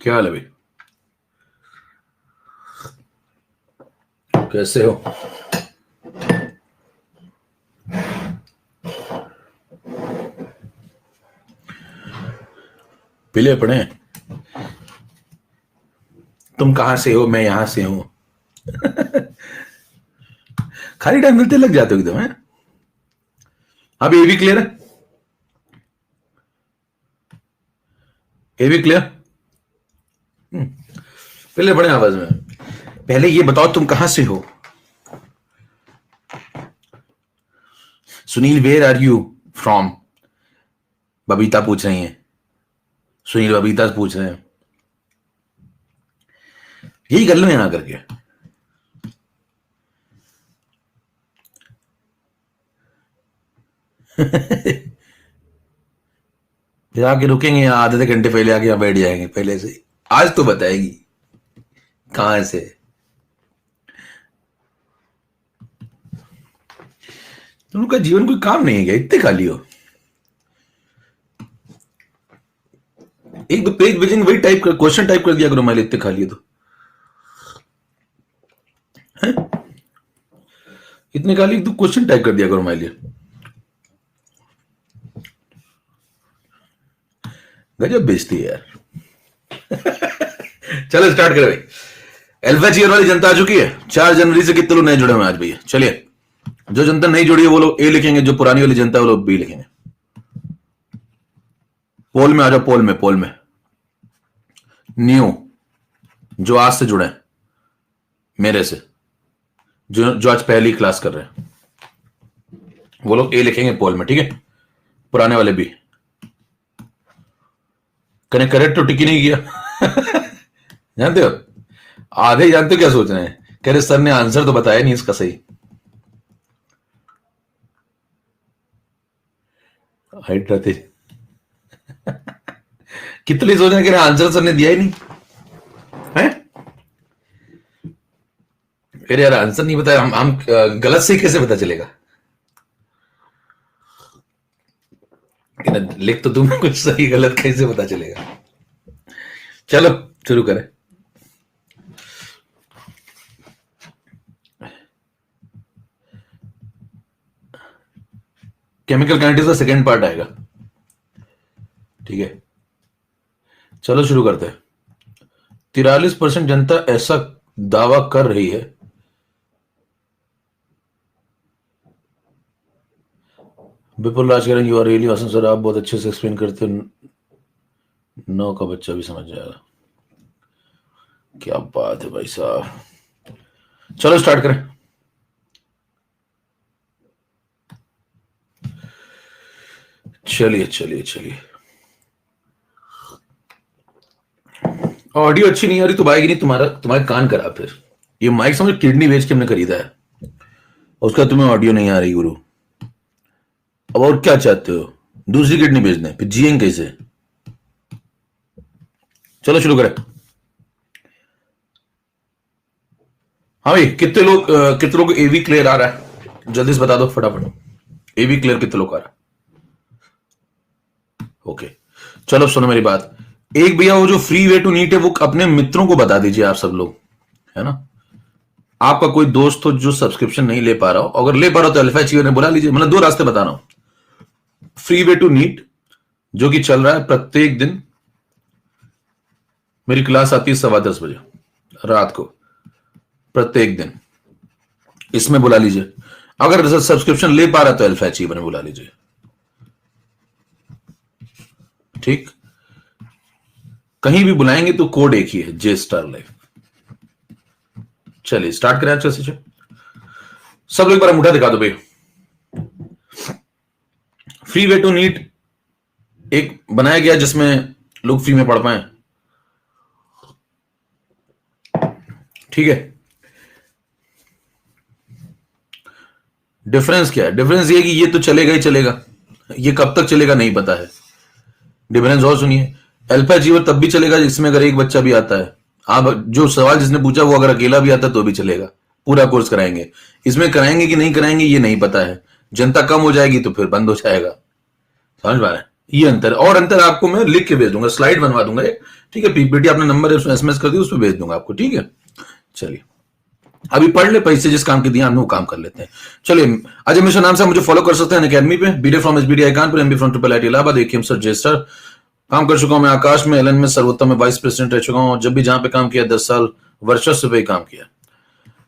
क्या हाल है भाई? कैसे हो? पीले पड़े हैं। तुम कहां से हो? मैं यहां से हूं। खाली टाइम मिलते लग जाते हो एकदम है। अब ये भी क्लियर है? ये भी क्लियर? पीले पड़े हैं आवाज में। पहले ये बताओ तुम कहां से हो? Sunil, where are you from? Babita पूछ रही हैं। सुनील बबीता से पूछ रहे हैं। यही कर लो यहां करके। फिर आके रुकेंगे यहाँ, आधे घंटे पहले आके यहाँ बैठ जाएंगे पहले से ही। आज तो बताएगी कहां से। तुम लोग का जीवन कोई काम नहीं है क्या? इतने खाली हो। एक दो पेज भेजेंगे, वही टाइप कर, क्वेश्चन टाइप कर दिया करो। मैं इतने खाली है तो हैं? इतने खाली, एक दो क्वेश्चन टाइप कर दिया करो मेरे लिए। गजब बेइज्जती है यार। चलो स्टार्ट करें भाई। अल्फा चीयर वाली जनता आ चुकी है। 4 जनवरी से कितने लोग नए जुड़े हुए आज भैया? चलिए, जो जनता नहीं जुड़ी है वो लोग ए लिखेंगे, जो पुरानी वाली जनता है वो लोग बी लिखेंगे। पोल में आ जाओ, पोल में, पोल में। न्यू, जो आज से जुड़े हैं मेरे से, जो आज पहली क्लास कर रहे हैं, वो लोग ए लिखेंगे पोल में, ठीक है? पुराने वाले बी। कने करेक्ट तो टिकी नहीं किया। जानते हो, आधे जानते हो क्या सोच रहे हैं? कह रहे सर ने आंसर तो बताया नहीं इसका सही। हाइट रहते कितने सोच रहे हैं, कह रहे आंसर सर ने दिया ही नहीं है। कह रहे यार आंसर नहीं बताया, हम गलत से कैसे पता चलेगा? लिख तो तुम कुछ सही, गलत कैसे पता चलेगा? चलो शुरू करें। केमिकल काइनेटिक्स का सेकेंड पार्ट आएगा, ठीक है? चलो शुरू करते हैं। 43% जनता ऐसा दावा कर रही है। Vipul Rajkaran, you are really awesome sir, आप बहुत अच्छे से एक्सप्लेन करते हो। 9 का बच्चा भी समझ जाएगा। क्या बात है भाई साहब। चलो स्टार्ट करें। चलिए चलिए चलिए। ऑडियो अच्छी नहीं आ रही तो आएगी नहीं। तुम्हारे कान खराब। फिर ये माइक समझ, किडनी बेच के हमने खरीदा है, उसका तुम्हें ऑडियो नहीं आ रही गुरु। अब और क्या चाहते हो? दूसरी किडनी बेच दें? फिर जिएंगे कैसे? चलो शुरू करें। हाँ भाई, कितने लोग एवी क्लियर आ रहा है? जल्दी से बता दो फटाफट। एवी क्लियर कितने लोग आ रहा है? ओके, चलो सुनो मेरी बात। एक भैया वो जो फ्री वे टू नीट है वो अपने मित्रों को बता दीजिए, आप सब लोग, है ना? आपका कोई दोस्त हो जो सब्सक्रिप्शन नहीं ले पा रहा हो, अगर ले पा रहा हो तो अल्फा अचीवर ने बुला लीजिए। मतलब 2 रास्ते बता रहा हूं। फ्री वे टू नीट जो कि चल रहा है प्रत्येक दिन। मेरी क्लास आती है 10:15 रात को, प्रत्येक दिन। इसमें बुला लीजिए। अगर सब्सक्रिप्शन ले पा रहा है तो अल्फा अचीवर ने बुला लीजिए, ठीक? कहीं भी बुलाएंगे तो कोड एक ही है, जे स्टार लाइफ। चलिए स्टार्ट करें आज का सेशन। सब लोग एक बार अंगूठा दिखा दो भाई। फ्री वे टू नीट एक बनाया गया जिसमें लोग फ्री में पढ़ पाए, ठीक है? डिफरेंस क्या है? डिफरेंस ये कि ये तो चलेगा ही चलेगा, ये कब तक चलेगा नहीं पता है। डिफरेंस और सुनिए, अल्फा अचीवर तब भी चलेगा इसमें अगर एक बच्चा भी आता है। आप जो सवाल जिसने पूछा वो अगर अकेला भी आता है तो भी चलेगा। पूरा कोर्स कराएंगे। इसमें कराएंगे कि नहीं कराएंगे ये नहीं पता है। जनता कम हो जाएगी तो फिर बंद हो जाएगा। समझ पा रहे हैं? ये अंतर है। और अंतर आपको मैं लिख के भेज दूंगा, स्लाइड बनवा दूंगा एक, ठीक है, पीपीटी अपना नंबर एसएमएस कर दिया, उस पर भेज दूंगा आपको, ठीक है। चलिए अभी पढ़ ले, पैसे जिस काम के दिए हम वो काम कर लेते हैं। चलिए अजय मिश्रा नाम से मुझे फॉलो कर सकते हैं अकेडमी पे, BD from SBD Kanpur, MB from triple IT Allahabad, AKM sir जेस्टर। काम कर चुका हूं मैं आकाश में, एलन में, सर्वोत्तम में वाइस प्रेसिडेंट रह चुका हूं, जब भी जहां पे काम किया 10 साल वर्चस्व पे काम किया।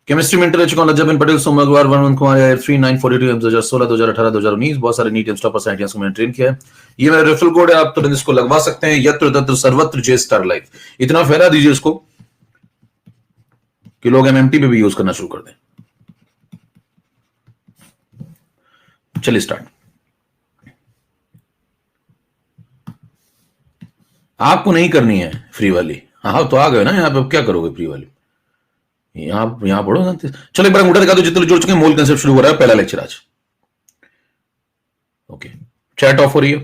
केमिस्ट्री में इंटर रह चुका हूं, लज्जा पटेल, सोम अग्रवाल, वरुण कुमार, 3942 2016 2018 2019, बहुत सारे नीट स्टॉपर्स आईटीएस को मैंने ट्रेन किया है। ये मेरा रेफरल कोड है, आप तुरंत इसको लगवा सकते हैं, यत्र तत्र सर्वत्र जे स्टार लाइफ, इतना फैला दीजिए इसको कि लोग एमएमटी पे भी यूज करना शुरू कर दें। चलिए स्टार्ट। आपको नहीं करनी है फ्री वाली, हाँ तो आ गए ना यहाँ पे, क्या करोगे फ्री वाली, यहां पढ़ो ना। चलो एक बार अंगूठा दिखा दो जितने जुड़ चुके हैं, मोल कंसेप्ट शुरू हो रहा है, पहला लेक्चर आज। ओके, चैट ऑफ हो रही है,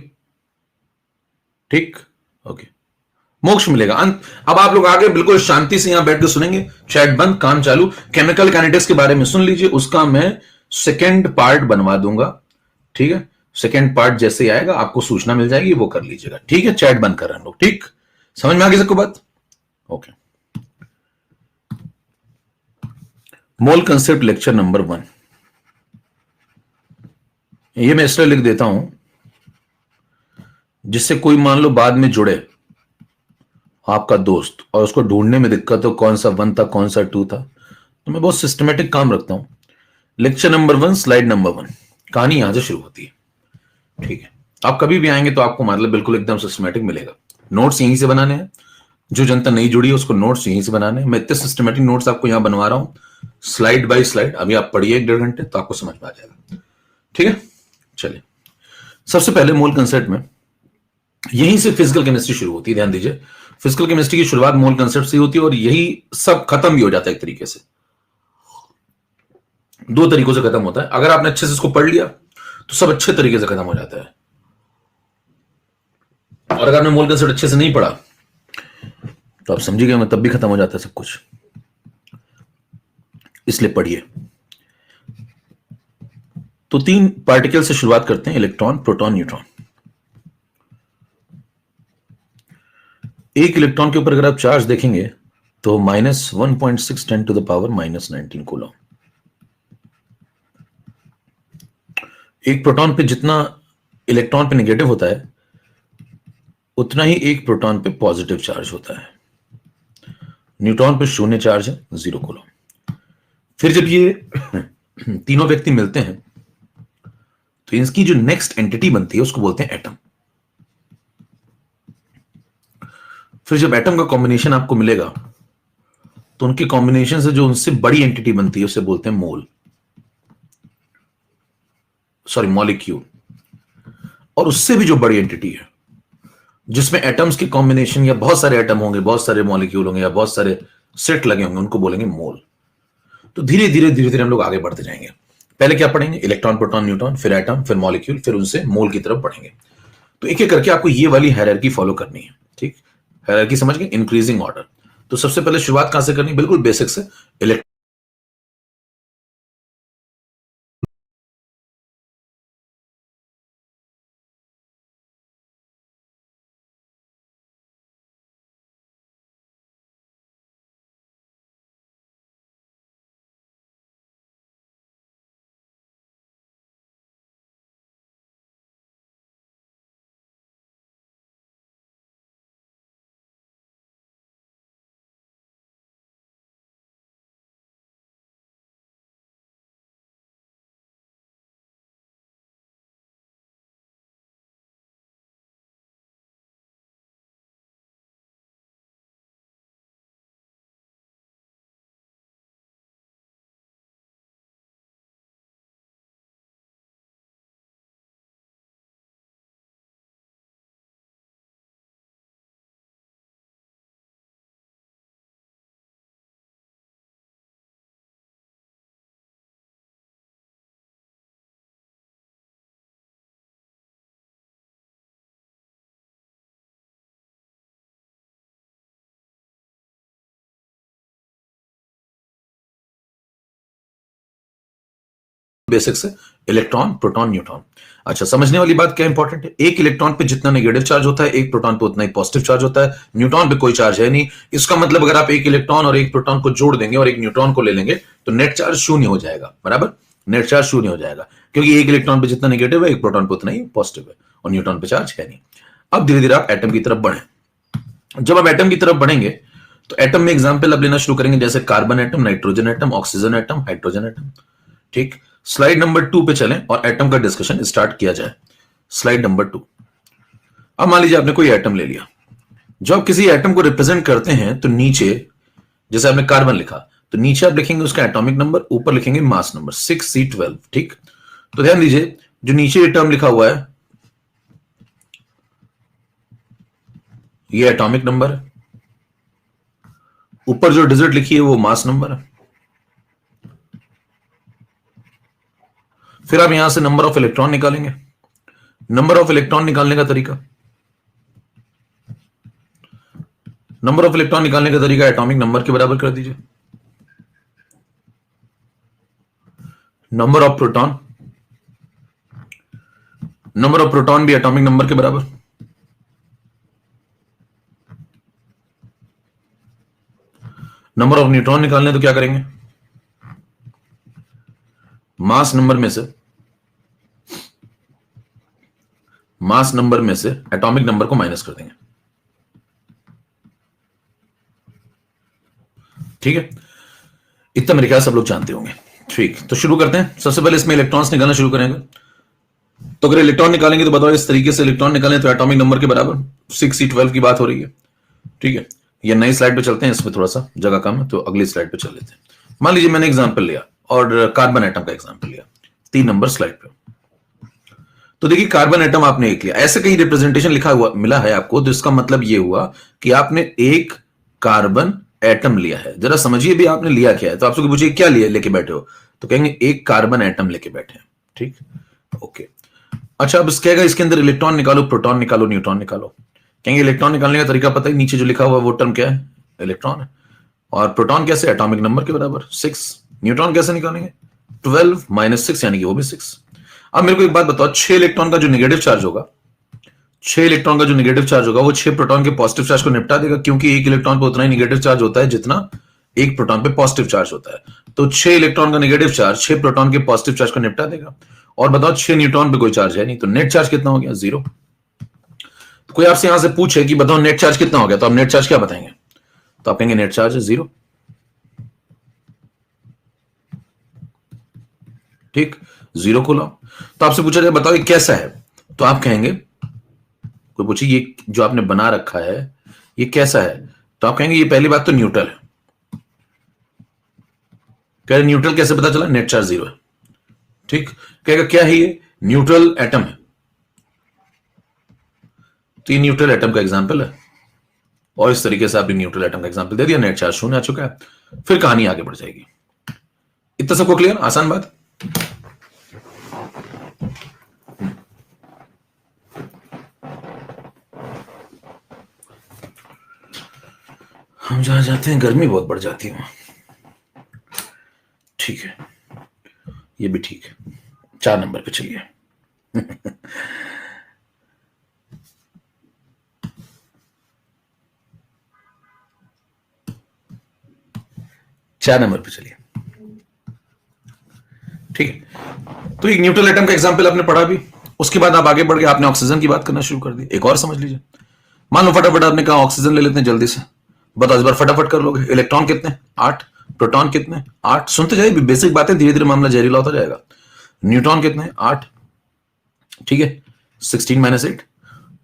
ठीक, ओके। मोक्ष मिलेगा अंत। अब आप लोग आगे बिल्कुल शांति से यहां बैठ के सुनेंगे, चैट बंद, काम चालू। केमिकल काइनेटिक्स के बारे में सुन लीजिए, उसका मैं सेकेंड पार्ट बनवा दूंगा, ठीक है। सेकेंड पार्ट जैसे आएगा आपको सूचना मिल जाएगी, वो कर लीजिएगा, ठीक है। चैट बंद कर रहे हैं लोग, ठीक, समझ में आ गई सबको बात, ओके। मोल कंसेप्ट लेक्चर नंबर 1, ये मैं इसलिए लिख देता हूं जिससे कोई मान लो बाद में जुड़े आपका दोस्त और उसको ढूंढने में दिक्कत हो, कौन सा 1 था कौन सा 2 था, तो मैं बहुत सिस्टमेटिक काम रखता हूं। लेक्चर नंबर 1 स्लाइड नंबर 1, कहानी यहां से शुरू होती है, ठीक है। आप कभी भी आएंगे तो आपको मतलब बिल्कुल एकदम सिस्टमेटिक मिलेगा, नोट्स यहीं से बनाने हैं, जो जनता नहीं जुड़ी है उसको नोट्स यहीं से बनाने हैं। मैं इतने सिस्टमेटिक नोट्स आपको यहां बनवा रहा हूं, स्लाइड बाय स्लाइड। अभी आप पढ़िए 1.5 घंटे तो आपको समझ में आ जाएगा, ठीक है। चलिए सबसे पहले मूल कंसेप्ट में, यहीं से फिजिकल केमिस्ट्री शुरू होती है, ध्यान दीजिए। फिजिकल केमिस्ट्री की शुरुआत मूल कंसेप्ट से होती है और यही सब खत्म भी हो जाता है एक तरीके से। 2 तरीकों से खत्म होता है, अगर आपने अच्छे से इसको पढ़ लिया तो सब अच्छे तरीके से खत्म हो जाता है, और अगर आपने मूल कंसेप्ट अच्छे से नहीं पढ़ा तो आप समझिएगा मैं तब भी खत्म हो जाता है सब कुछ, इसलिए पढ़िए। तो 3 पार्टिकल से शुरुआत करते हैं, इलेक्ट्रॉन, प्रोटॉन, न्यूट्रॉन। एक इलेक्ट्रॉन के ऊपर अगर आप चार्ज देखेंगे तो -1.6 10 टू द पावर -19 कूलम। एक प्रोटॉन पे जितना इलेक्ट्रॉन पे नेगेटिव होता है उतना ही एक प्रोटॉन पे पॉजिटिव चार्ज होता है। न्यूट्रॉन पे 0 चार्ज है, 0 कूलम। फिर जब ये तीनों व्यक्ति मिलते हैं तो इनकी जो नेक्स्ट एंटिटी बनती है उसको बोलते हैं एटम। फिर जब एटम का कॉम्बिनेशन आपको मिलेगा तो उनके कॉम्बिनेशन से जो उनसे बड़ी एंटिटी बनती है उसे बोलते हैं मोल, सॉरी मॉलिक्यूल। और उससे भी जो बड़ी एंटिटी है जिसमें एटम्स के कॉम्बिनेशन या बहुत सारे एटम होंगे, बहुत सारे मॉलिक्यूल होंगे या बहुत सारे सेट लगे होंगे, उनको बोलेंगे मोल। तो धीरे धीरे धीरे धीरे हम लोग आगे बढ़ते जाएंगे। पहले क्या पढ़ेंगे, इलेक्ट्रॉन, प्रोटॉन, न्यूट्रॉन, फिर एटम, फिर मॉलिक्यूल, फिर उनसे मोल की तरफ बढ़ेंगे। तो एक एक करके आपको ये वाली हायरार्की फॉलो करनी है, ठीक। हायरार्की समझ गए, इंक्रीजिंग ऑर्डर। तो सबसे पहले शुरुआत कहां से करनी, बिल्कुल बेसिक से। बेसिक से इलेक्ट्रॉन, प्रोटॉन, न्यूट्रॉन। अच्छा, समझने वाली बात क्या इंपॉर्टेंट है, एक इलेक्ट्रॉन पे जितना नेगेटिव चार्ज होता है, एक प्रोटॉन पे उतना ही पॉजिटिव चार्ज होता है। न्यूट्रॉन पे कोई चार्ज है नहीं। इसका मतलब अगर आप एक इलेक्ट्रॉन और एक प्रोटॉन को जोड़ देंगे और एक न्यूट्रॉन को ले लेंगे तो नेट चार्ज शून्य हो जाएगा, बराबर। नेट चार्ज शून्य हो जाएगा, क्योंकि एक इलेक्ट्रॉन पे जितना नेगेटिव है, एक प्रोटॉन पे उतना ही पॉजिटिव है, और न्यूट्रॉन पे चार्ज है नहीं। अब धीरे धीरे आप एटम की तरफ बढ़े। जब आप एटम की तरफ बढ़ेंगे तो एटम में एग्जांपल अब लेना शुरू करेंगे, जैसे carbon atom, nitrogen atom, oxygen atom, hydrogen atom. ठीक, स्लाइड नंबर 2 पे चलें और एटम का डिस्कशन स्टार्ट किया जाए। Slide number 2। अब मान लीजिए आपने कोई एटम ले लिया। जब आप किसी एटम को रिप्रेजेंट करते हैं तो नीचे, जैसे आपने कार्बन लिखा तो नीचे आप लिखेंगे उसका एटॉमिक नंबर, ऊपर लिखेंगे मास नंबर 6C12। ठीक, तो ध्यान दीजिए जो नीचे ये टर्म लिखा हुआ है ये एटॉमिक नंबर है, ऊपर जो डिजिट लिखी है वो मास नंबर है। फिर आप यहां से नंबर ऑफ इलेक्ट्रॉन निकालेंगे। नंबर ऑफ इलेक्ट्रॉन निकालने का तरीका, नंबर ऑफ इलेक्ट्रॉन निकालने का तरीका एटॉमिक नंबर के बराबर कर दीजिए। Number of proton, number of proton भी एटॉमिक नंबर के बराबर। नंबर ऑफ न्यूट्रॉन निकालने तो क्या करेंगे, मास नंबर में से, मास नंबर में से एटॉमिक नंबर को माइनस कर देंगे। ठीक है, इतना मेरे ख्याल सब लोग जानते होंगे। ठीक, तो शुरू करते हैं। सबसे पहले इसमें इलेक्ट्रॉन्स निकालना शुरू करेंगे। तो अगर इलेक्ट्रॉन निकालेंगे तो बताओ इस तरीके से इलेक्ट्रॉन निकालें तो एटॉमिक नंबर के बराबर 6C12 की बात हो रही है। ठीक है, ये नई स्लाइड पे चलते हैं, इसमें थोड़ा सा जगह कम है तो अगली स्लाइड पे चल लेते हैं। मान लीजिए मैंने एग्जांपल लिया और कार्बन एटम का एग्जांपल लिया 3 नंबर स्लाइड पे। तो देखिए कार्बन एटम आपने एक लिया, ऐसे कहीं रिप्रेजेंटेशन लिखा हुआ मिला है आपको, तो इसका मतलब ये हुआ कि आपने एक कार्बन एटम लिया है। जरा समझिए भी आपने लिया क्या है। तो आपसे पूछिए क्या लिया लेके बैठे हो, तो कहेंगे एक कार्बन एटम लेके बैठे हैं। ठीक, ओके। अच्छा, अब कहेगा इसके अंदर इलेक्ट्रॉन निकालो, प्रोटॉन निकालो, न्यूट्रॉन निकालो। कहेंगे इलेक्ट्रॉन निकालने का तरीका पता है, नीचे जो लिखा हुआ वो टर्म क्या है, इलेक्ट्रॉन है। और प्रोटॉन कैसे, एटॉमिक नंबर के बराबर 6। न्यूट्रॉन कैसे निकालेंगे, 12 माइनस 6 यानी कि वो भी 6। अब मेरे को एक बात बताओ, 6 इलेक्ट्रॉन का जो नेगेटिव चार्ज होगा, 6 इलेक्ट्रॉन का जो नेगेटिव चार्ज होगा वो 6 प्रोटॉन के पॉजिटिव चार्ज को निपटा देगा, क्योंकि एक इलेक्ट्रॉन पे उतना ही नेगेटिव चार्ज होता है जितना एक प्रोटॉन पे पॉजिटिव चार्ज होता है। तो 6 इलेक्ट्रॉन का नेगेटिव चार्ज 6 प्रोटॉन के पॉजिटिव चार्ज को निपटा देगा। और बताओ 6 न्यूट्रॉन पे कोई चार्ज है नहीं, तो नेट चार्ज कितना हो गया, 0। तो कोई आपसे यहां से पूछे कि बताओ नेट चार्ज कितना हो गया, तो आप नेट चार्ज क्या बताएंगे, तो आप कहेंगे नेट चार्ज है 0। ठीक, 0 को लाओ। तो आपसे पूछा जाए बताओ ये कैसा है, तो आप कहेंगे, कोई पूछे ये जो आपने बना रखा है ये कैसा है, तो आप कहेंगे ये पहली बात तो न्यूट्रल है। कह रहे न्यूट्रल कैसे पता चला, नेट चार्ज 0 है। ठीक, कहेगा क्या है ये, न्यूट्रल एटम है। तो ये न्यूट्रल एटम का एग्जांपल है, और इस तरीके से आपने न्यूट्रल एटम का एग्जांपल दे दिया, नेट चार्ज 0 आ चुका है। फिर कहानी आगे बढ़ जाएगी। इतना सबको क्लियर, आसान बात। हम जहां जाते हैं गर्मी बहुत बढ़ जाती है। ठीक है, ये भी ठीक है। 4 नंबर पे चलिए। 4 नंबर पे चलिए। ठीक है, तो एक न्यूट्रल एटम का एग्जांपल आपने पढ़ा भी, उसके बाद आप आगे बढ़ गए, आपने ऑक्सीजन की बात करना शुरू कर दी। एक और समझ लीजिए, मान लो फटाफट आपने कहा ऑक्सीजन ले लेते हैं जल्दी से, बताओ इस बार फटाफट कर लोगे। इलेक्ट्रॉन कितने, 8। प्रोटॉन कितने, 8। सुनते जाइए, बेसिक बातें, धीरे धीरे मामला जहरीला होता जाएगा। न्यूट्रॉन कितने, 8। ठीक है, 16 माइनस 8।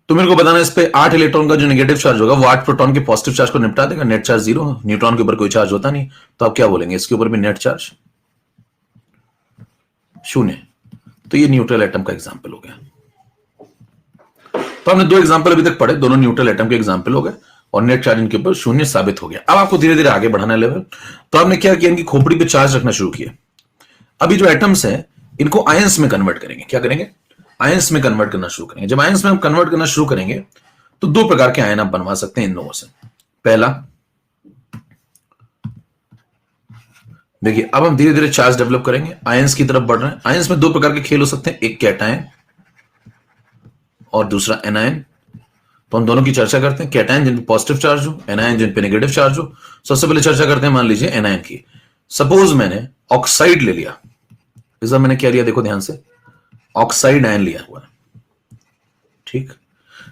तो मेरे को बताना इस पे 8 इलेक्ट्रॉन का जो नेगेटिव चार्ज होगा वो 8 प्रोटॉन के पॉजिटिव चार्ज को निपटा देगा, नेट चार्ज 0। न्यूट्रॉन के ऊपर कोई चार्ज होता नहीं, तो आप क्या बोलेंगे, इसके ऊपर भी नेट चार्ज 0। तो ये न्यूट्रल एटम का एग्जांपल हो गया। तो हमने 2 एग्जांपल अभी तक पढ़े, दोनों न्यूट्रल एटम के एग्जांपल हो गए, और नेट चार्ज इनके ऊपर 0 साबित हो गया। अब आपको धीरे धीरे आगे बढ़ाना है लेवल। तो आपने क्या किया, इनकी खोपड़ी पे चार्ज रखना शुरू किया। अभी जो एटम्स हैं इनको आयंस में कन्वर्ट करेंगे। क्या करेंगे, आयंस में कन्वर्ट करना शुरू करेंगे। जब आयंस में हम कन्वर्ट करना शुरू करेंगे तो 2 प्रकार के आयन आप बनवा सकते हैं इन लोगों से। पहला, देखिए अब हम धीरे धीरे चार्ज डेवलप करेंगे, आयंस की तरफ बढ़ रहे हैं। आयंस में दो प्रकार के खेल हो सकते हैं, एक कैटायन और दूसरा एनायन। तो हम दोनों की चर्चा करते हैं, कैटायन जिन पे पॉजिटिव चार्ज हो, एनायन जिन पे नेगेटिव चार्ज हो। सबसे पहले चर्चा करते हैं, मान लीजिए एनायन की। सपोज मैंने ऑक्साइड ले लिया, इस बार मैंने क्या लिया देखो ध्यान से, ऑक्साइड आयन लिया हुआ है, ठीक।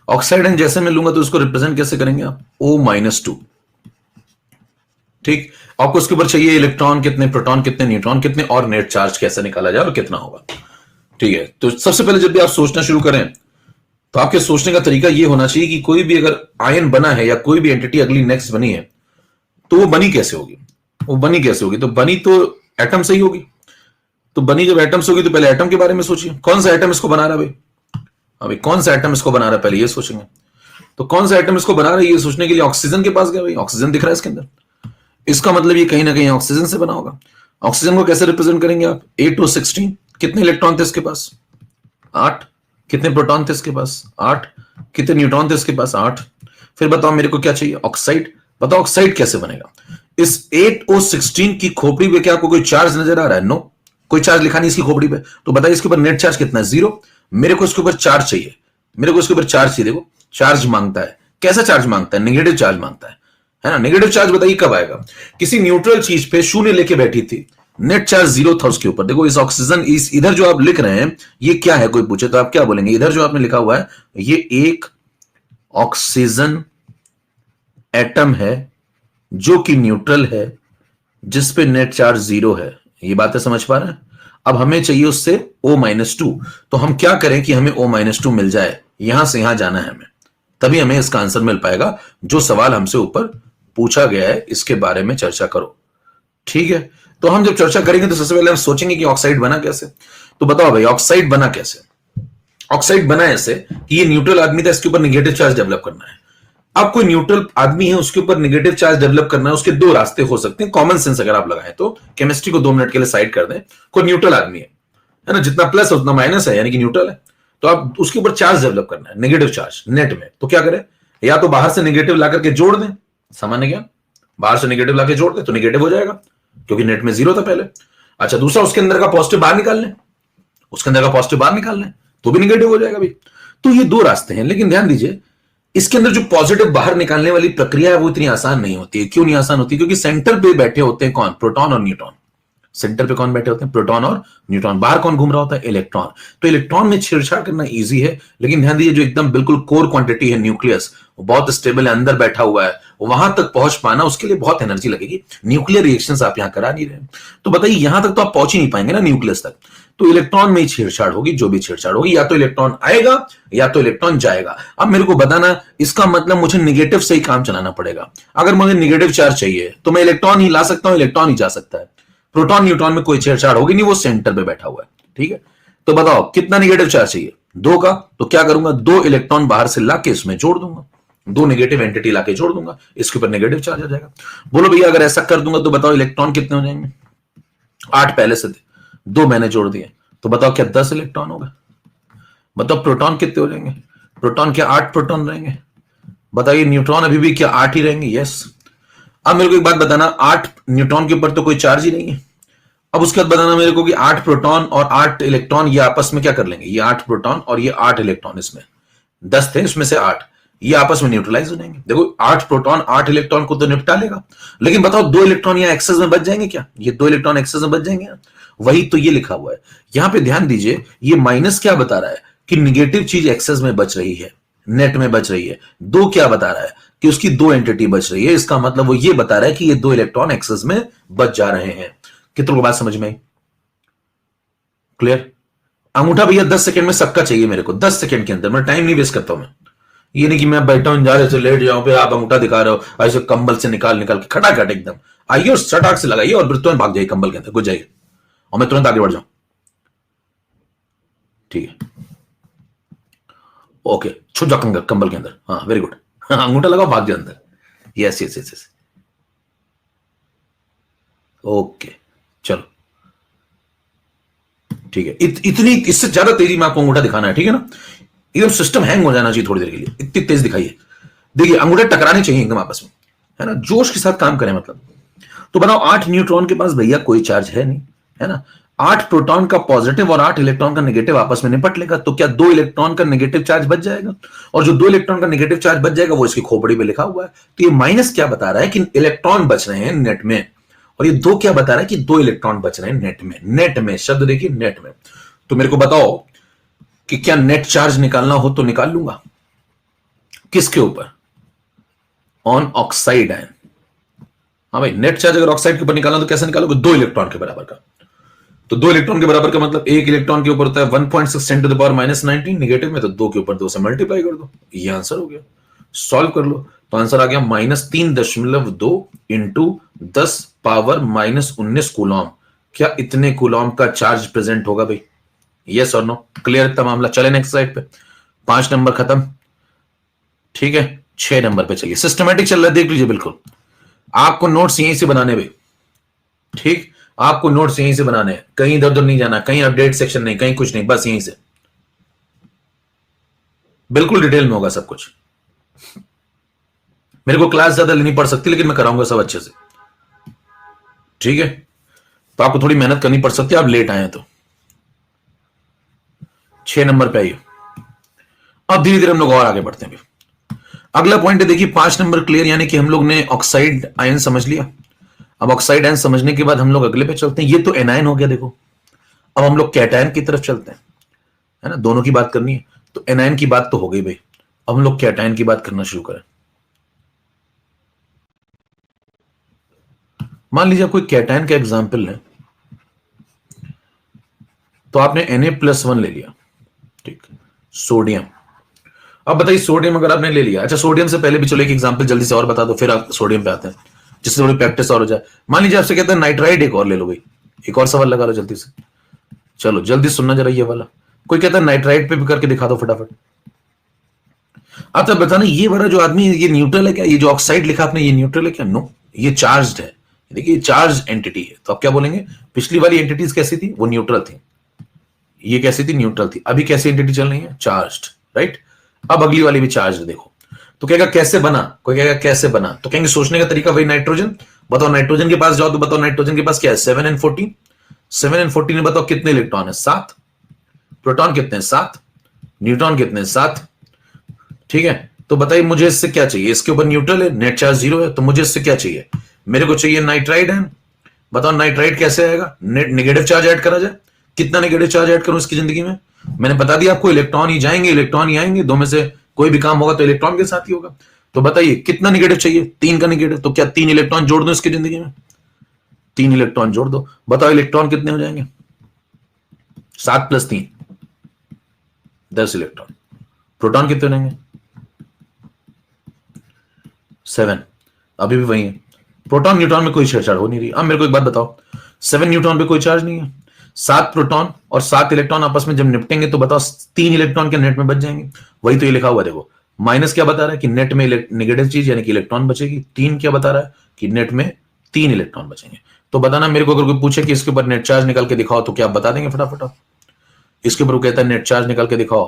ऑक्साइड आयन जैसे मैं लूंगा तो उसको रिप्रेजेंट कैसे करेंगे आप, O-2, ठीक। आपको उसके ऊपर चाहिए इलेक्ट्रॉन कितने, प्रोटॉन कितने, न्यूट्रॉन कितने, और नेट चार्ज कैसे निकाला जाए और कितना होगा, ठीक है। तो सबसे पहले जब भी आप सोचना शुरू करें तो आपके सोचने का तरीका यह होना चाहिए कि कोई भी अगर आयन बना है या कोई भी एंटिटी अगली नेक्स्ट बनी है तो वो बनी कैसे होगी, वो बनी कैसे होगी, तो बनी तो एटम से ही होगी। तो बनी जब एटम से होगी तो पहले एटम के बारे में सोचिए, कौन सा एटम इसको बना रहा है भाई, अभी कौन सा एटम इसको बना रहा है पहले ये सोचेंगे। तो कौन सा एटम इसको बना रहा है ये सोचने के लिए ऑक्सीजन के पास गया, भाई ऑक्सीजन दिख रहा है इसके अंदर, इसका मतलब ये कहीं ना कहीं ऑक्सीजन से बना होगा। ऑक्सीजन को कैसे रिप्रेजेंट करेंगे आप, 8O16, कितने इलेक्ट्रॉन थे इसके पास, 8, कितने प्रोटॉन थे इसके पास, 8, कितने न्यूट्रॉन थे इसके पास, 8। फिर बताओ मेरे को क्या चाहिए, ऑक्साइड। बताओ ऑक्साइड कैसे बनेगा, इस 8O16 की खोपड़ी पे क्या आपको कोई चार्ज नजर आ रहा है, नो, कोई चार्ज लिखा नहीं इसकी खोपड़ी पे। तो बताइए इसके ऊपर नेट चार्ज कितना है, 0। मेरे को इसके ऊपर चार्ज चाहिए, मेरे को इसके ऊपर चार्ज चाहिए, देखो चार्ज मांगता है, कैसा चार्ज मांगता है, नेगेटिव चार्ज मांगता है ना। नेगेटिव चार्ज बताइए कब आएगा, किसी न्यूट्रल चीज पे शून्य लेके बैठी थी, नेट चार्ज 0 था उसके ऊपर। देखो इस ऑक्सीजन, इस इधर जो आप लिख रहे हैं ये क्या है, कोई पूछे तो आप क्या बोलेंगे, इधर जो आपने लिखा हुआ है ये एक ऑक्सीजन एटम है जो कि न्यूट्रल है, जिस पे नेट चार्ज 0 है। ये बातें समझ पा रहे हैं। अब हमें चाहिए उससे O-2, तो हम क्या करें कि हमें O-2 मिल जाए, यहां से यहां जाना है हमें, तभी हमें इसका आंसर मिल पाएगा। जो सवाल हमसे ऊपर पूछा गया है इसके बारे में चर्चा करो, ठीक है। तो हम जब चर्चा करेंगे तो सबसे पहले हम सोचेंगे कि ऑक्साइड बना कैसे। तो बताओ भाई ऑक्साइड बना कैसे, ऑक्साइड बना ऐसे कि ये न्यूट्रल आदमी था, इसके ऊपर निगेटिव चार्ज डेवलप करना है। अब कोई न्यूट्रल आदमी है उसके ऊपर नेगेटिव चार्ज डेवलप करना है, उसके दो रास्ते हो सकते हैं, कॉमन सेंस अगर आप लगाएं तो। केमिस्ट्री को 2 मिनट के लिए साइड कर दें, कोई न्यूट्रल आदमी है ना, जितना प्लस है उतना माइनस है, यानी कि न्यूट्रल है। तो आप उसके ऊपर चार्ज डेवलप करना है, नेगेटिव चार्ज नेट में, तो क्या करें, या तो बाहर से नेगेटिव ला करके जोड़ दें, सामान्य ज्ञान, बाहर से नेगेटिव लाके जोड़ दें तो नेगेटिव हो जाएगा क्योंकि नेट में 0 था पहले। अच्छा दूसरा, उसके अंदर का पॉजिटिव बाहर निकाल लें, उसके अंदर का पॉजिटिव बाहर निकाल लें तो भी नेगेटिव हो जाएगा भाई। तो ये 2 रास्ते हैं, लेकिन ध्यान दीजिए इसके अंदर जो पॉजिटिव बाहर निकालने वाली प्रक्रिया है वो इतनी आसान नहीं होती है। क्यों नहीं आसान होती, क्योंकि सेंटर पे बैठे होते हैं कौन, प्रोटॉन और न्यूट्रॉन। सेंटर पे कौन बैठे होते हैं, प्रोटॉन और न्यूट्रॉन। बाहर कौन घूम रहा होता है, इलेक्ट्रॉन। तो इलेक्ट्रॉन में छेड़छाड़ करना इजी है, लेकिन ध्यान दीजिए जो एकदम बिल्कुल कोर क्वांटिटी है, न्यूक्लियस, वो बहुत स्टेबल है, अंदर बैठा हुआ है, वहां तक पहुंच पाना उसके लिए बहुत एनर्जी लगेगी। न्यूक्लियर रिएक्शंस आप यहां करा नहीं रहे, तो बताइए यहां तक तो आप पहुंच ही नहीं पाएंगे ना न्यूक्लियस तक। तो इलेक्ट्रॉन में ही छेड़छाड़ होगी, जो भी छेड़छाड़ होगी, या तो इलेक्ट्रॉन आएगा या तो इलेक्ट्रॉन जाएगा। अब मेरे को बताना, इसका मतलब मुझे निगेटिव से ही काम चलाना पड़ेगा। अगर मुझे निगेटिव चार्ज चाहिए तो मैं इलेक्ट्रॉन ही ला सकता हूं, इलेक्ट्रॉन ही जा सकता है, प्रोटॉन न्यूट्रॉन में कोई छेड़छाड़ होगी नहीं, वो सेंटर पे बैठा हुआ है, ठीक है। तो बताओ कितना निगेटिव चार्ज चाहिए, 2 का। तो क्या करूंगा, 2 इलेक्ट्रॉन बाहर से लाके इसमें जोड़ दूंगा, 2 नेगेटिव एंटिटी लाके जोड़ दूंगा, इसके ऊपर नेगेटिव चार्ज आ जाएगा। बोलो भैया अगर ऐसा कर दूंगा तो बताओ इलेक्ट्रॉन कितने हो जाएंगे, 8 पहले से थे, 2 मैंने जोड़ दिए, तो बताओ क्या 10 इलेक्ट्रॉन होगा। बताओ प्रोटॉन कितने हो जाएंगे, प्रोटॉन क्या 8 प्रोटॉन रहेंगे। बताइए न्यूट्रॉन अभी भी क्या 8 ही रहेंगे, यस। अब मेरे को एक बात बताना, 8 न्यूट्रॉन के ऊपर तो कोई चार्ज ही नहीं है। अब उसके बाद बताना मेरे को कि 8 प्रोटॉन और 8 इलेक्ट्रॉन ये आपस में क्या कर लेंगे, ये 8 प्रोटॉन और ये 8 इलेक्ट्रॉन, इसमें 10 थे, इसमें से 8 ये आपस में न्यूट्रलाइज हो जाएंगे। देखो 8 प्रोटॉन 8 इलेक्ट्रॉन को तो निपटा लेगा, लेकिन बताओ 2 इलेक्ट्रॉन यहाँ एक्सेस में बच जाएंगे क्या, ये 2 इलेक्ट्रॉन एक्सेस में बच जाएंगे। वही तो ये लिखा हुआ है यहां पे, ध्यान दीजिए ये माइनस क्या बता रहा है कि निगेटिव चीज एक्सेस में बच रही है, नेट में बच रही है। 2 क्या बता रहा है कि उसकी 2 एंटिटी बच रही है, इसका मतलब वो ये बता रहा है कि ये 2 इलेक्ट्रॉन एक्सेस में बच जा रहे हैं। कितनों को बात समझ में आई, क्लियर। अंगूठा भैया 10 सेकंड में सबका चाहिए मेरे को, 10 सेकंड के अंदर, मैं टाइम नहीं वेस्ट करता हूं। मैं ये नहीं कि मैं बैठा हूं जा रहे से लेट जाऊं, फिर आप अंगूठा दिखा रहे हो ऐसे कंबल से निकाल निकाल के खटाखट एकदम आइए और सटाक से लगाइए और फिर तुरंत भाग जाइए कंबल के अंदर घुस जाइए और मैं तुरंत आगे बढ़ जाऊं, ठीक है। ओके छुप जा कंबल के अंदर, हाँ वेरी गुड, अंगूठा लगाओ भाग जाए अंदर, yes yes yes yes, okay चलो ठीक है। इतनी इससे ज्यादा तेजी में आपको अंगूठा दिखाना है, ठीक है ना, एकदम सिस्टम हैंग हो जाना चाहिए थोड़ी देर के लिए, इतनी तेज दिखाइए। देखिए अंगूठे टकराने चाहिए एकदम आपस में, है ना, जोश के साथ काम करें। मतलब तो बताओ 8 न्यूट्रॉन के पास भैया कोई चार्ज है नहीं, है ना। 8 प्रोटॉन का पॉजिटिव और 8 इलेक्ट्रॉन का नेगेटिव आपस में निपट लेगा, तो क्या 2 इलेक्ट्रॉन का नेगेटिव चार्ज बच जाएगा, और जो 2 इलेक्ट्रॉन का नेगेटिव चार्ज बच जाएगा वो इसकी खोपड़ी में लिखा हुआ है। तो ये माइनस क्या बता रहा है कि इलेक्ट्रॉन बच रहे हैं नेट में, और ये 2 क्या बता रहा है कि 2 इलेक्ट्रॉन बच रहे हैं नेट में। नेट में शब्द देखिए, नेट में। तो मेरे को बताओ कि क्या नेट चार्ज निकालना हो तो निकाल लूंगा, किसके ऊपर, ऑन ऑक्साइड आयन। हाँ भाई, नेट चार्ज अगर ऑक्साइड के ऊपर निकालना तो कैसे निकालोगे, 2 इलेक्ट्रॉन के बराबर का। तो 2 इलेक्ट्रॉन के बराबर का मतलब 1 इलेक्ट्रॉन के ऊपर होता है 1.6 10 टू द पावर -19 नेगेटिव में, तो 2 के ऊपर 2 से मल्टीप्लाई कर दो, ये आंसर हो गया। सॉल्व कर लो, तो आंसर आ गया -3.2 इंटू 10 पावर -19 कूलॉम। क्या इतने कूलॉम का चार्ज प्रेजेंट होगा भाई, यस और नो। क्लियर इतना मामला। चले नेक्स्ट स्लाइड पे। 5 नंबर खत्म, ठीक है। 6 नंबर पे चलिए, सिस्टमैटिक चल रहा है, देख लीजिए। बिल्कुल आपको नोट्स यहीं से बनाने भाई, ठीक, आपको नोट्स यहीं से बनाने हैं, कहीं इधर उधर नहीं जाना, कहीं अपडेट सेक्शन नहीं, कहीं कुछ नहीं, बस यहीं से बिल्कुल डिटेल में होगा सब कुछ। मेरे को क्लास ज्यादा लेनी पड़ सकती, लेकिन मैं कराऊंगा सब अच्छे से, ठीक है। तो आपको थोड़ी मेहनत करनी पड़ सकती है, आप लेट आए हैं तो। 6 नंबर पे आइए। अब धीरे धीरे हम लोग और आगे बढ़ते हैं। अगला पॉइंट है, देखिए 5 नंबर क्लियर, यानी कि हम लोग ने ऑक्साइड आयन समझ लिया। अब ऑक्साइड आयन समझने के बाद हम लोग अगले पे चलते हैं। ये तो एनायन हो गया, देखो। अब हम लोग कैटायन की तरफ चलते हैं, है ना, दोनों की बात करनी है। तो एनायन की बात तो हो गई भाई, अब हम लोग कैटायन की बात करना शुरू करें। मान लीजिए कोई कैटायन का एग्जाम्पल है, तो आपने Na+1 ले लिया, ठीक, सोडियम। अब बताइए सोडियम अगर आपने ले लिया, अच्छा सोडियम से पहले भी चलो एक एग्जांपल जल्दी से और बता दो, फिर आप सोडियम पे आते हैं, जिससे थोड़ी प्रैक्टिस और हो जाए। मान लीजिए आपसे कहते हैं नाइट्राइड एक और ले लो भाई, एक और सवाल लगा लो जल्दी से, चलो जल्दी सुनना जरा ये वाला। कोई कहता है नाइट्राइड पे भी करके दिखा दो फटाफट। आप तब बताना ये वाला जो आदमी, ये न्यूट्रल है क्या, ये जो ऑक्साइड लिखा आपने ये न्यूट्रल है क्या, नो, ये चार्ज है। देखिए चार्ज एंटिटी है, तो आप क्या बोलेंगे, पिछली वाली एंटिटीज कैसी थी, वो न्यूट्रल थी, ये कैसी थी, न्यूट्रल थी। अभी कैसी एंटिटी चल रही है, चार्ज्ड, राइट। अब अगली वाली भी चार्ज देखो। तो कहेगा कैसे बना, कोई कहेगा कैसे बना, तो कहेंगे सोचने का तरीका वही, नाइट्रोजन। बताओ नाइट्रोजन के पास जाओ तो बताओ नाइट्रोजन के पास क्या है, 7 and 14। 7 and 14 में बताओ कितने इलेक्ट्रॉन है, 7। प्रोटॉन कितने हैं, 7। न्यूट्रॉन कितने हैं, 7। ठीक है, तो बताइए मुझे इससे क्या चाहिए, इसके ऊपर न्यूट्रल है, नेट चार्ज 0 है, तो मुझे इससे क्या चाहिए, मेरे को चाहिए नाइट्राइड है। बताओ नाइट्राइड कैसे आएगा, नेगेटिव चार्ज ऐड करा जाए, कितना नेगेटिव चार्ज ऐड करूं इसकी जिंदगी में, मैंने बता दिया आपको, इलेक्ट्रॉन ही जाएंगे इलेक्ट्रॉन ही आएंगे, दो में से कोई भी काम होगा तो इलेक्ट्रॉन के साथ ही होगा। तो बताइए कितना नेगेटिव चाहिए, 3 का नेगेटिव, तो क्या 3 इलेक्ट्रॉन जोड़ दो इसकी जिंदगी में, 3 इलेक्ट्रॉन जोड़ दो। बताओ इलेक्ट्रॉन कितने हो जाएंगे, 7 + 3 10 इलेक्ट्रॉन। प्रोटॉन कितने हो जाएंगे, 7। अभी भी वही है, प्रोटॉन न्यूट्रॉन में कोई छेड़छाड़ हो नहीं रही। अब मेरे को एक बात बताओ, 7 न्यूट्रॉन पे कोई चार्ज नहीं है, 7 प्रोटॉन और 7 इलेक्ट्रॉन आपस में जब निपटेंगे तो बताओ 3 इलेक्ट्रॉन के नेट में बच जाएंगे। वही तो ये लिखा हुआ देखो, माइनस क्या बता रहा है कि नेट में नेगेटिव चीज यानी कि इलेक्ट्रॉन बचेगी, 3 क्या बता रहा है कि नेट में 3 इलेक्ट्रॉन बचेंगे। तो बताना मेरे को, अगर कोई पूछे कि इसके ऊपर नेट चार्ज निकाल के दिखाओ तो क्या आप बता देंगे फटाफट। इसके ऊपर कहता है नेट चार्ज निकाल के दिखाओ,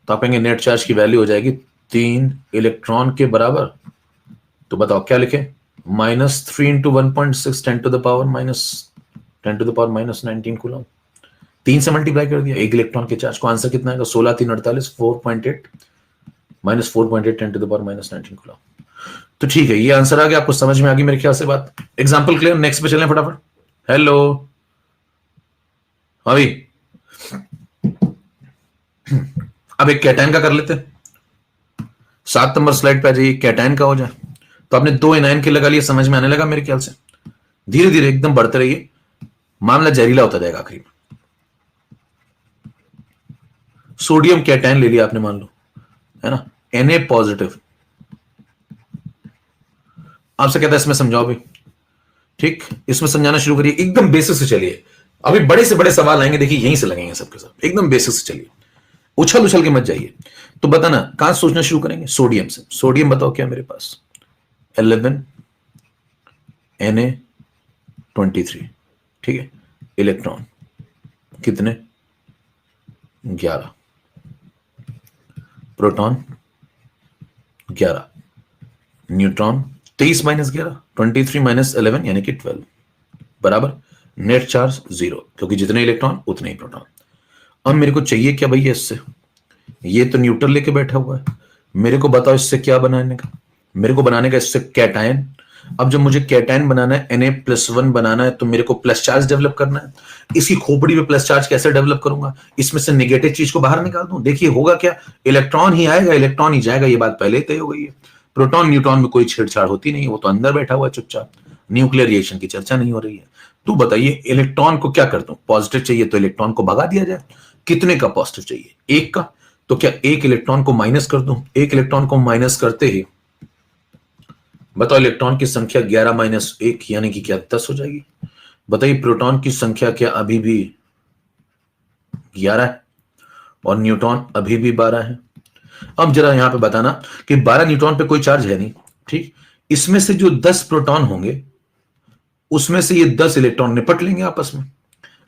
तो आप कहेंगे नेट चार्ज की वैल्यू हो जाएगी 3 इलेक्ट्रॉन के बराबर। तो बताओ क्या लिखे, -3 × 1.6 10 to the power -19 कूलम। 3 से मल्टीप्लाई कर दिया, 1 इलेक्ट्रॉन के चार्ज को, आंसर कितना आएगा, 16 3 48 4.8 -4.8 10 to the power -19 कूलम। तो ठीक है, ये आंसर आ गया, आपको समझ में आ गई मेरे ख्याल से बात। एग्जाम्पल क्लियर, नेक्स्ट पे चलें फटाफट। हेलो अभी, अब एक कैटायन का कर लेते हैं, 7 नंबर स्लाइड पे आ जाइए, कैटायन का हो जाए। तो आपने 2 एनायन के लगा लिए, समझ में आने लगा मेरे ख्याल से, धीरे धीरे एकदम बढ़ते रहिए, मामला जहरीला होता जाएगा आखिरी में। सोडियम कैटायन ले लिया आपने, मान लो, है ना, Na+। आपसे कहता है इसमें समझाओ भी, ठीक, इसमें समझाना शुरू करिए, एकदम बेसिक से चलिए। अभी बड़े से बड़े सवाल आएंगे, देखिए यहीं से लगेंगे सबके सब, एकदम बेसिक से चलिए, उछल उछल के मत जाइए। तो बताना कहां सोचना शुरू करेंगे, सोडियम से। सोडियम बताओ क्या मेरे पास, 11 Na23, ठीक है, इलेक्ट्रॉन कितने, 11, प्रोटॉन 11, न्यूट्रॉन 23 माइनस 11, 23 माइनस 11 यानी कि 12 बराबर नेट चार्ज 0, क्योंकि जितने इलेक्ट्रॉन उतने ही प्रोटॉन। अब मेरे को चाहिए क्या भैया इससे, ये तो न्यूट्रल लेके बैठा हुआ है, मेरे को बताओ इससे क्या बनाने का, मेरे को बनाने का इससे कैटायन। अब जब मुझे कैटायन बनाना है, Na+1 बनाना है, तो मेरे को प्लस चार्ज डेवलप करना है। इसकी खोपड़ी में प्लस चार्ज कैसे डेवलप करूंगा, इसमें से नेगेटिव चीज को बाहर निकाल दूं। देखिए होगा क्या, इलेक्ट्रॉन ही आएगा इलेक्ट्रॉन ही जाएगा, ये बात पहले ही तय हो गई है। प्रोटॉन न्यूट्रॉन में कोई छेड़छाड़ होती नहीं, वो तो अंदर बैठा हुआ है चुपचाप, न्यूक्लियर रिएक्शन की चर्चा नहीं हो रही है। तो बताइए इलेक्ट्रॉन को क्या कर दूं, पॉजिटिव चाहिए तो इलेक्ट्रॉन को भगा दिया जाए। कितने का पॉजिटिव चाहिए, एक का, तो क्या एक इलेक्ट्रॉन को माइनस कर दूं, एक इलेक्ट्रॉन को माइनस करते ही बताओ इलेक्ट्रॉन की संख्या 11 माइनस 1 यानी कि क्या 10 हो जाएगी। बताइए प्रोटॉन की संख्या क्या अभी भी 11 है और न्यूट्रॉन अभी भी 12 है। अब जरा यहां पे बताना कि 12 न्यूट्रॉन पे कोई चार्ज है नहीं, ठीक, इसमें से जो 10 प्रोटॉन होंगे उसमें से ये 10 इलेक्ट्रॉन निपट लेंगे आपस में,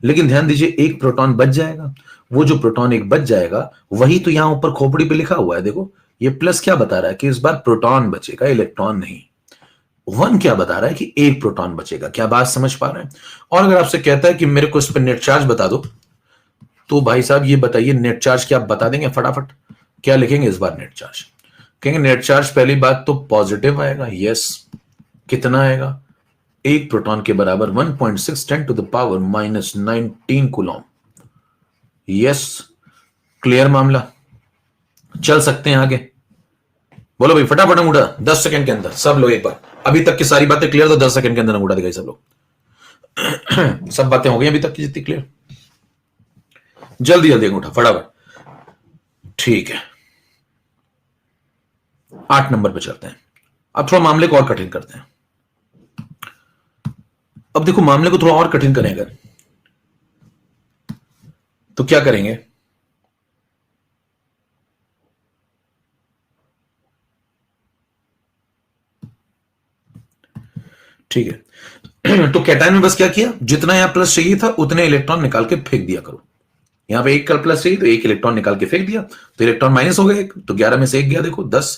लेकिन ध्यान दीजिए एक प्रोटॉन बच जाएगा। वो जो प्रोटॉन एक बच जाएगा वही तो यहां ऊपर खोपड़ी पे लिखा हुआ है, देखो ये प्लस क्या बता रहा है कि इस बार प्रोटॉन बचेगा इलेक्ट्रॉन नहीं। 1 क्या बता रहा है कि एक प्रोटॉन बचेगा। क्या बात समझ पा रहे हैं। और अगर आपसे कहता है कि मेरे को इस पर नेट चार्ज बता दो, तो भाई साहब ये बताइए नेट चार्ज क्या आप बता देंगे फटाफट, क्या लिखेंगे इस बार नेट चार्ज, कहेंगे नेट चार्ज पहली बात तो पॉजिटिव आएगा, यस, कितना आएगा, एक प्रोटॉन के बराबर 1.6 10 to the power -19 coulomb. Yes, clear मामला, चल सकते हैं आगे। बोलो भाई फटाफट अंगूठा 10 सेकंड के अंदर सब लोग, एक बार अभी तक की सारी बातें क्लियर, तो 10 सेकंड के अंदर अंगूठा दिखाई सब लोग। सब बातें हो गई अभी तक की जितनी क्लियर, जल्दी जल्दी अंगूठा फटाफट। ठीक है 8 नंबर पे चलते हैं। अब थोड़ा मामले को और कठिन करते हैं। अब देखो मामले को थोड़ा और कठिन करेंगे तो क्या करेंगे, ठीक है। तो कैटायन में बस क्या किया, जितना यहां प्लस चाहिए था उतने इलेक्ट्रॉन निकाल के फेंक दिया करो। यहां पे एक का प्लस चाहिए तो एक इलेक्ट्रॉन निकाल के फेंक दिया, तो इलेक्ट्रॉन माइनस हो गए, तो 11 में से एक गया, देखो 10,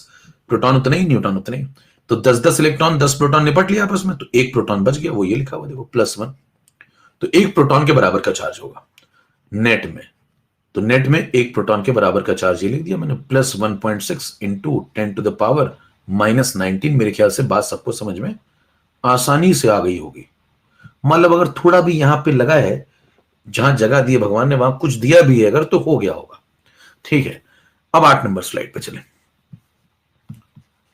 प्रोटॉन उतने ही न्यूट्रॉन उतने ही, तो 10 इलेक्ट्रॉन 10 प्रोटॉन निपट लिया आपस में, तो एक प्रोटॉन बच गया, वो ये लिखा हुआ देखो +1। तो एक प्रोटॉन के बराबर का चार्ज होगा नेट में, तो नेट में एक प्रोटॉन के बराबर का चार्ज ये लिख दिया मैंने, +1.6 इंटू 10 टू द पावर -19। मेरे ख्याल से बात सबको समझ में आसानी से आ गई होगी। मतलब अगर थोड़ा भी यहां पे लगा है, जहां जगह दी है भगवान ने वहां कुछ दिया भी है अगर, तो हो गया होगा। ठीक है, अब 8 नंबर स्लाइड पे चले,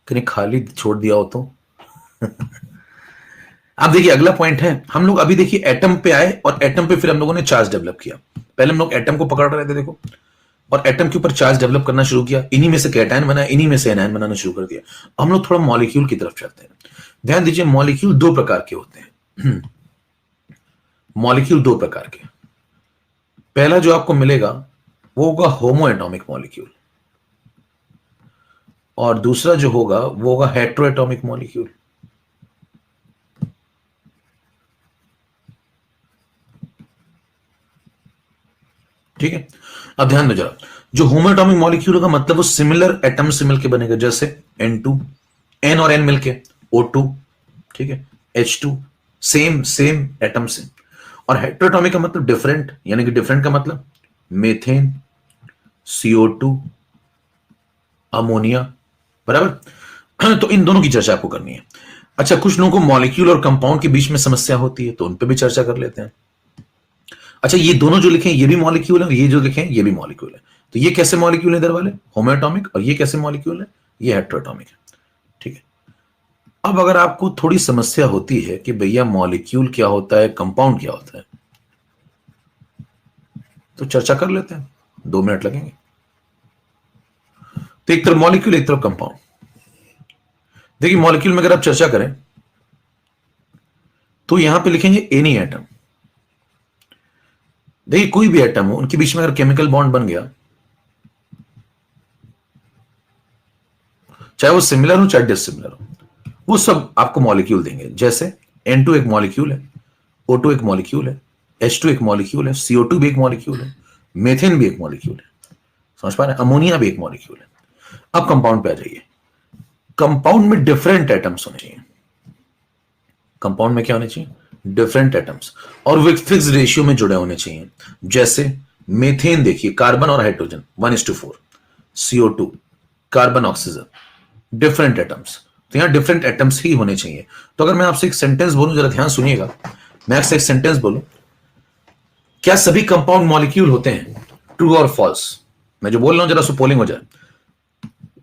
कहीं खाली छोड़ दिया हो तो। अब देखिए अगला पॉइंट है, हम लोग अभी देखिए एटम पे आए और एटम पे फिर हम लोगों ने चार्ज डेवलप किया। पहले हम लोग एटम को पकड़ रहे थे देखो, और एटम के ऊपर चार्ज डेवलप करना शुरू किया, इन्हीं में से कैटायन बना, इन्हीं में से एनायन बनाना शुरू कर दिया। हम लोग थोड़ा मॉलिक्यूल की तरफ चलते हैं। ध्यान दीजिए मॉलिक्यूल दो प्रकार के होते हैं। मॉलिक्यूल दो प्रकार के, पहला जो आपको मिलेगा वो होगा होमो एटॉमिक मॉलिक्यूल, और दूसरा जो होगा वो होगा हेट्रो एटॉमिक मॉलिक्यूल। ठीक है, अब ध्यान दो जरा, जो होमो एटॉमिक मॉलिक्यूल का मतलब वो सिमिलर एटम से मिलकर बनेगा, जैसे N2, N और N मिलके O2, ठीक है, H2, सेम सेम एटम से। और हेट्रोएटॉमिक का मतलब डिफरेंट, यानी कि डिफरेंट का मतलब मीथेन, CO2, अमोनिया, बराबर। तो इन दोनों की चर्चा आपको करनी है। अच्छा, कुछ लोगों को मॉलिक्यूल और कंपाउंड के बीच में समस्या होती है, तो उन पे भी चर्चा कर लेते हैं। अच्छा, ये दोनों जो लिखे हैं ये भी मॉलिक्यूल है, ये जो लिखे हैं ये भी मॉलिक्यूल है, तो ये कैसे मॉलिक्यूल है इधर वाले, होमो एटॉमिक, और ये कैसे मॉलिक्यूल है, ये हेट्रोएटॉमिक है। ठीक है, अब अगर आपको थोड़ी समस्या होती है कि भैया मॉलिक्यूल क्या होता है, कंपाउंड क्या होता है, तो चर्चा कर लेते हैं, 2 मिनट लगेंगे। तो एक तरफ मॉलिक्यूल एक तरफ कंपाउंड। देखिए मॉलिक्यूल में अगर आप चर्चा करें तो यहां पे लिखेंगे एनी एटम। देखिए कोई भी एटम हो, उनके बीच में अगर केमिकल बॉन्ड बन गया, चाहे वो सिमिलर हो चाहे डिसिमिलर हो, वो सब आपको मॉलिक्यूल देंगे। जैसे N2 एक मॉलिक्यूल है, O2 एक मॉलिक्यूल है, H2 एक मॉलिक्यूल है, CO2 भी एक मॉलिक्यूल है, मीथेन भी एक मॉलिक्यूल है, समझ पा रहे हैं, अमोनिया भी एक मॉलिक्यूल है। अब कंपाउंड पे आ जाइए, कंपाउंड में डिफरेंट एटम्स होने चाहिए। कंपाउंड में क्या होने चाहिए? डिफरेंट एटम्स, और वो एक फिक्स रेशियो में जुड़े होने चाहिए। जैसे मीथेन देखिए, कार्बन और hydrogen 1:4, CO2 carbon oxygen, different atoms, तो यहां डिफरेंट एटम्स ही होने चाहिए। तो अगर मैं आपसे एक सेंटेंस बोलूं, जरा ध्यान सुनिएगा, मैं आपसे एक सेंटेंस बोलूं, क्या सभी कंपाउंड मॉलिक्यूल होते हैं? ट्रू और फॉल्स? मैं जो बोल रहा हूं जरा सो पोलिंग हो जाए।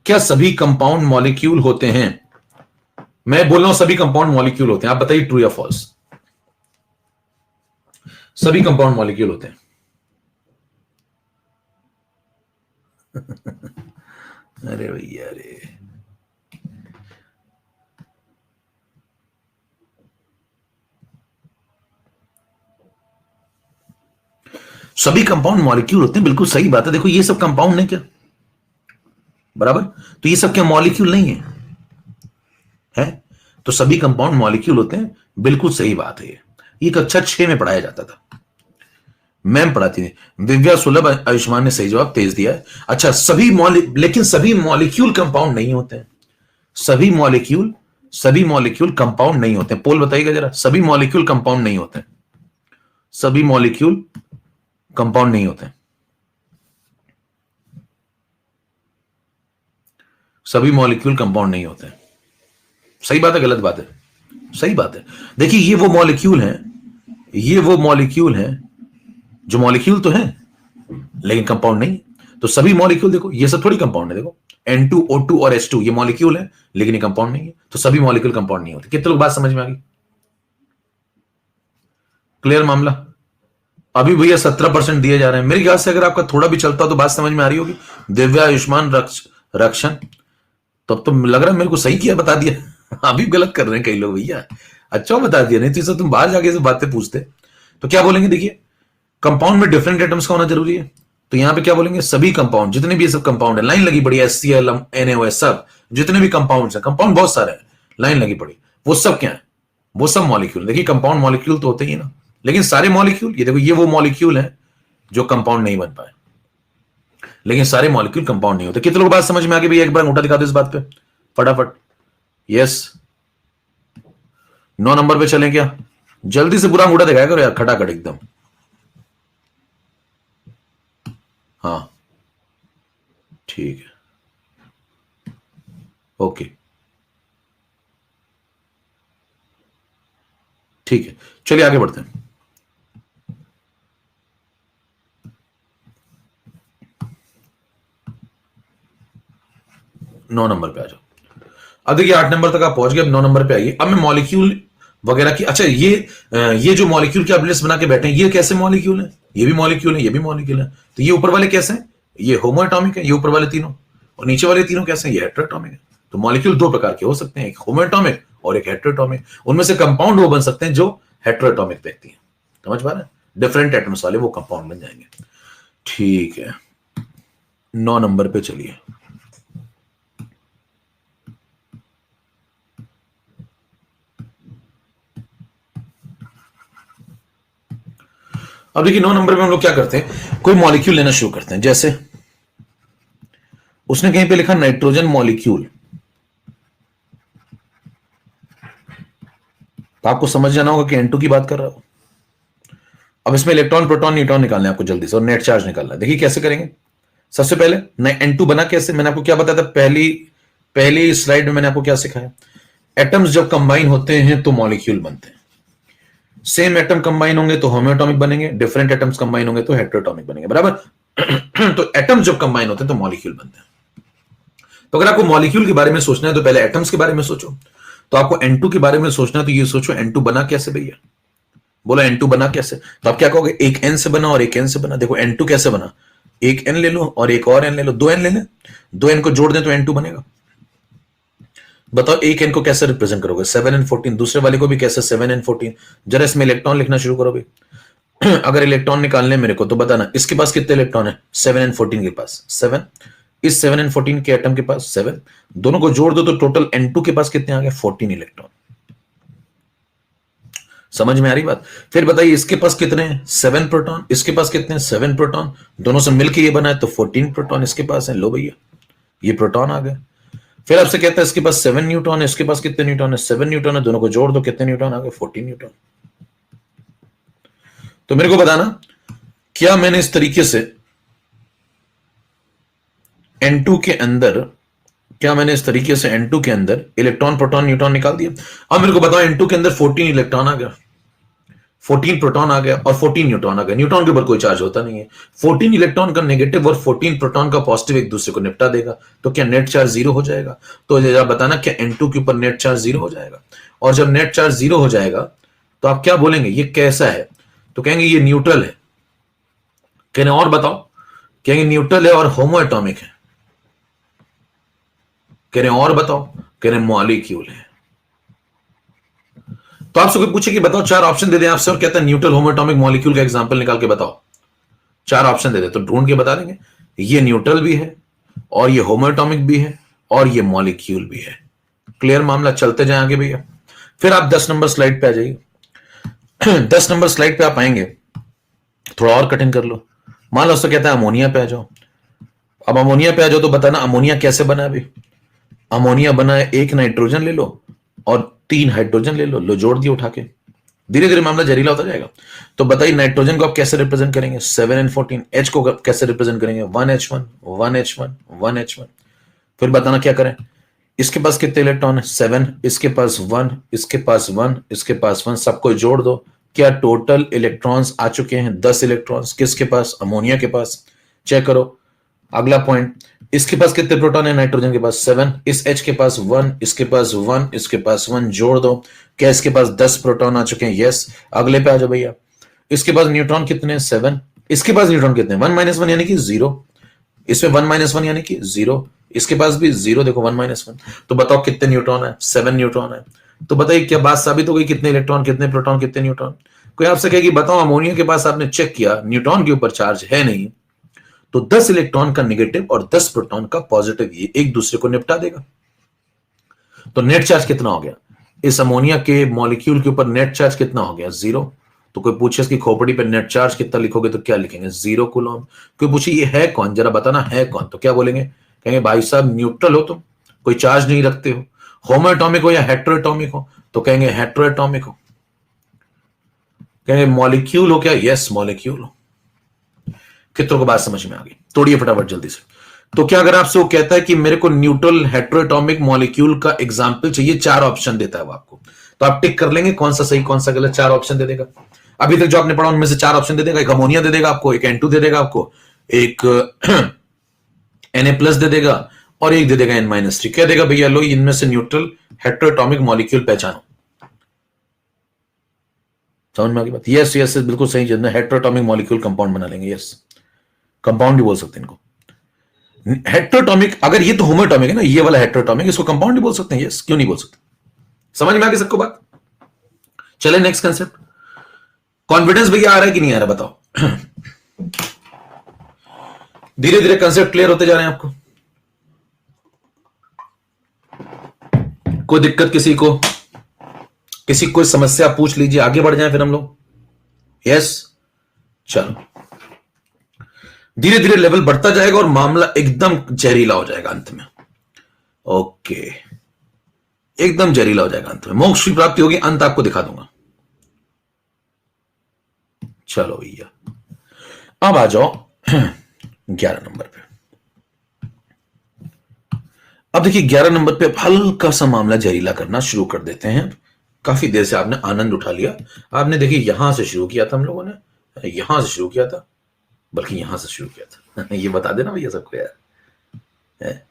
क्या सभी कंपाउंड मॉलिक्यूल होते हैं? मैं बोल रहा हूं सभी कंपाउंड मॉलिक्यूल होते हैं, आप बताइए ट्रू या फॉल्स। सभी कंपाउंड मॉलिक्यूल होते हैं। अरे भैया अरे, सभी कंपाउंड मॉलिक्यूल होते हैं, बिल्कुल सही बात है। देखो ये सब कंपाउंड है क्या? बराबर। तो ये सब क्या मॉलिक्यूल नहीं है? है। तो सभी कंपाउंड मॉलिक्यूल होते हैं, बिल्कुल सही बात है। ये कक्षा 6 में पढ़ाया जाता था, मैम पढ़ाती थी। दिव्या सुलभ आयुष्मान ने सही जवाब तेज दिया है। अच्छा, लेकिन सभी मॉलिक्यूल कंपाउंड नहीं होते हैं। सभी मॉलिक्यूल कंपाउंड नहीं होते। पोल बताइएगा जरा, सभी मॉलिक्यूल कंपाउंड नहीं होते। सभी मॉलिक्यूल कंपाउंड नहीं होते। सभी मॉलिक्यूल कंपाउंड नहीं होते। सही बात है गलत बात है? सही बात है। देखिए ये वो मॉलिक्यूल हैं जो मॉलिक्यूल तो हैं लेकिन कंपाउंड नहीं। तो सभी मॉलिक्यूल देखो, ये सब थोड़ी कंपाउंड है। देखो N2O2 और H2 ये मॉलिक्यूल है लेकिन ये कंपाउंड नहीं है। तो सभी मॉलिक्यूल कंपाउंड नहीं होते। कितने लोग बात समझ में आ गई? क्लियर मामला? अभी भैया 17% दिए जा रहे हैं। मेरे ख्याल से अगर आपका थोड़ा भी चलता हो तो बात समझ में आ रही होगी। दिव्या आयुष्मान रक्षण, तब तो लग रहा है मेरे को सही किया, बता दिया। अभी गलत कर रहे हैं कई लोग भैया। अच्छा बता दिया, नहीं तो तुम बाहर जाके से बातें पूछते। तो क्या बोलेंगे? देखिए कंपाउंड में डिफरेंट एटम्स का होना जरूरी है। तो यहां पे क्या बोलेंगे? सभी कंपाउंड, जितने भी ये सब कंपाउंड है, लाइन लगी पड़ी है, HCl NaOH सब जितने भी कंपाउंड है, कंपाउंड बहुत सारे हैं, लाइन लगी पड़ी, वो सब क्या है? वो सब मॉलिक्यूल। देखिए कंपाउंड मॉलिक्यूल तो होते ही ना, लेकिन सारे मॉलिक्यूल, ये देखो ये वो मॉलिक्यूल है जो कंपाउंड नहीं बन पाए, लेकिन सारे मॉलिक्यूल कंपाउंड नहीं होते। कितने लोग बात समझ में आ गई भैया? एक बार अंगूठा दिखा दो इस बात पे फटाफट। यस, 9 नंबर पे चलें क्या? जल्दी से पूरा अंगूठा दिखाया करो यार, खटाखट एकदम। हाँ ठीक है, ओके ठीक है, चलिए आगे बढ़ते हैं। नौ नंबर पे आ जाओ। अब देखिए 8 नंबर तक आप पहुंच गए, अब 9 नंबर पे आइए। अब मैं मॉलिक्यूल वगैरह की, अच्छा ये जो मॉलिक्यूल की आप लिस्ट बना के बैठे हैं, ये कैसे मॉलिक्यूल है? ये भी मॉलिक्यूल है, ये भी मॉलिक्यूल है। तो ये ऊपर वाले कैसे हैं? ये होमोएटॉमिक है, ये ऊपर वाले तीनों। और नीचे वाले तीनों कैसे हैं? ये हेटेरोटॉमिक है। तो मॉलिक्यूल दो प्रकार के हो सकते हैं, एक होमोएटॉमिक और एक हेटेरोटॉमिक। उनमें से कंपाउंड वो बन सकते हैं जो हेटेरोटॉमिक व्यक्ति है। समझ पा रहे हैं? डिफरेंट एटम्स वाले वो कंपाउंड बन जाएंगे। ठीक है, 9 नंबर पे चलिए। अब देखिए 9 नंबर पे हम लोग क्या करते हैं, कोई मॉलिक्यूल लेना शुरू करते हैं। जैसे उसने कहीं पे लिखा नाइट्रोजन मॉलिक्यूल, तो आपको समझ जाना होगा कि N2 की बात कर रहा हो। अब इसमें इलेक्ट्रॉन प्रोटॉन न्यूट्रॉन निकालना है आपको जल्दी से, और नेट चार्ज निकालना है। देखिए कैसे करेंगे। सबसे पहले N2 बना कैसे, मैंने आपको क्या बताया था पहली स्लाइड में मैंने आपको क्या सिखाया? एटम्स जब कंबाइन होते हैं तो मॉलिक्यूल बनते हैं। सेम एटम कंबाइन होंगे तो होम्योटॉमिक बनेंगे, डिफरेंट एटम्स कंबाइन होंगे तो हेटेरोटॉमिक बनेंगे, बराबर। तो एटम्स जब कंबाइन होते हैं तो मॉलिक्यूल बनते हैं। तो अगर आपको मॉलिक्यूल के बारे में सोचना है तो पहले एटम्स के बारे में सोचो। तो आपको N2 के बारे में सोचना है तो ये सोचो N2 बना कैसे भैया? बोला N2 बना कैसे? तो आप क्या कहोगे? एक N से बना और एक N से बना। देखो N2 कैसे बना, एक N ले लो और एक और N ले लो, 2 N ले लें, 2 N को जोड़ दें तो N2 बनेगा। बताओ एक N को कैसे रिप्रेजेंट करोगे? 7n14। दूसरे वाले को भी कैसे? 7n14। जरा इसमें इलेक्ट्रॉन लिखना शुरू करो भाई। अगर इलेक्ट्रॉन निकालने मेरे को तो बताना, इसके पास कितने इलेक्ट्रॉन है? 7n14 के पास 7, इस 7n14 के एटम के पास 7, दोनों को जोड़ दो तो टोटल N2 के पास कितने आ गए? 14 इलेक्ट्रॉन। समझ में आ रही बात? फिर बताइए इसके पास कितने हैं? 7 प्रोटॉन। इसके पास कितने हैं? 7 प्रोटॉन। दोनों से मिलकर ये बना है तो 14 प्रोटॉन इसके पास है। लो भैया ये प्रोटॉन आ गए। फिर आपसे कहता है इसके पास 7 न्यूटन है, इसके पास कितने न्यूटन है? 7 न्यूटन है, दोनों को जोड़ दो, कितने न्यूटन आ गए? 14 न्यूटन। तो मेरे को बताना क्या मैंने इस तरीके से N2 के अंदर, क्या मैंने इस तरीके से N2 के अंदर इलेक्ट्रॉन प्रोटॉन न्यूट्रॉन निकाल दिया? अब मेरे को बताओ N2 के अंदर 14 इलेक्ट्रॉन आ गया, 14 प्रोटॉन आ गया और 14 न्यूट्रॉन आ गया। न्यूट्रॉन के ऊपर कोई चार्ज होता नहीं है। 14 इलेक्ट्रॉन का नेगेटिव और 14 प्रोटॉन का पॉजिटिव एक दूसरे को निपटा देगा, तो क्या नेट चार्ज जीरो हो जाएगा? तो जरा बताना क्या N2 के ऊपर नेट चार्ज जीरो हो जाएगा? और जब नेट चार्ज जीरो हो जाएगा तो आप क्या बोलेंगे, ये कैसा है? तो कहेंगे ये न्यूट्रल है। कहने और बताओ, कहेंगे न्यूट्रल है और होमो एटॉमिक है। कह रहे और बताओ, कह रहे मॉलिक्यूल है। तो आपसे कोई पूछे कि बताओ, चार ऑप्शन दे दें आपसे और कहता है न्यूट्रल होमो एटॉमिक मॉलिक्यूल का एग्जांपल निकाल के बताओ। चार ऑप्शन दे दे तो ढूंढ के बता देंगे ये न्यूट्रल भी है और ये होमो एटॉमिक भी है और ये मॉलिक्यूल भी है। क्लियर मामला, चलते जाए आगे भैया। फिर आप 10 नंबर स्लाइड पे आ जाइए। 10 नंबर स्लाइड पे आप आएंगे, थोड़ा और कठिन कर लो। मान लो उससे कहता है अमोनिया पे आ जाओ। अब अमोनिया पे आ जाओ तो बताना अमोनिया कैसे बना। अभी अमोनिया बना है, एक नाइट्रोजन ले लो और 3 हाइड्रोजन ले लो, लो जोड़ दिए उठा के। धीरे धीरे मामला जहरीला होता जाएगा। तो बताइए नाइट्रोजन को आप कैसे रिप्रेजेंट करेंगे? 7 and 14। एच को कैसे रिप्रेजेंट करेंगे? 1H1 1H1 1H1। फिर बताना क्या करें। इसके पास कितने इलेक्ट्रॉन है? 7। इसके पास 1, इसके पास 1, इसके पास 1, सबको जोड़ दो। क्या टोटल इलेक्ट्रॉन्स आ चुके हैं? 10 इलेक्ट्रॉन्स। किसके पास? अमोनिया के पास। चेक करो। अगला पॉइंट, इसके पास कितने प्रोटॉन है? नाइट्रोजन के पास 7। इस H के पास 1, इसके पास 1, इसके पास 1, जोड़ दो। क्या इसके पास 10 प्रोटॉन आ चुके हैं? यस। अगले पे आ जाओ भैया। इसके पास न्यूट्रॉन कितने? 7। इसके पास न्यूट्रॉन कितने? 1 - 1 यानी कि 0। इसमें 1 - 1 यानी कि 0। इसके पास भी 0, देखो 1 - 1। तो बताओ कितने न्यूट्रॉन है? 7 न्यूट्रॉन है। तो बताइए क्या बात साबित हो गई? कितने इलेक्ट्रॉन, कितने प्रोटॉन, कितने न्यूट्रॉन। कोई आपसे कहे कि बताओ अमोनिया के पास आपने चेक किया, न्यूट्रॉन के ऊपर चार्ज है नहीं, तो 10 इलेक्ट्रॉन का नेगेटिव और 10 प्रोटॉन का पॉजिटिव ये एक दूसरे को निपटा देगा। तो नेट चार्ज कितना हो गया? इस अमोनिया के मॉलिक्यूल के ऊपर नेट चार्ज कितना हो गया? 0। तो कोई पूछे इसकी खोपड़ी पे नेट चार्ज कितना लिखोगे तो क्या लिखेंगे? 0 कूलम। कोई पूछे ये है कौन, जरा बताना है कौन, तो क्या बोलेंगे? कहेंगे भाई साहब न्यूट्रल हो तुम, कोई चार्ज नहीं रखते हो। होमो एटॉमिक हो या हेट्रो एटॉमिक हो, तो कहेंगे हेट्रो एटॉमिक हो। कहेंगे मॉलिक्यूल हो क्या? यस मॉलिक्यूल हो। कितनों को बात समझ में आ गई? तोड़िए फटाफट जल्दी से। तो क्या अगर आपसे वो कहता है कि मेरे को न्यूट्रल हेट्रोएटॉमिक मॉलिक्यूल का एग्जांपल चाहिए, 4 ऑप्शन देता है वो आपको, तो आप टिक कर लेंगे कौन सा सही कौन सा गलत। 4 ऑप्शन दे देगा। अभी तक जो आपने पढ़ा उनमें से 4 ऑप्शन दे देगा। एक अमोनिया दे देगा आपको, एक N2 दे देगा आपको, एक Na+ दे देगा और एक दे देगा N-3। क्या देगा भैया? लो इनमें से न्यूट्रल हेट्रोएटॉमिक मॉलिक्यूल पहचानो। समझ में आ गई बात? यस यस बिल्कुल सही। जितना हेट्रोएटॉमिक मॉलिक्यूल कंपाउंड बना लेंगे। यस, कंपाउंड भी बोल सकते हैं इनको। हेट्रोएटॉमिक, अगर ये तो होमोएटॉमिक है ना, ये वाला हेट्रोएटॉमिक, इसको कंपाउंड भी बोल सकते हैं। यस, क्यों नहीं बोल सकते? समझ में आ गई सबको बात? चले नेक्स्ट कंसेप्ट। कॉन्फिडेंस भैया आ रहा है कि नहीं आ रहा बताओ। धीरे धीरे कंसेप्ट क्लियर होते जा रहे हैं आपको। कोई दिक्कत किसी को, किसी कोई समस्या पूछ लीजिए, आगे बढ़ जाए फिर हम लोग। यस, चलो धीरे धीरे लेवल बढ़ता जाएगा और मामला एकदम जहरीला हो जाएगा अंत में। ओके, एकदम जहरीला हो जाएगा अंत में। मोक्ष की प्राप्ति होगी, अंत आपको दिखा दूंगा। चलो भैया अब आ जाओ 11 नंबर पे। अब देखिए 11 नंबर पे हल्का सा मामला जहरीला करना शुरू कर देते हैं। काफी देर से आपने आनंद उठा लिया। आपने देखिए यहां से शुरू किया था हम लोगों ने, यहां से शुरू किया था, बल्कि यहां से शुरू किया था। ये बता देना भैया सबको यार है?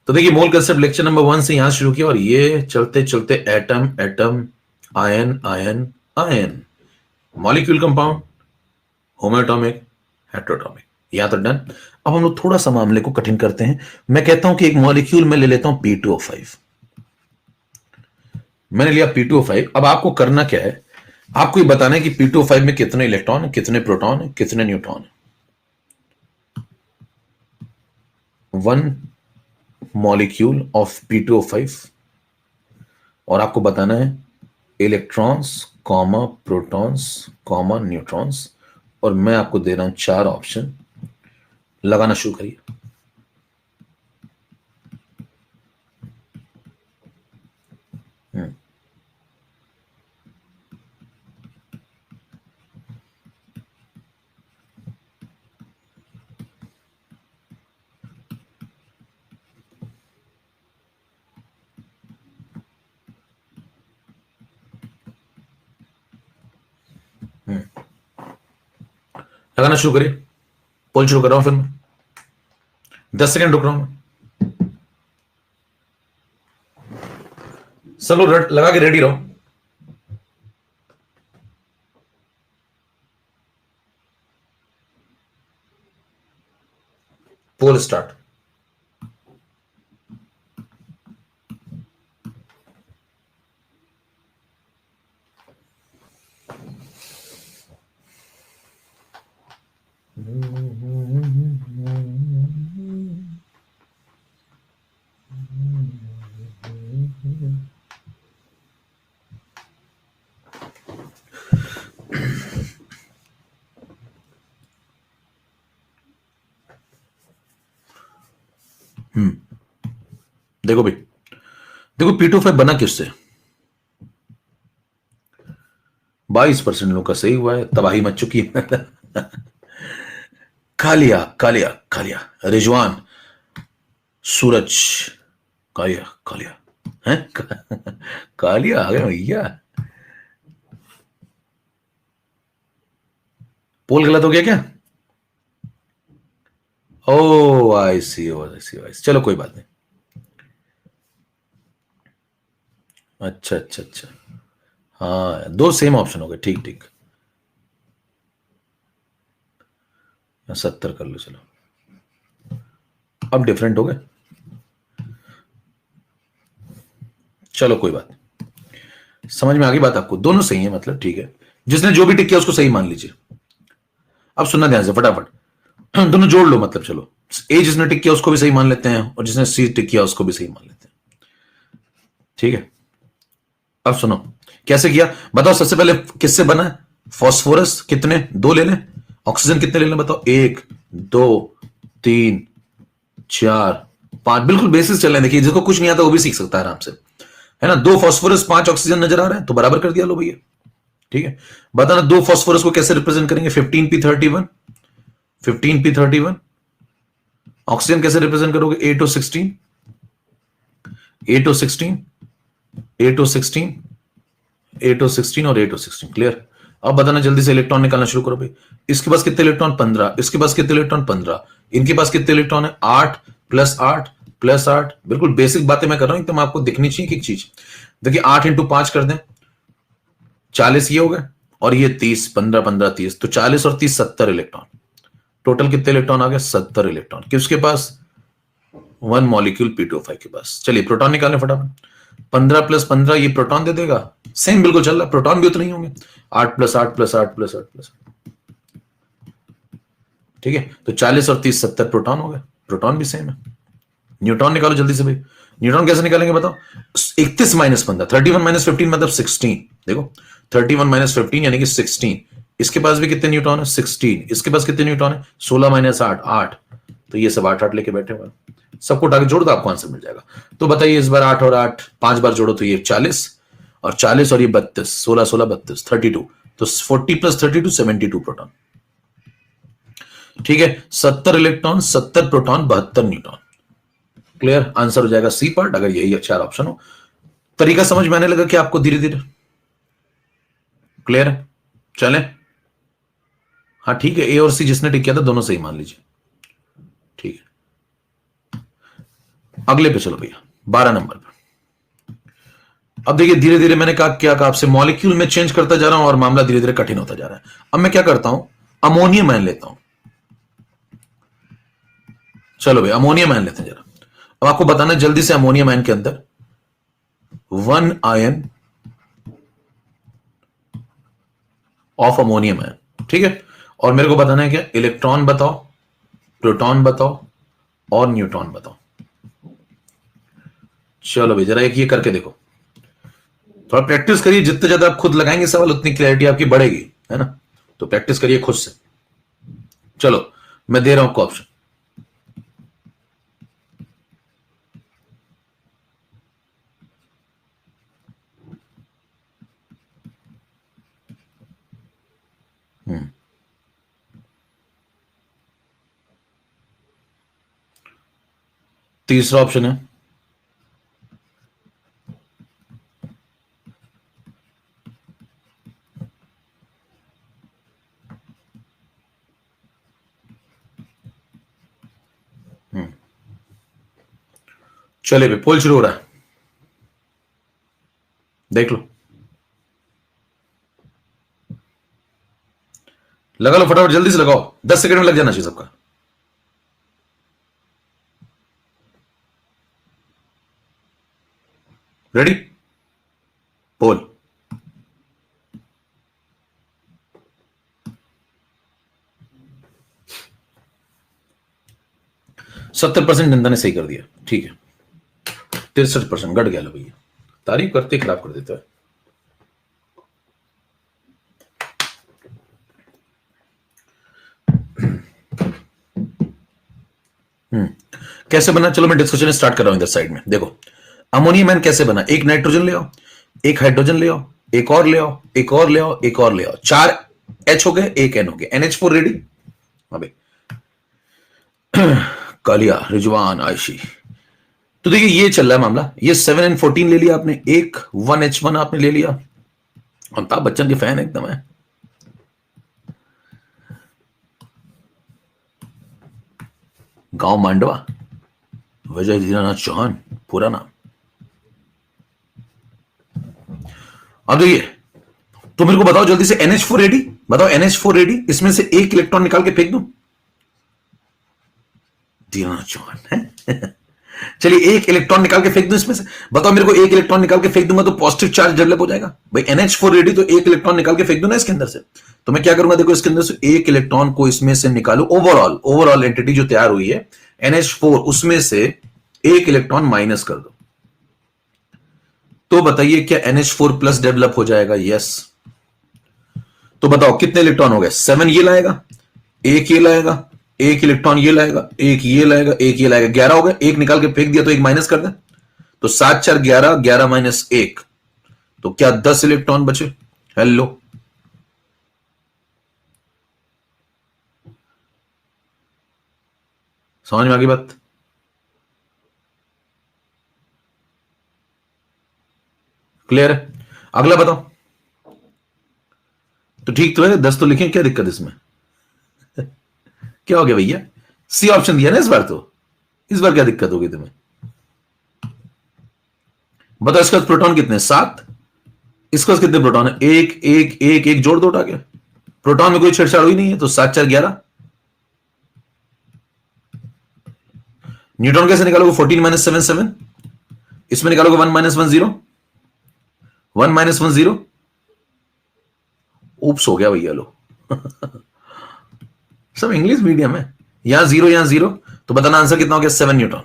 तो देखिए मोल कंसेप्ट लेक्चर नंबर 1 से यहां शुरू किया और ये चलते चलते atom atom, ion ion ion, molecule compound, homoatomic, heteroatomic, यहां तक डन। अब हम लोग थोड़ा सा मामले को कठिन करते हैं। मैं कहता हूं कि एक मॉलिक्यूल में ले लेता हूं P2O5। मैंने लिया P2O5। अब आपको करना क्या है, आपको ये बताना है कि P2O5 में कितने इलेक्ट्रॉन है, कितने प्रोटॉन है, कितने न्यूट्रॉन है। 1 मॉलिक्यूल ऑफ P2O5 और आपको बताना है electrons comma protons comma neutrons, और मैं आपको दे रहा हूं 4 ऑप्शन। लगाना शुरू करिए। लगाना शुरू करिए। पोल शुरू कर रहा हूं, फिर मैं 10 सेकेंड रुक रहा हूं। सब लोग लगा के रेडी रहो। पोल स्टार्ट। देखो भाई, देखो P25 बना किससे? 22% लोग का सही हुआ है, तबाही मच चुकी है। कालिया कालिया कालिया, रिजवान, सूरज, कालिया कालिया है। कालिया आ गया भैया। पोल गलत हो गया क्या? ओ आई सी, ओ आई सी, चलो कोई बात नहीं। अच्छा अच्छा अच्छा, हाँ दो सेम ऑप्शन हो गए, ठीक ठीक। 70 कर लो चलो, अब डिफरेंट हो गए। चलो कोई बात नहीं, समझ में आ गई बात आपको, दोनों सही है मतलब, ठीक है। जिसने जो भी टिक किया उसको सही मान लीजिए। अब सुनना ध्यान से फटाफट, दोनों जोड़ लो, मतलब चलो, ए जिसने टिक किया उसको भी सही मान लेते हैं, और जिसने सी टिक किया उसको भी सही मान लेते हैं, ठीक है। अब सुनो कैसे किया, बताओ सबसे पहले किससे बना है? फॉस्फोरस कितने, दो ले लें। ऑक्सीजन कितने ले लें बताओ, एक, दो, तीन, चार, पांच। बिल्कुल बेसिस चल रहे हैं, देखिए जिसको कुछ नहीं आता वो भी सीख सकता है आराम से, है ना। दो फॉस्फोरस, पांच ऑक्सीजन नजर आ रहा है, तो बराबर कर दिया लो भैया, ठीक है। बताना दो फॉस्फोरस को कैसे रिप्रेजेंट करेंगे, 15p31, 15p31। ऑक्सीजन कैसे रिप्रेजेंट करोगे, 8o16, 8o16, 8o16, 8o16 और 8o16, क्लियर। अब बताना जल्दी से, इलेक्ट्रॉन निकालना शुरू करो भाई। इसके पास कितने इलेक्ट्रॉन, 15, इसके पास कितने इलेक्ट्रॉन, 15, इनके पास कितने इलेक्ट्रॉन है, 8 प्लस 8 प्लस 8। बिल्कुल बेसिक बातें मैं कर रहा हूं, एकदम आपको दिखनी चाहिए एक चीज। देखिए 8 × 5 कर दें, 40 ये हो गए, और ये 30, 15 15 30, तो 40 और 30 70 इलेक्ट्रॉन। टोटल कितने इलेक्ट्रॉन आ गए, 70 इलेक्ट्रॉन किसके पास, वन मॉलिक्यूल P25 के पास। चलिए प्रोटॉन निकालें फटाफट। 15 + 15 ये प्रोटॉन दे देगा, सेम बिल्कुल चल रहा, प्रोटॉन भी उतने ही होंगे, 8 + 8 + 8 + 8 + 8, ठीक है। तो 40 और 30 70 प्रोटॉन हो गए, प्रोटॉन भी सेम है। न्यूट्रॉन निकालो जल्दी से भाई। न्यूट्रॉन कैसे निकालेंगे बताओ, 31 - 15, 31 - 15 मतलब 16, देखो 31 - 15 यानी कि 16। इसके पास भी कितने न्यूट्रॉन है, 16, इसके पास कितने न्यूट्रॉन है, 16 - 8 8, तो ये सब 8 8 लेके बैठे हुए, सबको उठा के जोड़ दो, आपको आंसर मिल जाएगा। तो बताइए इस बार 8 और 8 5 बार जोड़ो तो ये 40, और 40 और ये 32, 16 16 32 32, तो 40 + 32 72 प्रोटॉन, ठीक है। 70 electron 70 proton 72 neutron, clear. Answer हो जाएगा सी पार्ट, अगर यही अच्छा ऑप्शन हो। तरीका समझ में आने लगा कि आपको धीरे धीरे, क्लियर है, चलें। हाँ ठीक है, ए और सी जिसने टिक किया था दोनों सही मान लीजिए, ठीक है। अगले पे चलो भैया, 12 नंबर पे। अब देखिए धीरे धीरे मैंने कहा क्या कहा आपसे, मॉलिक्यूल में चेंज करता जा रहा हूं और मामला धीरे धीरे कठिन होता जा रहा है। अब मैं क्या करता हूं, अमोनिया मान लेता हूं। चलो भाई अमोनिया मान लेते हैं जरा। अब आपको बताना है जल्दी से, अमोनिया मैन के अंदर 1 आयन ऑफ अमोनियम है, ठीक है। और मेरे को बताना है क्या, इलेक्ट्रॉन बताओ, प्रोटॉन बताओ, और न्यूट्रॉन बताओ। चलो भाई जरा एक ये करके देखो, थोड़ा प्रैक्टिस करिए, जितने ज्यादा आप खुद लगाएंगे सवाल उतनी क्लैरिटी आपकी बढ़ेगी, है ना। तो प्रैक्टिस करिए खुद से। चलो मैं दे रहा हूं आपको ऑप्शन। तीसरा ऑप्शन है चले भाई, पोल शुरू हो रहा है, देख लो, लगा लो फटाफट, जल्दी से लगाओ, 10 सेकंड में लग जाना चाहिए सबका। रेडी, पोल। 70% जनता ने सही कर दिया, ठीक है। 63% घट गया, लो भैया, तारीफ करते खराब कर देता है। कैसे बना, चलो मैं डिस्कशन स्टार्ट कर रहा हूं इधर साइड में। देखो, अमोनिया मैन कैसे बना, एक नाइट्रोजन ले आओ, एक हाइड्रोजन ले आओ, एक और ले आओ, एक और ले आओ, एक और ले आओ, 4 H हो गए, एक N हो गए, NH4 रेडी। अबे कालिया, रिजवान, आयशी, तो देखिए ये चल रहा है मामला, ये 7 and 14 ले लिया आपने, एक 1H1 आपने ले लिया। अमिताभ बच्चन के फैन एकदम है। गांव मांडवा, विजय दीनानाथ चौहान पूरा नाम। अब देखिए, तो मेरे को बताओ जल्दी से, NH4 रेडी, बताओ NH4 रेडी, इसमें से एक इलेक्ट्रॉन निकाल के फेंक दूं, दीनानाथ चौहान है। चलिए एक इलेक्ट्रॉन निकाल के फेंक दूं इसमें से, बताओ मेरे को, एक इलेक्ट्रॉन निकाल के फेंक दूंगा तो पॉजिटिव चार्ज डेवलप हो जाएगा भाई। NH4 रेडी, तो एक इलेक्ट्रॉन निकाल के फेंक दूं ना इसके अंदर से, तो मैं क्या करूंगा, देखो इसके अंदर से एक इलेक्ट्रॉन को इसमें से निकालू, ओवरऑल एंटिटी जो तैयार हुई है NH4, उसमें से एक इलेक्ट्रॉन माइनस कर दो, तो बताइए क्या NH4 प्लस डेवलप हो जाएगा? यस। तो बताओ कितने इलेक्ट्रॉन हो गए? 7 ये लाएगा, एक ये लाएगा, एक इलेक्ट्रॉन ये लाएगा, एक ये लाएगा, एक ये लाएगा, 11 हो गए। एक निकाल के फेंक दिया तो एक माइनस कर दे, तो 7 4 11, 11 माइनस 1, तो क्या 10 इलेक्ट्रॉन बचे? हेलो, समझ में आ गई बात? क्लियर है? अगला बताओ। तो ठीक तो है, 10 तो लिखें, क्या दिक्कत इसमें? क्या हो गया भैया, सी ऑप्शन दिया ना इस बार, तो इस बार क्या दिक्कत होगी तुम्हें? बताओ इसका प्रोटॉन कितने? 7। इसका कितने प्रोटॉन है? एक एक एक एक, जोड़ दो उठा के, प्रोटॉन में कोई छेड़छाड़ हुई नहीं है, तो 7 4 11। न्यूट्रॉन कैसे निकालोगे? 14 माइनस 7 7, इसमें निकालोगे 1 माइनस 1 0, 1 माइनस 1 0, ऊप्स हो गया भैया लो। सब इंग्लिश मीडियम है, यहां 0 यहां 0, तो बताना आंसर कितना हो गया? 7 न्यूट्रॉन।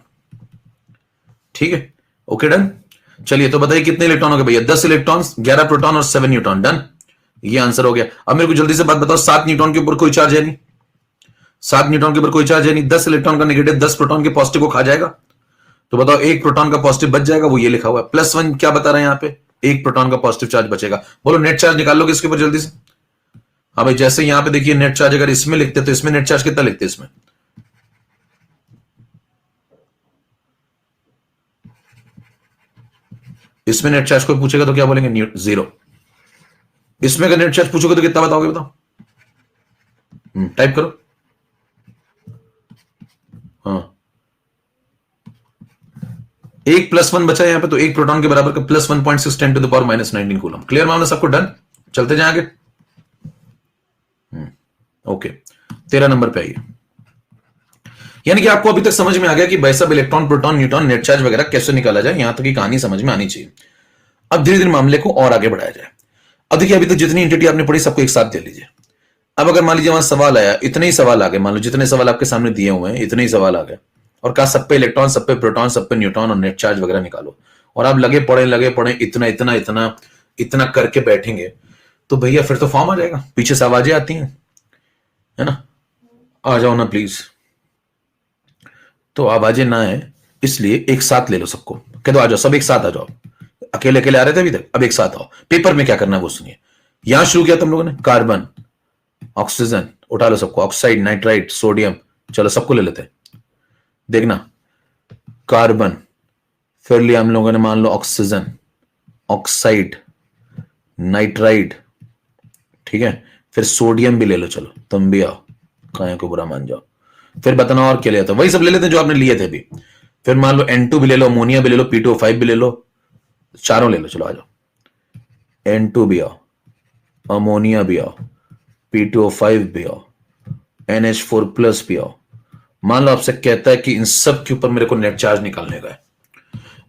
ठीक है, ओके डन। चलिए तो बताइए कितने इलेक्ट्रॉन हो गए भैया? 10 इलेक्ट्रॉन, 11 प्रोटॉन और 7 न्यूट्रॉन। डन, ये आंसर हो गया। अब मेरे को जल्दी से बात बताओ, 7 न्यूट्रॉन के ऊपर कोई चार्ज है नहीं, 7 न्यूट्रॉन के ऊपर कोई चार्ज है नहीं, 10 इलेक्ट्रॉन का नेगेटिव 10 प्रोटॉन के पॉजिटिव को खा जाएगा, तो बताओ एक प्रोटॉन का पॉजिटिव बच जाएगा, वो ये लिखा हुआ है +1। क्या बता रहे हैं यहाँ पे? एक प्रोटॉन का पॉजिटिव चार्ज बचेगा। बोलो नेट चार्ज निकाल लोगे इसके ऊपर जल्दी से। हाँ भाई, जैसे यहां पे देखिए नेट चार्ज अगर इसमें लिखते तो इसमें नेट चार्ज कितना लिखते? इसमें नेट चार्ज कोई पूछेगा तो क्या बोलेंगे? 0। इसमें अगर नेट चार्ज पूछोगे तो कितना बताओगे? बताओ, टाइप करो। हाँ, एक +1 बचा है यहां पे, तो एक प्रोटॉन के बराबर का +1.6 10 to the power -19 coulomb. Clear मामला सबको? डन, चलते जाएं आगे। ओके, 13 नंबर पे आइए। यानी कि आपको अभी तक समझ में आ गया कि भाई साहब electron, proton, neutron, net charge वगैरह कैसे निकाला जाए, यहां तक की कहानी समझ में आनी चाहिए। अब धीरे धीरे मामले को और आगे बढ़ाया जाए। अब देखिए, अभी तक जितनी एंटिटी आपने पढ़ी सबको एक साथ दे लीजिए। अब अगर मान लीजिए वहां सवाल आया, इतने ही सवाल आ गए, मान लो जितने सवाल आपके सामने दिए हुए हैं इतने ही सवाल आ गए, और कहा सब पे इलेक्ट्रॉन, सब पे प्रोटॉन, सब पे न्यूट्रॉन और नेट चार्ज वगैरह निकालो, और आप लगे पड़े इतना इतना इतना इतना करके बैठेंगे, तो भैया फिर तो फॉर्म आ जाएगा। पीछे से आवाजें आती हैं, है ना, आ जाओ ना प्लीज। तो आवाजें ना है, इसलिए एक साथ ले लो सबको, कह दो आ जाओ, सब एक साथ आ जाओ। अकेले अकेले आ रहे थे अभी तक, अब एक साथ आओ। पेपर में क्या करना है वो सुनिए। यहां शुरू किया तुम लोगों ने, कार्बन, ऑक्सीजन, उठा लो सबको, ऑक्साइड, नाइट्राइट, सोडियम, चलो सबको ले लेते हैं। देखना, कार्बन, फिर लिया हम लोगों ने मान लो ऑक्सीजन, ऑक्साइड, नाइट्राइड, ठीक है, फिर सोडियम भी ले लो, चलो तुम भी आओ, काहे को बुरा मान जाओ। फिर बताना और क्या लिया था? वही सब ले लेते हैं जो आपने लिए थे अभी। फिर मान लो N2 भी ले लो, अमोनिया भी ले लो, P2O5 भी ले लो, चारों ले लो। चलो आ जाओ, N2 भी आओ, अमोनिया भी आओ, P2O5 भी आओ, NH4 प्लस भी आओ। मान लो आपसे कहता है कि इन सब के ऊपर मेरे को नेट चार्ज निकालने का है।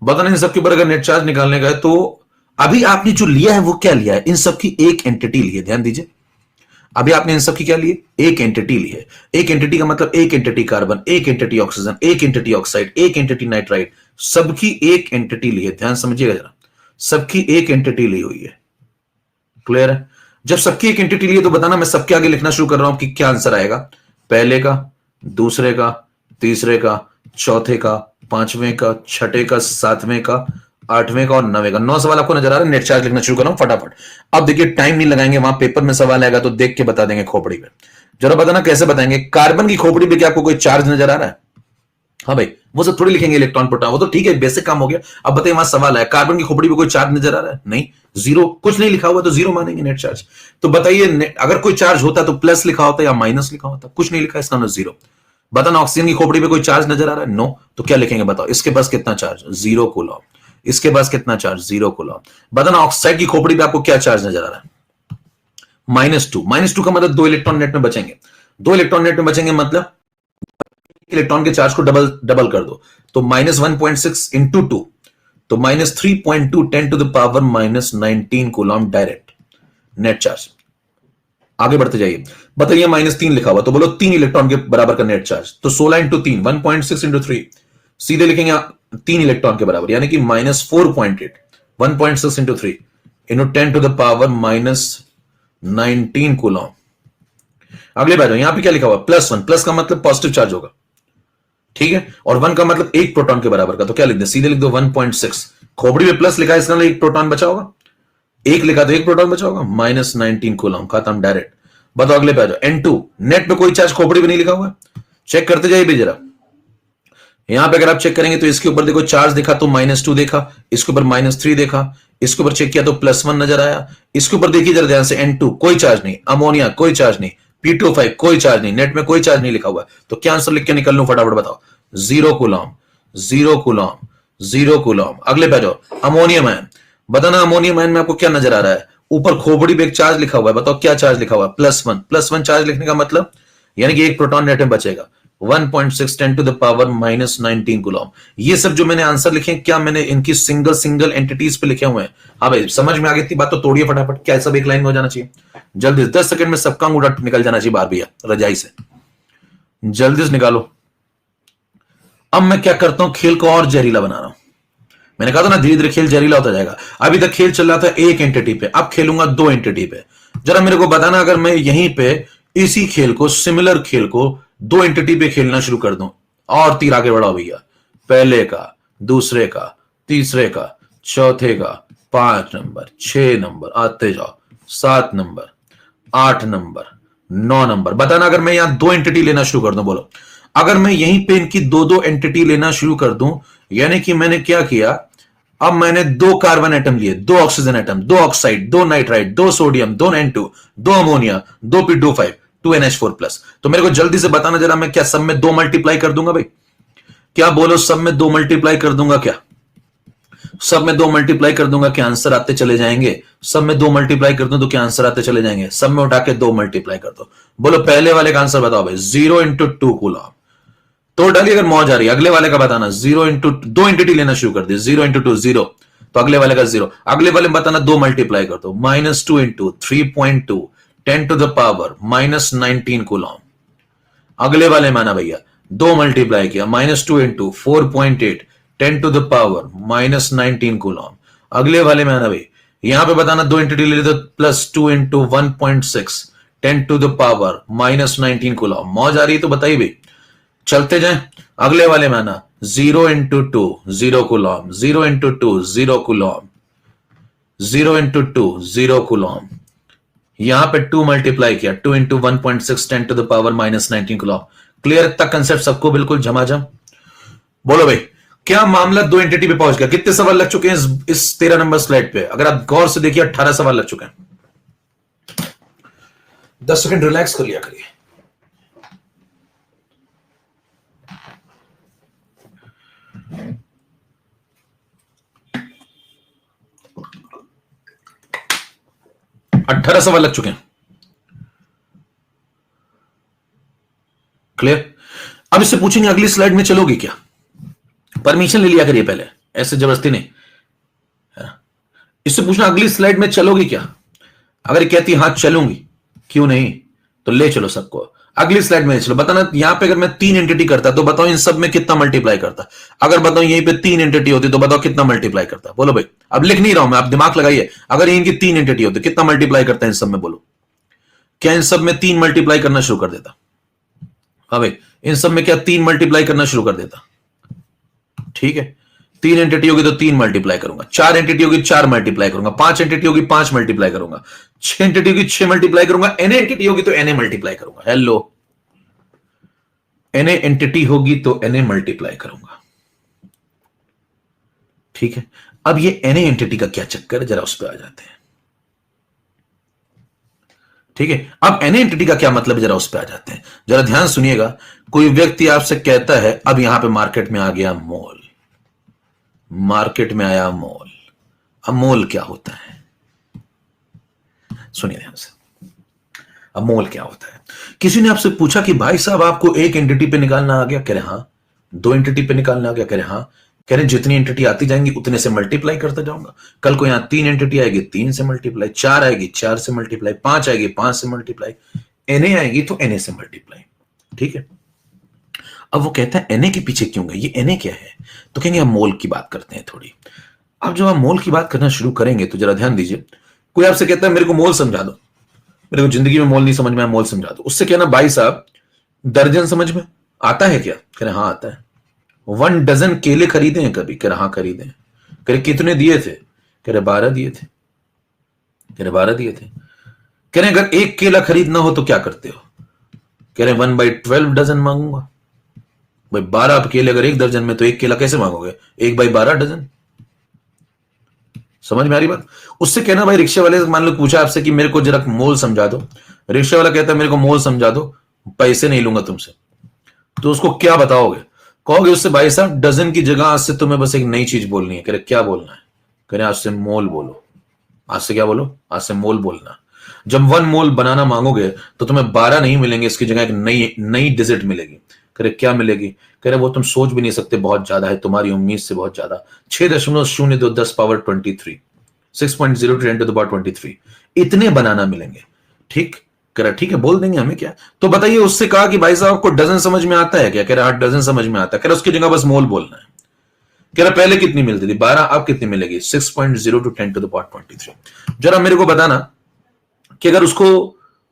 बताना, इन सब के ऊपर अगर नेट चार्ज निकालने का है तो अभी आपने जो लिया है वो क्या लिया है? इन सब की एक एंटिटी ली है, ध्यान दीजिए। अभी आपने इन सब की क्या ली है? एक एंटिटी ली है। एक एंटिटी का मतलब एक एंटिटी कार्बन, एक एंटिटी ऑक्सीजन, एक एंटिटी ऑक्साइड, एक एंटिटी नाइट्राइड, सबकी एक एंटिटी ली है। ध्यान समझिएगा जरा, सबकी एक एंटिटी ली हुई है। क्लियर है? जब सबकी एक एंटिटी ली है तो बताना, मैं सबके आगे लिखना शुरू कर रहा हूं कि क्या आंसर आएगा। पहले का, दूसरे का, तीसरे का, चौथे का, पांचवें का, छठे का, सातवें का, आठवें का और नवे का। 9 सवाल आपको नजर आ रहा है? नेट चार्ज लिखना शुरू कर रहा हूं फटाफट। अब देखिए, टाइम नहीं लगाएंगे, वहां पेपर में सवाल आएगा तो देख के बता देंगे खोपड़ी में। जरा बताना कैसे बताएंगे। कार्बन की खोपड़ी पे क्या आपको कोई चार्ज नजर आ रहा है? हाँ भाई, वो सब थोड़ी लिखेंगे इलेक्ट्रॉन प्रोटॉन, वो तो ठीक है, बेसिक काम हो गया। अब बताइए, वहां सवाल है कार्बन की खोपड़ी पे कोई चार्ज नजर आ रहा है? नहीं, जीरो, कुछ नहीं लिखा हुआ तो जीरो मानेंगे नेट चार्ज। तो बताइए, अगर कोई चार्ज होता तो प्लस लिखा होता या माइनस लिखा होता? कुछ नहीं लिखा, इसका मतलब जीरो। बताना, ऑक्सीजन की खोपड़ी पे कोई चार्ज नजर आ रहा है? नो। तो क्या लिखेंगे बताओ? इसके पास कितना चार्ज? 0 कूलम। इसके पास कितना चार्ज? 0 कूलम। बताना, ऑक्साइड की खोपड़ी पे आपको क्या चार्ज नजर आ रहा है? -2। -2 का मतलब 2 इलेक्ट्रॉन नेट में बचेंगे। 2 इलेक्ट्रॉन नेट में बचेंगे मतलब इलेक्ट्रॉन के चार्ज को डबल डबल कर दो, तो -1.6 इंटू 2, तो -3.2 10⁻⁻19 कूलम डायरेक्ट नेट चार्ज। आगे बढ़ते जाइए, बताइए -3 लिखा हुआ, तो बोलो 3 इलेक्ट्रॉन के बराबर का नेट चार्ज, तो 16 इंटू 3 1.6 इंटू 3, सीधे लिखेंगे 3 इलेक्ट्रॉन के बराबर, यानी कि -4.8 1.6 इंटू 3 इंटू 10⁻⁻19 कूलम। अगले बार यहां पे क्या लिखा हुआ? +1, प्लस का मतलब पॉजिटिव चार्ज होगा, ठीक है, और 1 का मतलब 1 प्रोटॉन के बराबर का, तो क्या लिख दे? सीधे लिख दो 1.6। खोपड़ी में प्लस लिखा है, इसका मतलब 1 प्रोटॉन बचा होगा, 1 लिखा तो 1 प्रोटॉन बचा होगा, -19 कूलम, खत्म, डायरेक्ट। बताओ अगले पे आ जाओ। N2 नेट पे कोई चार्ज खोपड़ी में नहीं लिखा हुआ है, चेक करते जाइए भी जरा। यहां पे अगर आप चेक करेंगे तो इसके ऊपर देखो चार्ज दिखा तो -2 देखा, इसके ऊपर -3 देखा, इसके ऊपर चेक किया तो +1 नजर आया, इसके ऊपर देखिए जरा ध्यान से, N2 कोई चार्ज नहीं, अमोनिया कोई चार्ज नहीं, P2O5 कोई चार्ज नहीं, नेट में कोई चार्ज नहीं लिखा हुआ है। तो क्या आंसर लिख के निकल लूं फटाफट बताओ? 0 कूलम, 0 कूलम, 0 कूलम। अगले पे जाओ, अमोनियम आयन। बताना, अमोनियम आयन में आपको क्या नजर आ रहा है? ऊपर खोपड़ी पे एक चार्ज लिखा हुआ है, बताओ क्या चार्ज लिखा हुआ है? +1। +1 चार्ज लिखने का मतलब यानी कि 1 प्रोटॉन नेट में बचेगा, 1.6 10⁻⁻19 कूलम। ये सब जो मैंने आंसर लिखे, क्या मैंने इनकी सिंगल सिंगल एंटिटीज पे लिखे हुए हैं? हाँ भाई, समझ में आ गई थी बात? तो तोड़िए फटाफट, क्या सब एक लाइन में हो जाना चाहिए? जल्दी 10 सेकंड में सबका अंगूठा निकल जाना चाहिए बाहर भैया रजाई से, जल्दी से निकालो। अब मैं क्या करता हूं, खेल को और जहरीला बना रहा हूं। मैंने कहा था ना, धीरे धीरे खेल जहरीला होता जाएगा। अभी तक खेल चल रहा था एक एंटिटी पे, अब खेलूंगा 2 एंटिटी पे। जरा मेरे को बताना, अगर मैं यहीं पे इसी खेल को, सिमिलर खेल को 2 एंटिटी पे खेलना शुरू कर दूं, और तीर आगे बढ़ाओ भैया, पहले का, दूसरे का, तीसरे का, चौथे का, 5 नंबर, 6 नंबर, आते जाओ, 7 नंबर, 8 नंबर, 9 नंबर। बताना, अगर मैं यहां 2 एंटिटी लेना शुरू कर दूं, बोलो। अगर मैं यहीं पे इनकी 2-2 एंटिटी लेना शुरू कर दूं, यानी कि मैंने क्या किया, अब मैंने 2 कार्बन एटम लिए, 2 oxygen atom, 2 oxide, 2 nitride, 2 sodium, 2 N2, 2 ammonia, 2 P2O5, 2 NH4 plus. तो मेरे को जल्दी से बताना जरा, मैं क्या सब में 2 मल्टीप्लाई कर दूंगा भाई? क्या बोलो, सब में 2 मल्टीप्लाई कर दूंगा क्या? सब में 2 मल्टीप्लाई कर दूंगा, क्या आंसर आते चले जाएंगे? सब में 2 मल्टीप्लाई कर दूं तो क्या आंसर आते चले जाएंगे? सब में उठा के 2 मल्टीप्लाई कर दो। बोलो पहले वाले का आंसर बताओ भाई, 0 इंटू 2 कूलम। तो डालिए अगर मौज आ रही है। अगले वाले का बताना, 0 इंटू 2 एंटिटी लेना शुरू कर दिए, 0 इंटू 2 0, तो अगले वाले का 0। अगले वाले में बताना 2 मल्टीप्लाई कर दो, -2 इंटू 3.2 10⁻⁻19 कूलम। अगले वाले में आना भैया, 2 मल्टीप्लाई किया, -2 इंटू 4.8 10⁻⁻19 कूलम। अगले वाले में आना भाई, यहां पे बताना 2 एंटिटी ले तो +2 इंटू 1.6 10⁻⁻19 कूलम। मौज आ रही है तो बताइए भाई, चलते जाएं। अगले वाले में आना, 0 into 2 0 coulomb, 0 into 2 0 coulomb, 0 into 2 0 coulomb. यहां पे 2 मल्टीप्लाई किया, 2 इंटू 1.6 10⁻⁻19 कूलम। क्लियर तक कंसेप्ट सबको बिल्कुल झमाझम? बोलो भाई, क्या मामला 2 एंटिटी पे पहुंच गया? कितने सवाल लग चुके हैं इस 13 नंबर स्लाइड पे? अगर आप गौर से देखिए, 18 सवाल लग चुके हैं। 10 सेकंड रिलैक्स कर लिया करिए। अठारह सवाल लग चुके हैं। क्लियर? अब इससे पूछेंगे अगली स्लाइड में चलोगे क्या? परमिशन ले लिया करिए पहले, ऐसे जबरदस्ती नहीं। इससे पूछना अगली स्लाइड में चलोगी क्या? अगर कहती हां चलूंगी, क्यों नहीं, तो ले चलो सबको अगली स्लाइड में। चलो बताना यहां पे अगर मैं 3 एंटिटी करता तो बताओ इन सब में कितना मल्टीप्लाई करता। अगर बताओ यहीं पे 3 एंटिटी होती तो बताओ कितना मल्टीप्लाई करता। बोलो भाई, अब लिख नहीं रहा हूं मैं, आप दिमाग लगाइए। अगर इनकी 3 एंटिटी होती कितना मल्टीप्लाई करता है इन सब में? बोलो, क्या इन सब में 3 मल्टीप्लाई करना शुरू कर देता? हाँ भाई, इन सब में क्या 3 मल्टीप्लाई करना शुरू कर देता? ठीक है, 3 एंटिटी होगी तो 3 मल्टीप्लाई करूंगा, 4 एंटिटी होगी 4 मल्टीप्लाई करूंगा, 5 एंटिटी होगी 5 मल्टीप्लाई करूंगा, 6 एंटिटी होगी 6 मल्टीप्लाई करूंगा, एन एंटिटी होगी तो एन मल्टीप्लाई करूंगा। हेलो, एन एंटिटी होगी तो एन मल्टीप्लाई करूंगा। ठीक है, अब ये एन एंटिटी का क्या चक्कर है, जरा उस पर आ जाते हैं। ठीक है, अब एन एंटिटी का क्या मतलब है, जरा उस पर आ जाते हैं। जरा ध्यान सुनिएगा। कोई व्यक्ति आपसे कहता है अब यहां पे मार्केट में आ गया मॉल, मार्केट में आया मॉल। अब मॉल क्या होता है, सुनिए ध्यान से। अब मॉल क्या होता है? किसी ने आपसे पूछा कि भाई साहब आपको एक एंटिटी पे निकालना आ गया? कह रहे हां। 2 एंटिटी पे निकालना आ गया? कह रहे हां। कह रहे जितनी एंटिटी आती जाएंगी उतने से मल्टीप्लाई करता जाऊंगा। कल को यहां 3 एंटिटी आएगी 3 से मल्टीप्लाई, 4 आएगी 4 से मल्टीप्लाई, 5 आएगी 5 से मल्टीप्लाई, एनए आएगी तो एनए से मल्टीप्लाई। ठीक है, अब वो कहता है एनए के पीछे क्यों गए, ये एनए क्या है? तो कहेंगे हम मोल की बात करते हैं थोड़ी। अब जब आप मोल की बात करना शुरू करेंगे तो जरा ध्यान दीजिए। कोई आपसे कहता है मेरे को मोल समझा दो, मेरे को जिंदगी में मोल नहीं समझ में आया, मोल समझा दो। उससे कहना भाई साहब दर्जन समझ में आता है क्या? कह रहे हाँ आता है। 1 डजन केले खरीदे हैं कभी? कह रहे हाँ खरीदे हैं। कह रहे कितने दिए थे? कह रहे 12 दिए थे। कह रहे 12 दिए थे। कह रहे अगर एक केला खरीदना हो तो क्या करते हो? कह रहे 1/12 डजन मांगूंगा। भाई 12 केले अगर 1 दर्जन में तो 1 केला कैसे मांगोगे? 1/12 डजन। समझ में आ रही बात? उससे कहना भाई रिक्शे वाले मान लो पूछा आपसे कि मेरे को जरा मोल समझा दो, रिक्शे वाला कहता है मेरे को मोल समझा दो, पैसे नहीं लूंगा तुमसे। तो उसको क्या बताओगे? कहोगे उससे भाई साहब डजन की जगह आज से तुम्हें बस एक नई चीज बोलनी है। कह रहे क्या बोलना है? कह रहे आज से मोल बोलो। आज से क्या बोलो? आज से मोल बोलना। जब 1 मोल बनाना मांगोगे तो तुम्हें 12 नहीं मिलेंगे, इसकी जगह एक नई डिजिट मिलेगी। कह रहे क्या मिलेगी? कह रहे वो तुम सोच भी नहीं सकते, बहुत ज्यादा है, तुम्हारी उम्मीद से बहुत ज्यादा। 6.02 10 पावर 23, 6.0 10 to the power 23 इतने बनाना मिलेंगे। ठीक कह रहा ठीक है बोल देंगे, हमें क्या। तो बताइए उससे कहा कि भाई साहब आपको डजन समझ में आता है क्या? कह रहा 8 डजन समझ में आता है। कह रहा उसकी जगह बस मोल बोलना है। कह रहा पहले कितनी मिलती थी? 12, अब कितनी मिलेगी? 6.0 10 to the power 23। जरा मेरे को बताना कि अगर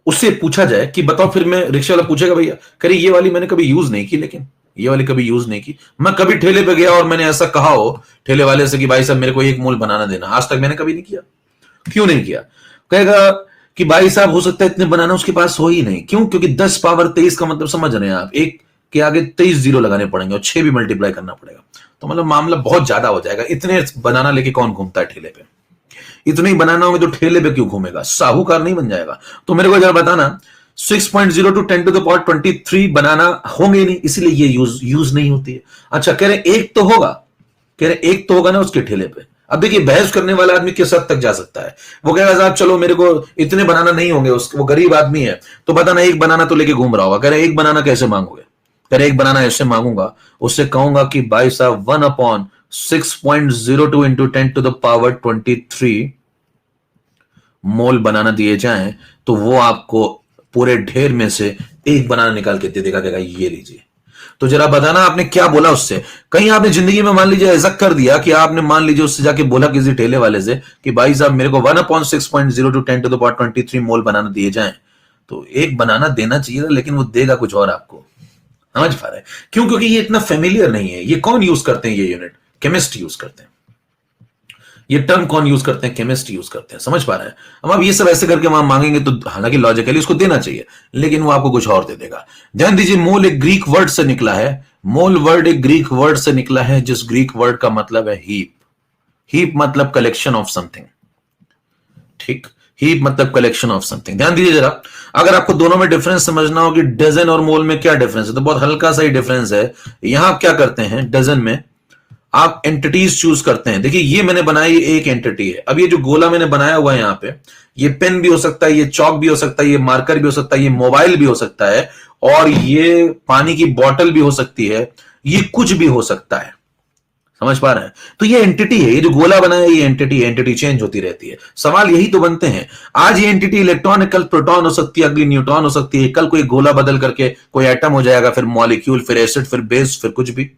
उससे पूछा जाए कि बताओ, फिर मैं रिक्शा वाला पूछेगा भैया कह ये वाली मैंने कभी यूज नहीं की, लेकिन ये वाली कभी यूज नहीं की। मैं कभी ठेले पे गया और मैंने ऐसा कहा हो ठेले वाले से कि भाई साहब मेरे को 1 मोल बनाना देना, आज तक मैंने कभी नहीं किया। क्यों नहीं किया? कहेगा कि भाई साहब हो सकता है इतने बनाना उसके पास हो ही नहीं। क्यों? क्योंकि 10 पावर 23 का मतलब समझ रहे हैं आप, 1 के आगे 23 जीरो लगाने पड़ेंगे और 6 भी मल्टीप्लाई करना पड़ेगा। तो मतलब मामला बहुत ज्यादा हो जाएगा। इतने बनाना लेके कौन घूमता है ठेले पे? इतने ही बनाना होगा तो ठेले पे क्यों घूमेगा? साहूकार नहीं बन जाएगा। तो मेरे को जरा बताना 6.0 to 10 to the power 23 बनाना होंगे नहीं, इसलिए ये यूज नहीं होती है। अच्छा कह रहे एक तो होगा, कह रहे एक तो होगा ना उसके ठेले पे। अब देखिए बहस करने वाला आदमी किस हद तक जा सकता है। वो कहेगा साहब चलो मेरे को इतने बनाना नहीं होंगे, वो गरीब आदमी है तो बताना 1 बनाना तो लेके घूम रहा होगा। कह रहे 1 बनाना कैसे मांगोगे? कह रहे 1 बनाना ऐसे मांगूंगा, उससे कहूंगा कि भाई साहब 1/6.02 into 10 to the power 23 मोल बनाना दिए जाएं तो वो आपको पूरे ढेर में से 1 बनाना निकाल के दे देगा, कहेगा ये लीजिए। तो जरा बताना आपने क्या बोला उससे। कहीं आपने जिंदगी में मान लीजिए ऐसा कर दिया कि आपने मान लीजिए उससे जाके बोला किसी ठेले वाले से कि भाई साहब मेरे को 1/6.0 to 10 to the power 23 मोल बनाना दिए जाएं, तो 1 बनाना देना चाहिए, लेकिन वो देगा कुछ और आपको। समझ पा रहे हैं? क्यों? क्योंकि ये इतना फेमिलियर नहीं है। ये कौन यूज करते हैं? ये यूनिट केमिस्ट यूज करते हैं। ये टर्म कौन यूज करते हैं? केमिस्ट यूज करते हैं। समझ पा रहे हैं? अब आप ये सब ऐसे करके वहां मांगेंगे तो हालांकि लॉजिकली उसको देना चाहिए, लेकिन वो आपको कुछ और दे देगा। ध्यान दीजिए मोल एक ग्रीक वर्ड से निकला है। मोल वर्ड एक ग्रीक वर्ड से निकला है, जिस ग्रीक वर्ड का मतलब है हीप। हीप मतलब कलेक्शन ऑफ समथिंग। ठीक, हीप मतलब कलेक्शन ऑफ समथिंग। ध्यान दीजिए जरा, अगर आपको दोनों में डिफरेंस समझना हो कि डजन और मोल में क्या डिफरेंस है, तो बहुत हल्का सा ही डिफरेंस है। यहां आप क्या करते हैं, डजन में आप एंटिटीज चूज करते हैं। देखिए ये मैंने बनाई एक एंटिटी है। अब ये जो गोला मैंने बनाया हुआ है यहां पे, ये पेन भी हो सकता है, ये चौक भी हो सकता है, ये मार्कर भी हो सकता है, ये मोबाइल भी हो सकता है, और ये पानी की बोतल भी हो सकती है, ये कुछ भी हो सकता है। समझ पा रहे हैं? तो ये एंटिटी है, ये जो गोला बना है ये एंटिटी है। एंटिटी चेंज होती रहती है। सवाल यही तो बनते हैं। आज ये एंटिटी इलेक्ट्रॉन है, कल प्रोटॉन हो सकती है, अगली न्यूट्रॉन हो सकती है, कल कोई गोला बदल करके कोई एटम हो जाएगा, फिर मॉलिक्यूल, फिर एसिड, फिर बेस, फिर कुछ भी,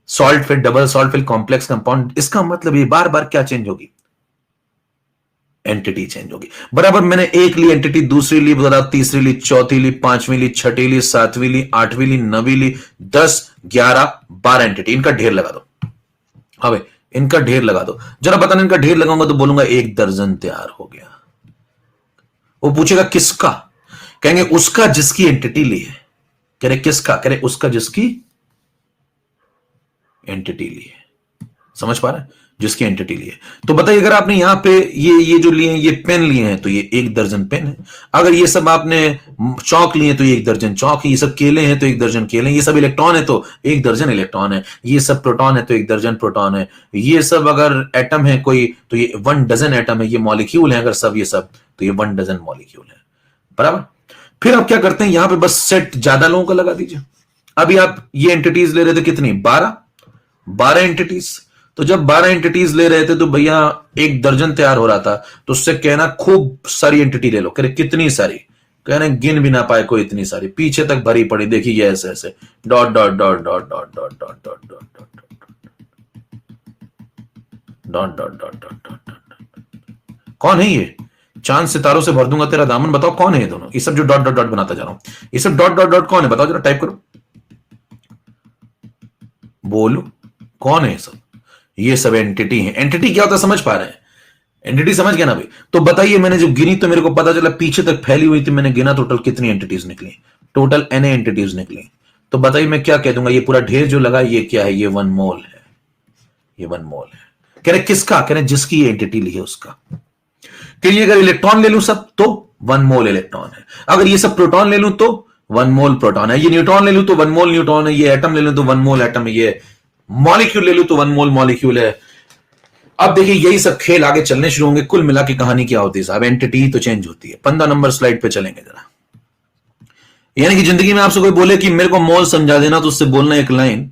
सॉल्ट, फिर डबल सॉल्ट, फिर कॉम्प्लेक्स कंपाउंड। इसका मतलब ये बार बार क्या चेंज होगी? एंटिटी चेंज होगी। बराबर मैंने एक ली एंटिटी, दूसरी ली, बता तीसरी ली, चौथी ली, पांचवी ली, छठी ली, सातवीं ली, आठवीं ली, नवीं ली, 10, 11, 12 एंटिटी। इनका ढेर लगा दो। हाँ भाई, इनका ढेर लगा दो। जरा बताना, इनका ढेर लगाऊंगा तो बोलूंगा 1 दर्जन तैयार हो गया। वो पूछेगा किसका? कहेंगे उसका जिसकी एंटिटी ली है। कह रहे किसका? कह रहे उसका जिसकी एंटिटी ली है। समझ पा रहे हैं? जिसकी एंटिटी ली है। तो बताइए, अगर आपने यहां पे ये जो लिए हैं, ये पेन लिए हैं, तो ये 1 दर्जन पेन है। अगर ये सब आपने चौक लिए तो ये 1 दर्जन चौक है। ये सब केले हैं तो 1 दर्जन केले हैं। ये सब इलेक्ट्रॉन है तो 1 दर्जन इलेक्ट्रॉन है। ये सब प्रोटॉन है तो 1 दर्जन प्रोटॉन है। ये सब अगर एटम है कोई तो ये 1 डजन एटम है। ये मॉलिक्यूल है अगर सब, ये सब, तो ये 1 डजन मॉलिक्यूल है। बराबर। फिर आप क्या करते हैं, यहां पे बस सेट ज्यादा लोगों का लगा दीजिए। अभी आप ये एंटिटीज ले रहे थे कितनी? 12 एंटिटीज। तो जब 12 एंटिटीज ले रहे थे तो भैया 1 दर्जन तैयार हो रहा था। तो उससे कहना खूब सारी एंटिटी ले लो। कह रहे कितनी सारी? कहने गिन भी ना पाए कोई, इतनी सारी पीछे तक भरी पड़ी। देखिए ऐसे ऐसे dot dot dot dot dot dot dot dot dot dot dot dot dot dot. कौन है ये? चांद सितारों से भर दूंगा तेरा दामन। बताओ कौन है ये दोनों? ये सब जो डॉट डॉट डॉट बनाता जा रहा हूं, ये सब डॉट डॉट डॉट कौन है? बताओ जरा, टाइप करो, बोलो कौन है ये सब? ये सब एंटिटी है। एंटिटी क्या होता है समझ पा रहे हैं? एंटिटी समझ गया ना भाई? तो बताइए, मैंने जो गिनी तो मेरे को पता चला पीछे तक फैली हुई थी। मैंने गिना टोटल कितनी एंटिटीज निकली? टोटल Na एंटिटीज निकली। तो बताइए मैं क्या कह दूंगा? ये पूरा ढेर जो लगा ये क्या है? ये 1 मोल है। ये 1 मोल है। कह रहे किसका? कह रहे जिसकी एंटिटी ली है उसका। कि अगर इलेक्ट्रॉन ले लूं सब तो 1 मोल इलेक्ट्रॉन है। अगर ये सब प्रोटॉन ले लूं तो 1 मोल प्रोटॉन है। ये न्यूट्रॉन ले लूं तो 1 मोल न्यूट्रॉन है। ये एटम ले लूं तो 1 मोल एटम है। ये मॉलिक्यूल ले लूं तो 1 मोल मॉलिक्यूल है। अब देखिए यही सब खेल आगे चलने शुरू होंगे। कुल मिला की कहानी क्या होती है साहब? एंटिटी तो चेंज होती है। 15 नंबर स्लाइड पे चलेंगे जरा। यानी कि जिंदगी में आपसे कोई बोले कि मेरे को मोल समझा देना, तो उससे बोलना एक लाइन,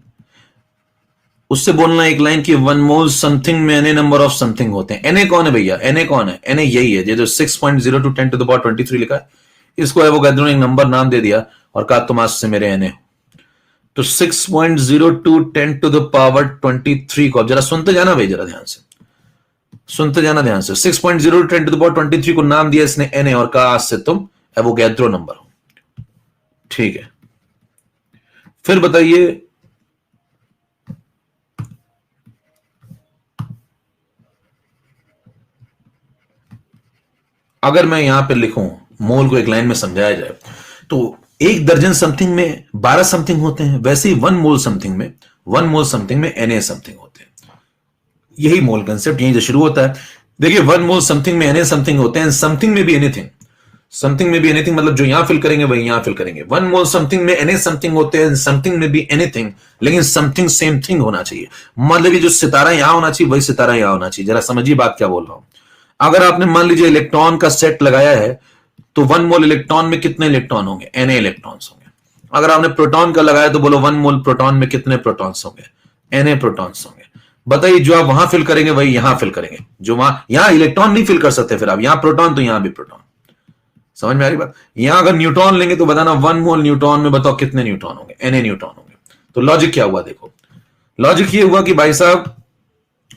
कि 1 मोल समथिंग में Na नंबर ऑफ समथिंग होते हैं। Na कौन है भैया? Na कौन है? Na यही है जो 6.02 10 to the power 23 लिखा है। इसको एवोगाड्रो ने एक नंबर नाम दे दिया और कहा तुम आज से मेरे Na। तो 6.02 10 to the power 23 को अब जरा सुनते जाना भाई, जरा ध्यान से सुनते जाना ध्यान से। 6.02 10 to the power 23 को नाम दिया इसने Na और कहा आज से तुम एवोगाड्रो नंबर हो। ठीक है, फिर बताइए, अगर मैं यहां पे लिखूं, मोल को एक लाइन में समझाया जाए, तो 1 दर्जन समथिंग में 12 समथिंग होते हैं। वैसे ही 1 मोल समथिंग में Na समथिंग होते हैं। यही मोल कंसेप्ट यहीं से शुरू होता है। देखिए 1 मोल समथिंग में Na समथिंग होते हैं। समथिंग में भी एनीथिंग, मतलब जो यहां फिल करेंगे वही यहां फिल करेंगे। 1 मोल समथिंग में Na समथिंग होते हैं, समथिंग में भी एनीथिंग, लेकिन समथिंग सेम थिंग होना चाहिए। मतलब ये जो सितारा यहां होना चाहिए वही सितारा यहां होना चाहिए। जरा समझिए बात क्या बोल रहा हूं। अगर आपने मान लीजिए इलेक्ट्रॉन का सेट लगाया है तो 1 मोल इलेक्ट्रॉन में कितने इलेक्ट्रॉन होंगे? Na इलेक्ट्रॉन्स होंगे। अगर आपने प्रोटॉन का लगाया तो बोलो 1 मोल प्रोटॉन में कितने प्रोटॉन्स होंगे? Na प्रोटॉन्स होंगे। बताइए जो आप वहां फिल करेंगे वही यहां फिल करेंगे। जो वहां, यहां इलेक्ट्रॉन नहीं फिल कर सकते, फिर आप यहां प्रोटॉन तो यहां भी प्रोटॉन। समझ में आ रही बात? यहां अगर न्यूट्रॉन लेंगे तो बताना 1 मोल न्यूट्रॉन में बताओ कितने न्यूट्रॉन होंगे? Na न्यूट्रॉन होंगे। तो लॉजिक क्या हुआ? देखो लॉजिक ये हुआ कि भाई साहब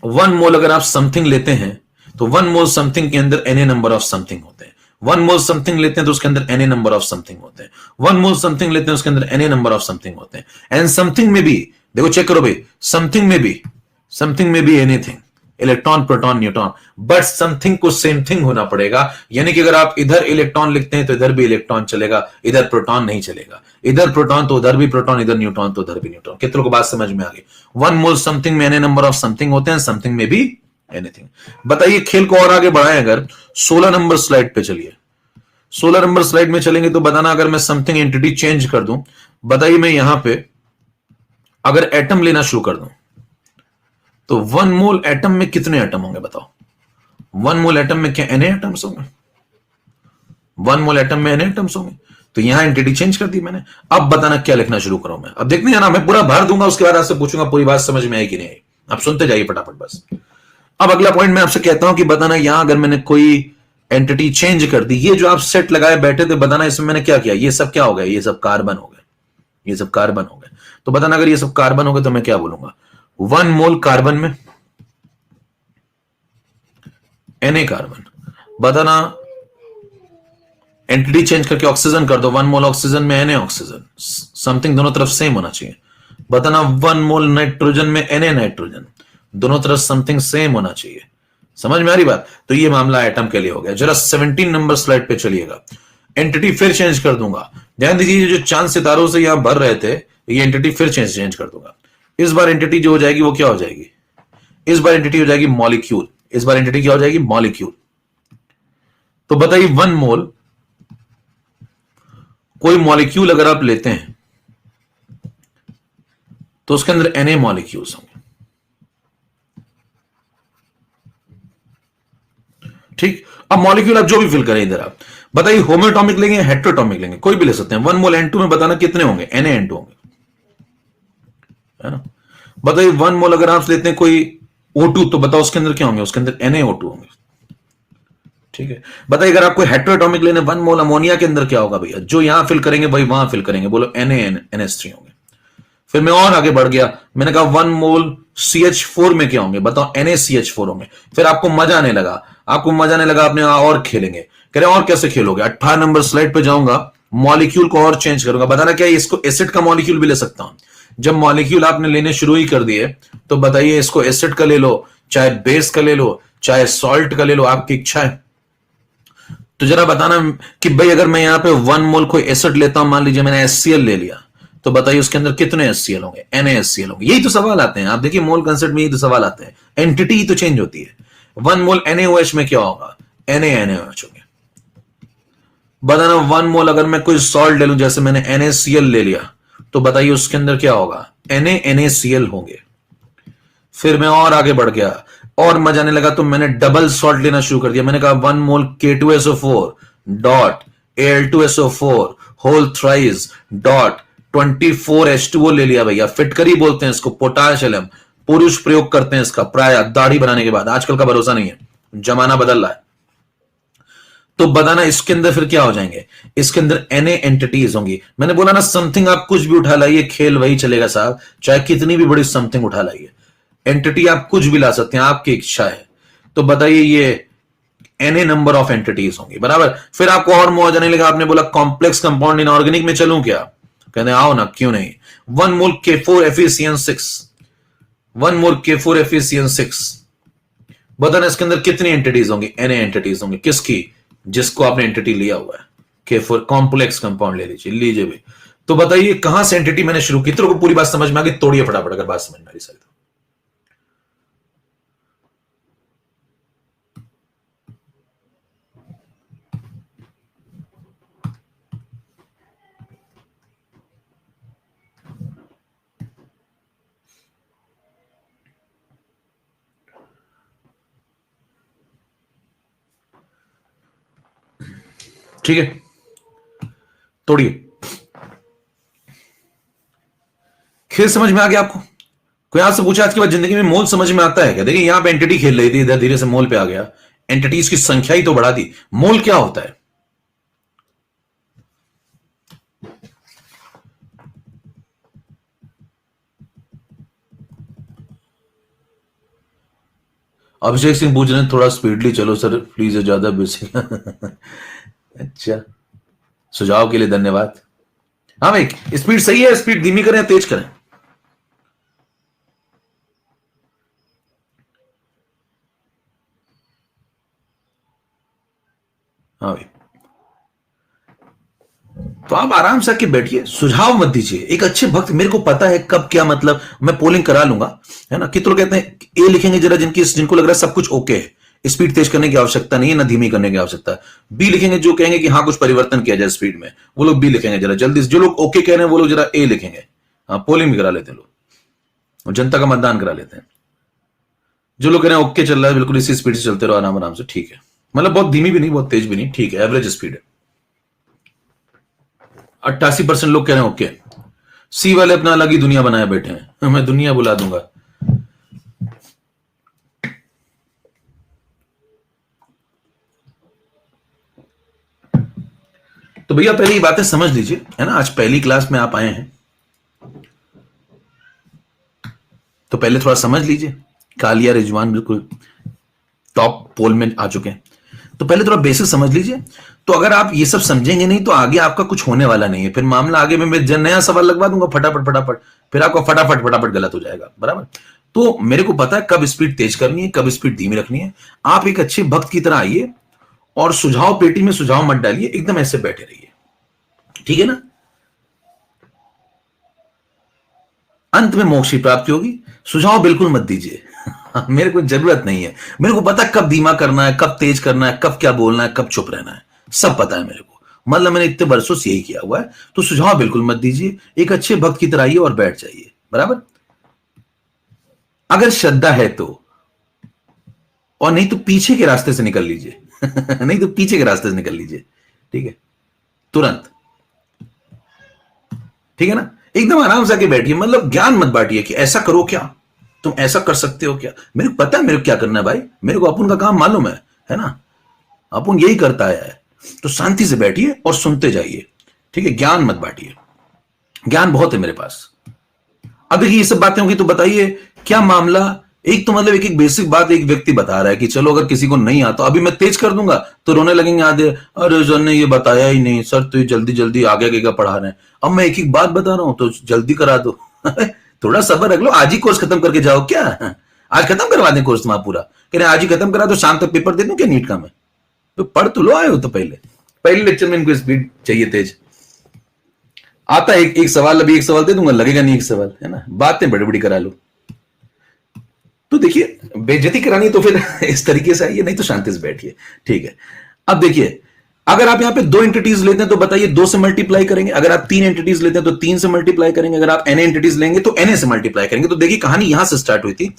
1 मोल अगर आप समथिंग लेते हैं तो 1 मोल समथिंग के अंदर Na नंबर ऑफ समथिंग होते हैं। 1 मोल समथिंग लेते हैं तो उसके अंदर Na नंबर ऑफ समथिंग होते हैं। 1 मोल समथिंग लेते हैं उसके अंदर Na नंबर ऑफ समथिंग होते हैं। एंड समथिंग में भी देखो, चेक करो भाई, समथिंग में भी anything, electron proton neutron, but something को सेम थिंग होना पड़ेगा। यानी कि अगर आप इधर इलेक्ट्रॉन लिखते हैं तो इधर भी इलेक्ट्रॉन चलेगा, इधर प्रोटॉन नहीं चलेगा। इधर प्रोटॉन तो उधर भी प्रोटॉन, इधर न्यूट्रॉन तो उधर भी न्यूट्रॉन। कितनों को बात समझ में आ गई? 1 मोल समथिंग में Na नंबर ऑफ समथिंग होते हैं, समथिंग में भी एनीथिंग। बताइए खेल को और आगे बढ़ाएं, अगर 16 नंबर स्लाइड पे चलिए। 16 नंबर स्लाइड में चलेंगे तो बताना, अगर मैं समथिंग एंटिटी चेंज कर दूं, बताइए मैं यहां पे अगर एटम लेना शुरू कर दूं, तो 1 मोल एटम में कितने एटम होंगे बताओ? 1 मोल एटम में क्या Na एटम्स होंगे? 1 मोल एटम में Na एटम्स होंगे। तो यहां एंटिटी चेंज कर दी मैंने। अब बताना क्या लिखना शुरू करूं मैं? अब देखते हैं ना, मैं पूरा भर दूंगा, उसके बाद आपसे पूछूंगा पूरी बात समझ में आई कि नहीं आई। आप सुनते जाइए फटाफट बस। अब अगला पॉइंट मैं आपसे कहता हूं कि बताना यहां अगर मैंने कोई एंटिटी चेंज कर दी, ये जो आप सेट लगाए बैठे थे, बताना इसमें मैंने क्या किया? ये सब क्या हो गया? ये सब कार्बन हो गए, ये सब कार्बन हो गए। तो बताना अगर ये सब कार्बन हो गए तो मैं क्या बोलूंगा? 1 मोल कार्बन में Na कार्बन। बताना एंटिटी चेंज करके ऑक्सीजन कर दो, 1 मोल ऑक्सीजन में Na ऑक्सीजन, समथिंग दोनों तरफ सेम होना चाहिए। बताना 1 मोल नाइट्रोजन में Na नाइट्रोजन, दोनों तरफ समथिंग सेम होना चाहिए। समझ में आ रही बात? तो ये मामला एटम के लिए हो गया। जरा 17 नंबर स्लाइड पे चलिएगा। एंटिटी फिर चेंज कर दूंगा। ध्यान दीजिए, जो चांद सितारों से यहां भर रहे थे, ये एंटिटी फिर चेंज कर दूंगा। इस बार एंटिटी जो हो जाएगी वो क्या हो जाएगी? इस बार एंटिटी हो जाएगी मॉलिक्यूल। इस बार एंटिटी क्या हो जाएगी? मॉलिक्यूल। तो बताइए 1 मोल, कोई मॉलिक्यूल अगर आप लेते हैं तो उसके अंदर Na मॉलिक्यूल्स होंगे। ठीक। अब मॉलिक्यूल आप जो भी फिल करें इधर, आप बताइए होमोएटॉमिक लेंगे, हेटेरोटॉमिक लेंगे, कोई भी ले सकते हैं। 1 मोल N2 में बताना कितने होंगे? Na N2 होंगे, है ना? बताइए 1 मोल अगर आप लेते हैं कोई O2, तो बताओ उसके अंदर क्या होंगे? उसके अंदर NaO2 होंगे। ठीक है। बताइए अगर आपको हेटेरोटॉमिक लेने 1 मोल अमोनिया के अंदर क्या होगा भैया? जो यहां फिल करेंगे वही वहां फिल करेंगे। बोलो NaNH3 होंगे। फिर मैं और आगे बढ़ गया, मैंने कहा 1 मोल CH4 में क्या होंगे? बताओ NaCH4 होंगे। फिर आपको मजा आने लगा, आपने और खेलेंगे। कह रहे और कैसे खेलोगे? 18 नंबर स्लाइड पे जाऊंगा, मॉलिक्यूल को और चेंज करूंगा। बताना क्या इसको एसिड का मॉलिक्यूल भी ले सकता हूं। जब मॉलिक्यूल आपने लेने शुरू ही कर दिए तो बताइए इसको एसिड का ले लो, चाहे बेस का ले लो, चाहे सॉल्ट का ले लो, आपकी इच्छा है। तो जरा बताना कि भाई अगर मैं यहां पे 1 मोल कोई एसिड लेता हूं, मान लीजिए मैंने HCl ले लिया, तो बताइए उसके अंदर कितने HCl होंगे? NaHCl होंगे। यही तो सवाल आते हैं। आप देखिए मोल कंसेप्ट में यही तो सवाल आते हैं, एंटिटी ही तो चेंज होती है। 1 मोल NaOH में क्या होगा? NaNaOH होंगे। बताना 1 मोल अगर मैं कोई सॉल्ट ले लूं, जैसे मैंने NaCl ले लिया, तो बताइए उसके अंदर क्या होगा? NaNaCl होंगे। फिर मैं और आगे बढ़ गया और मजा आने लगा, तो मैंने डबल सॉल्ट लेना शुरू कर दिया। मैंने कहा 1 mole K2SO4 dot Al2SO4 whole thrice dot 24H2O ले लिया भैया। फिटकरी बोलते हैं इसको, पोटाश एलम। पुरुष प्रयोग करते हैं इसका प्राय दाढ़ी बनाने के बाद। आजकल का भरोसा नहीं है, जमाना बदल रहा है। तो बताना इसके अंदर फिर क्या हो जाएंगे? इसके अंदर Na एंटिटीज होंगी। मैंने बोला ना, समथिंग आप कुछ भी उठा लाइए, खेल वही चलेगा साहब। चाहे कितनी भी बड़ी समथिंग उठा लाइए, एंटिटी आप कुछ भी ला सकते हैं, आपकी इच्छा है। तो बताइए ये Na नंबर ऑफ एंटिटीज होंगी, बराबर। फिर आपको और मौज आने लगा, आपने बोला कॉम्प्लेक्स कंपाउंड इनऑर्गेनिक में चलूं क्या? कहते आओ ना, क्यों नहीं। 1 मोल K4FeCN6, 1 मोल K4FeCN6। बताना इसके अंदर कितनी एंटिटीज होंगी? Na एंटिटीज होंगी। किसकी? जिसको आपने एंटिटी लिया हुआ है। K4 कॉम्प्लेक्स कंपाउंड ले लीजिए भाई। तो बताइए कहां से एंटिटी मैंने शुरू की? तो पूरी बात समझ में आ गई? तोड़िए फटाफट अगर बात समझ में आ रही। ठीक है, तोड़िए। खेल समझ में आ गया आपको? कोई आपसे पूछा आज के बाद जिंदगी में मोल समझ में आता है क्या? देखिए यहां पे एंटिटी खेल रही थी, इधर धीरे से मोल पे आ गया। एंटिटीज की संख्या ही तो बढ़ा दी। मोल क्या होता है? अभिषेक सिंह पूछ रहे हैं थोड़ा स्पीडली चलो सर प्लीज, ज्यादा बेसिक। अच्छा, सुझाव के लिए धन्यवाद। हाँ भाई, स्पीड सही है, स्पीड धीमी करें या तेज करें? हाँ भाई, तो आप आराम से आके बैठिए, सुझाव मत दीजिए। एक अच्छे भक्त, मेरे को पता है कब क्या, मतलब मैं पोलिंग करा लूंगा, है ना। कितने लोग कहते हैं ए लिखेंगे जरा जिनको लग रहा है सब कुछ ओके है, स्पीड तेज करने की आवश्यकता नहीं है, ना धीमी करने की आवश्यकता है। बी लिखेंगे जो कहेंगे कि हाँ कुछ परिवर्तन किया जाए स्पीड में, वो लोग बी लिखेंगे जरा जल्दी से। जो लोग ओके कह रहे हैं वो लोग जरा ए लिखेंगे। हाँ, पोलिंग भी करा लेते हैं लोग, जनता का मतदान करा लेते हैं। जो लोग कह रहे हैं ओके चल रहा है, बिल्कुल इसी स्पीड से चलते रहो आराम आराम से, ठीक है, मतलब बहुत धीमी भी नहीं बहुत तेज भी नहीं, ठीक है, एवरेज स्पीड है। 88% लोग कह रहे हैं ओके। सी वाले अपना अलग ही दुनिया बनाए बैठे हैं, मैं दुनिया बुला दूंगा। तो भैया पहले ये बातें समझ लीजिए, है ना, आज पहली क्लास में आप आए हैं तो पहले थोड़ा समझ लीजिए। कालिया रिजवान बिल्कुल टॉप पोल में आ चुके हैं, तो पहले थोड़ा बेसिक समझ लीजिए। तो अगर आप ये सब समझेंगे नहीं तो आगे आपका कुछ होने वाला नहीं है, फिर मामला आगे में मैं नया सवाल लगवा दूंगा फटाफट फटाफट, फिर आपका फटाफट फटाफट गलत हो जाएगा, बराबर। तो मेरे को पता है कब स्पीड तेज करनी है, कब स्पीड धीमी रखनी है। आप एक अच्छे भक्त की तरह आइए और सुझाव पेटी में सुझाव मत डालिए, एकदम ऐसे बैठे रहिए, ठीक है ना। अंत में मोक्ष की प्राप्ति होगी, सुझाव बिल्कुल मत दीजिए। मेरे को जरूरत नहीं है, मेरे को पता है कब धीमा करना है, कब तेज करना है, कब क्या बोलना है, कब चुप रहना है, सब पता है मेरे को, मतलब मैंने इतने वर्षों से यही किया हुआ है। तो सुझाव बिल्कुल मत दीजिए, एक अच्छे भक्त की तरह आइए और बैठ जाइए, बराबर। अगर श्रद्धा है तो, और नहीं तो पीछे के रास्ते से निकल लीजिए। नहीं तो पीछे के रास्ते से निकल लीजिए, ठीक है, तुरंत, ठीक है ना। एकदम आराम से आके बैठिए, मतलब ज्ञान मत बांटिए कि ऐसा करो क्या, तुम ऐसा कर सकते हो क्या। मेरे को पता है मेरे को क्या करना है भाई, मेरे को अपन का काम मालूम है ना, अपन यही करता है। तो शांति से बैठिए और सुनते जाइए, ठीक है, ज्ञान मत बांटिए, ज्ञान बहुत है मेरे पास। अब देखिए ये सब बातें होंगी तो बताइए क्या मामला। एक तो मतलब एक एक बेसिक बात एक व्यक्ति बता रहा है कि चलो अगर किसी को नहीं आता, अभी मैं तेज कर दूंगा तो रोने लगेंगे आधे, अरे सर ने ये बताया ही नहीं, सर तो ये जल्दी जल्दी आगे आगे का पढ़ा रहे हैं। अब मैं एक एक बात बता रहा हूं तो जल्दी करा दो। थोड़ा सब्र रख लो, आज ही कोर्स खत्म करके जाओ क्या, आज खत्म करवा दें कोर्स तुम्हारा पूरा, कह रहे आज ही खत्म करा दो, शाम तक पेपर दे दूं क्या नीट का मैं। तो पढ़ तो लो, आए हो तो पहले लेक्चर में इनको स्पीड चाहिए तेज। आता है एक सवाल, अभी एक सवाल दे दूंगा, लगेगा नहीं एक सवाल, है ना, बातें बड़ी बड़ी करा लो। तो देखिए बेइज्जती करानी तो फिर इस तरीके से आइए, नहीं तो शांति से बैठिए, ठीक है। अब देखिए अगर आप यहां पे 2 एंटिटीज लेते हैं तो बताइए 2 से मल्टीप्लाई करेंगे, अगर आप 3 एंटिटीज लेते हैं तो 3 से मल्टीप्लाई करेंगे, अगर आप एन एंटिटीज लेंगे तो एन से मल्टीप्लाई करेंगे। तो देखिए कहानी यहां से स्टार्ट हुई थी,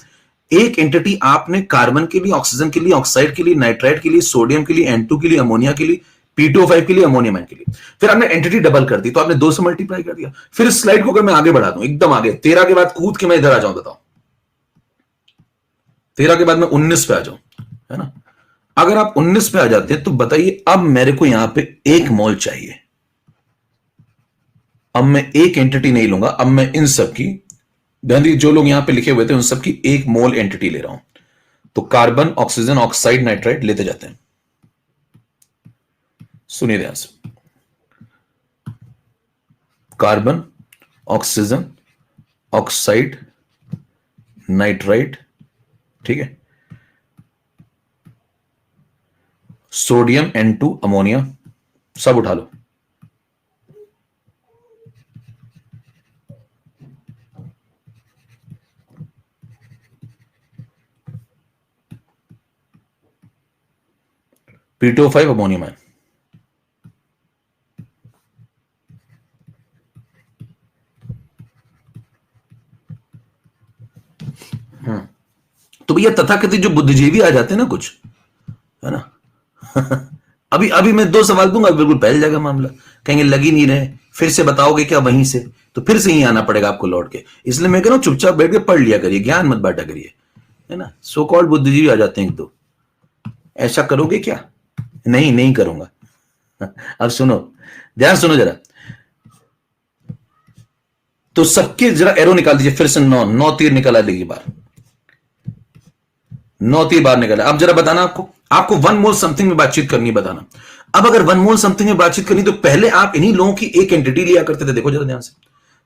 एक एंटिटी आपने कार्बन के लिए, ऑक्सीजन के लिए, ऑक्साइड के लिए, नाइट्राइट के लिए, सोडियम के लिए, N2 के लिए, अमोनिया के लिए, P2O5 के लिए, अमोनियम के लिए, फिर आपने एंटिटी डबल कर दी तो आपने 2 से मल्टीप्लाई कर दिया। फिर इस स्लाइड को अगर मैं आगे बढ़ा दूं एकदम आगे, 13 के बाद कूद के मैं इधर आ जाऊं, बताओ 13 के बाद मैं 19 पे आ जाऊं, है ना। अगर आप 19 पे आ जाते हैं तो बताइए अब मेरे को यहां पे 1 मोल चाहिए। अब मैं एक एंटिटी नहीं लूंगा, अब मैं इन सब की, ध्यान दीजिए जो लोग यहां पे लिखे हुए थे उन सब की 1 मोल एंटिटी ले रहा हूं। तो कार्बन, ऑक्सीजन, ऑक्साइड, नाइट्राइट लेते जाते हैं, सुनिए ध्यान से, कार्बन, ऑक्सीजन, ऑक्साइड, नाइट्राइट, ठीक है, सोडियम, N2, अमोनिया, सब उठा लो। P2O5 अमोनियम है, तो भैया तथाकथित जो बुद्धिजीवी आ जाते हैं ना कुछ, है ना। अभी अभी मैं 2 सवाल दूंगा बिल्कुल फैल जाएगा मामला, कहेंगे लग ही नहीं रहे, फिर से बताओगे क्या वहीं से, तो फिर से ही आना पड़ेगा आपको लौट के। इसलिए मैं कह रहा हूं चुपचाप बैठ के पढ़ लिया करिए, ज्ञान मत बांटा करिए, है ना। सो कॉल्ड बुद्धिजीवी आ जाते हैं एक दो, ऐसा करोगे क्या, नहीं नहीं करूंगा। अब सुनो, ध्यान सुनो जरा, तो सबके जरा एरो निकाल दीजिए फिर से, 9 तीर निकाला देखिए बार, 9 तीर बार निकाला। अब जरा बताना आपको 1 मोल समथिंग में बातचीत करनी, बताना। अब अगर 1 मोल समथिंग में बातचीत करनी तो पहले आप इन्हीं लोगों की एक एंटिटी लिया करते थे, देखो जरा ध्यान से,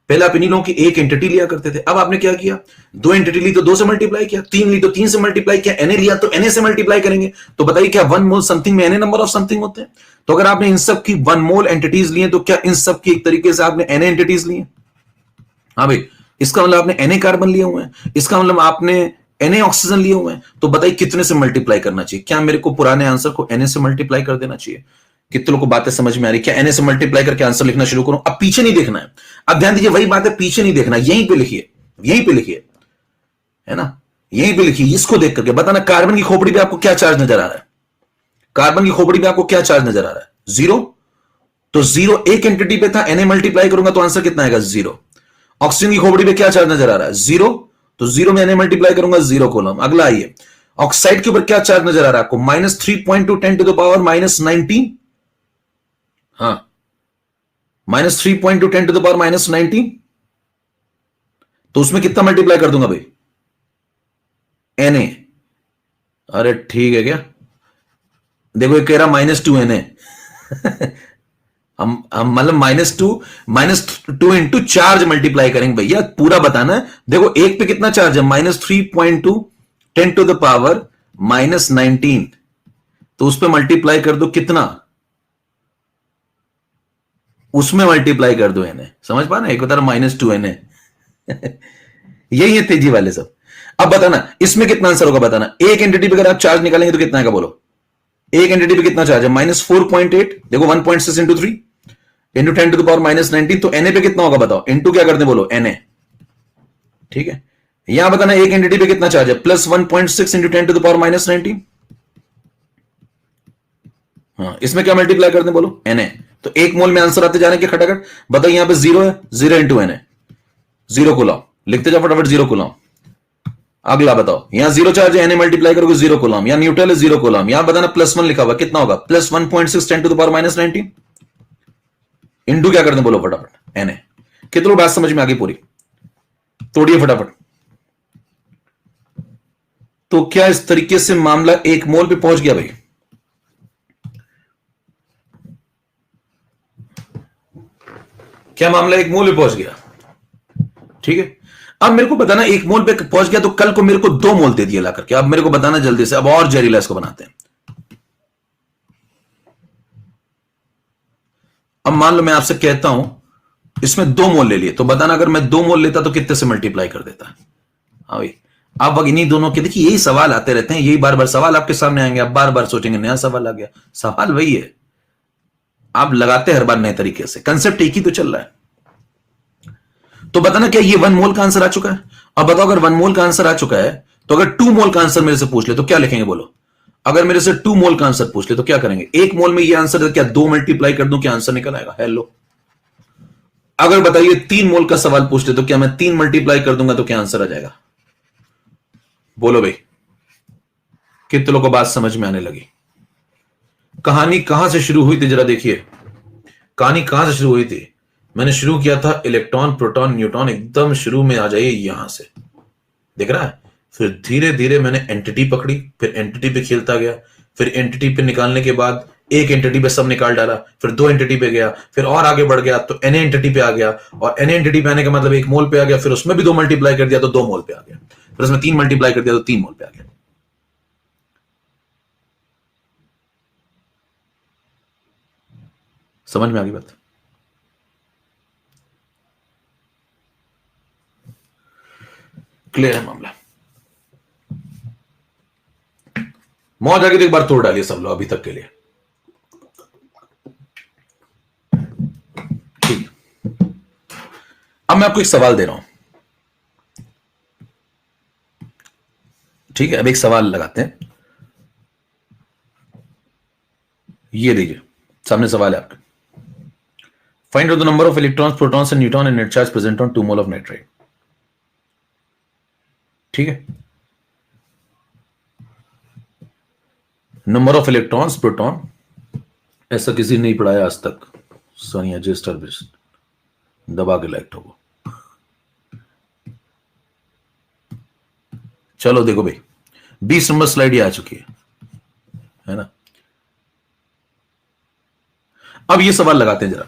पहले आप इन्हीं लोगों की एक एंटिटी लिया करते थे। अब आपने क्या किया, 2 एंटिटी ली तो 2 से मल्टीप्लाई किया, 3 ली तो 3 से मल्टीप्लाई किया, Na लिया तो Na से मल्टीप्लाई करेंगे। तो बताइए क्या 1 मोल समथिंग में Na नंबर ऑफ समथिंग होते हैं। तो अगर आपने इन सब की 1 मोल एंटिटीज ली तो क्या इन सब की एक तरीके से आपने Na एंटिटीज ली? हाँ भाई, इसका मतलब आपने Na कार्बन लिए हुए हैं, इसका मतलब आपने Na ऑक्सीजन लिए हुए हैं। तो बताइए कितने से मल्टीप्लाई करना चाहिए, क्या मेरे को पुराने आंसर को Na से मल्टीप्लाई कर देना चाहिए? कितने लोगों को बातें समझ में आ रही, क्या Na से मल्टीप्लाई करके आंसर लिखना शुरू करूं? अब पीछे नहीं देखना है, अब ध्यान दीजिए वही बात है, पीछे नहीं देखना, यहीं पे लिखिए, यहीं पे लिखिए, है ना, यहीं पे लिखिए, इसको देख करके बताना कार्बन की खोपड़ी पे आपको क्या चार्ज नजर आ रहा है। कार्बन की खोपड़ी पे आपको क्या चार्ज नजर आ रहा है? जीरो। तो जीरो एक एंटिटी पे था, Na मल्टीप्लाई करूंगा तो आंसर कितना आएगा? जीरो। ऑक्सीजन की खोपड़ी पे क्या चार्ज नजर आ रहा है? जीरो। तो जीरो में Na मल्टीप्लाई करूंगा, जीरो कॉलम। अगला आइए, ऑक्साइड के ऊपर क्या चार्ज नजर आ रहा है आपको? -3.2 10⁻⁻19। हाँ, -3.2 10⁻⁻19। तो उसमें कितना मल्टीप्लाई कर दूंगा भाई? Na। अरे ठीक है क्या? देखो ये कह रहा -2 Na। हम मतलब -2 इंटू चार्ज मल्टीप्लाई करेंगे भैया, पूरा बताना है। देखो एक पे कितना चार्ज है? -3.2 10⁻⁻19। तो उस पे मल्टीप्लाई कर दो कितना, उसमें मल्टीप्लाई कर दो एन। समझ पा ना, एक बता रहा -2 Na। यही है तेजी वाले सब। अब बताना इसमें कितना आंसर होगा, बताना। एक एंटिटी पे अगर आप चार्ज निकालेंगे तो कितना आएगा बोलो? एक एंटिटी पे कितना चार्ज है? -4.8। देखो 1.6 इंटू 3 इंटू 10⁻⁻19। तो Na पे कितना होगा बताओ? इंटू क्या करते बोलो? Na। ठीक है, यहां बताना एक एंटिटी पे कितना चार्ज है? +1.6 इंटू 10⁻⁻19। हाँ, इसमें क्या मल्टीप्लाई करते बोलो? Na। तो एक मोल में आंसर आते जाने के खटाखट। बताओ यहां पे जीरो है, जीरो इंटू Na, जीरो को लाओ, लिखते जाओ फटाफट, जीरो को लाओ। अगला बताओ, यहां जीरो चार्ज है, Na मल्टीप्लाई करोगे, जीरो कोलम। यहां न्यूट्रल है, जीरो कोलम। यहां बताना +1 लिखा हुआ, कितना होगा? +1.6 10⁻⁻19। इंटू क्या करते बोलो फटाफट? Na। कितनी बात समझ में आ गई पूरी? तोड़िए फटाफट। तो क्या इस तरीके से मामला एक मोल पे पहुंच गया भाई? क्या मामला एक मोल पे पहुंच गया? ठीक है, अब मेरे को बताना एक मोल पे पहुंच गया तो कल को मेरे को 2 मोल दे दिया ला करके। अब मेरे को बताना जल्दी से, अब और जहरीला इसको बनाते हैं। अब मान लो मैं आपसे कहता हूं इसमें 2 मोल ले लिए, तो बताना अगर मैं 2 मोल लेता तो कितने से मल्टीप्लाई कर देता? हाँ भाई, अब इन्हीं दोनों के देखिए यही सवाल आते रहते हैं, यही बार बार सवाल आपके सामने आएंगे, आप बार बार सोचेंगे नया सवाल आ गया। सवाल वही है, आप लगाते हर बार नए तरीके से, कंसेप्ट एक ही तो चल रहा है। तो बताना क्या ये 1 मोल का आंसर आ चुका है? अब बताओ अगर 1 मोल का आंसर आ चुका है तो अगर 2 मोल का आंसर मेरे से पूछ ले तो क्या लिखेंगे बोलो? अगर मेरे से 2 मोल का आंसर पूछ ले तो क्या करेंगे? 1 मोल में ये आंसर क्या 2 मल्टीप्लाई कर दूं, क्या आंसर निकल आएगा? हेलो। अगर बताइए 3 मोल का सवाल पूछ ले तो क्या मैं 3 मल्टीप्लाई कर दूंगा तो क्या आंसर आ जाएगा? बोलो भाई, कितने लोगों को बात समझ में आने लगी? कहानी कहां से शुरू हुई थी जरा देखिए, कहानी कहां से शुरू हुई थी? मैंने शुरू किया था इलेक्ट्रॉन प्रोटॉन न्यूट्रॉन, एकदम शुरू में आ जाइए यहां से, दिख रहा है? फिर धीरे धीरे मैंने एंटिटी पकड़ी, फिर एंटिटी पे खेलता गया, फिर एंटिटी पे निकालने के बाद एक एंटिटी पे सब निकाल डाला, फिर 2 एंटिटी पे गया, फिर और आगे बढ़ गया तो एन एंटिटी पे आ गया, और एन एंटिटी पे आने का मतलब 1 मोल पे आ गया, फिर उसमें भी 2 मल्टीप्लाई कर दिया तो 2 मोल पे आ गया, फिर उसमें 3 मल्टीप्लाई कर दिया तो 3 मोल पे आ गया। समझ में आ गई बात? क्लियर है मामला? मौज आ गई तो एक बार तोड़ डालिए सब लोग अभी तक के लिए। ठीक, अब मैं आपको एक सवाल दे रहा हूं। ठीक है, अब एक सवाल लगाते हैं। ये देखिए सामने सवाल है आपके। Find out the number of electrons protons and neutron and net charge present on 2 mole of nitrite. ठीक है, नंबर ऑफ इलेक्ट्रॉन्स प्रोटॉन, ऐसा किसी ने नहीं पढ़ाया आज तक। सोनिया जिस्टर बिस्ट दबा के लाइक ठोको। चलो देखो भाई, 20 नंबर स्लाइड ये आ चुकी है ना? अब ये सवाल लगाते हैं जरा।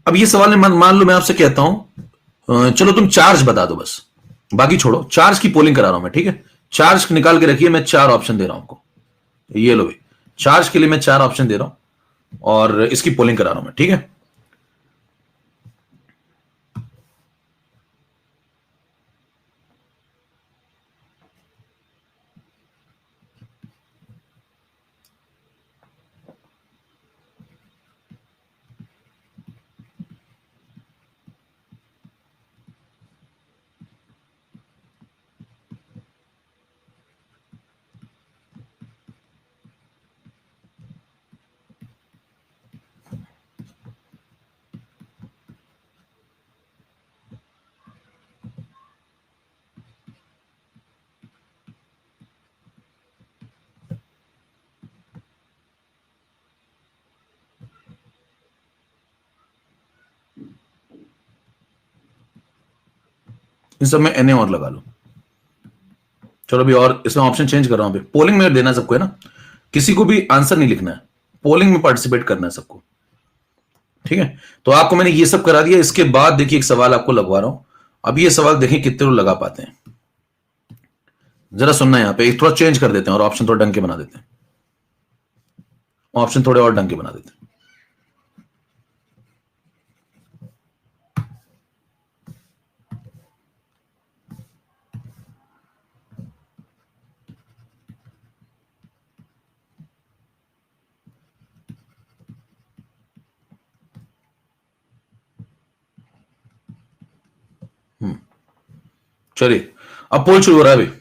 अब ये सवाल में मान लो मैं आपसे कहता हूं चलो तुम चार्ज बता दो बस, बाकी छोड़ो, चार्ज की पोलिंग करा रहा हूं मैं। ठीक है, चार्ज निकाल के रखिए, मैं 4 ऑप्शन दे रहा हूं आपको। ये लो भाई, चार्ज के लिए मैं 4 ऑप्शन दे रहा हूं और इसकी पोलिंग करा रहा हूं मैं। ठीक है, इन सब में Na और लगा लो। चलो अभी और इसमें ऑप्शन चेंज कर रहा हूं। अभी पोलिंग में देना सबको है ना, किसी को भी आंसर नहीं लिखना है, पोलिंग में पार्टिसिपेट करना है सबको, ठीक है। तो आपको मैंने ये सब करा दिया। इसके बाद देखिए एक सवाल आपको लगवा रहा हूं। अब ये सवाल देखिए कितने लोग लगा पाते हैं, जरा सुनना है। यहां पे थोड़ा चेंज कर देते हैं और ऑप्शन थोड़ा ढंग के बना देते हैं, ऑप्शन थोड़े और ढंग के बना देते हैं। चलिए अब पोल शुरू हो रहा है। अभी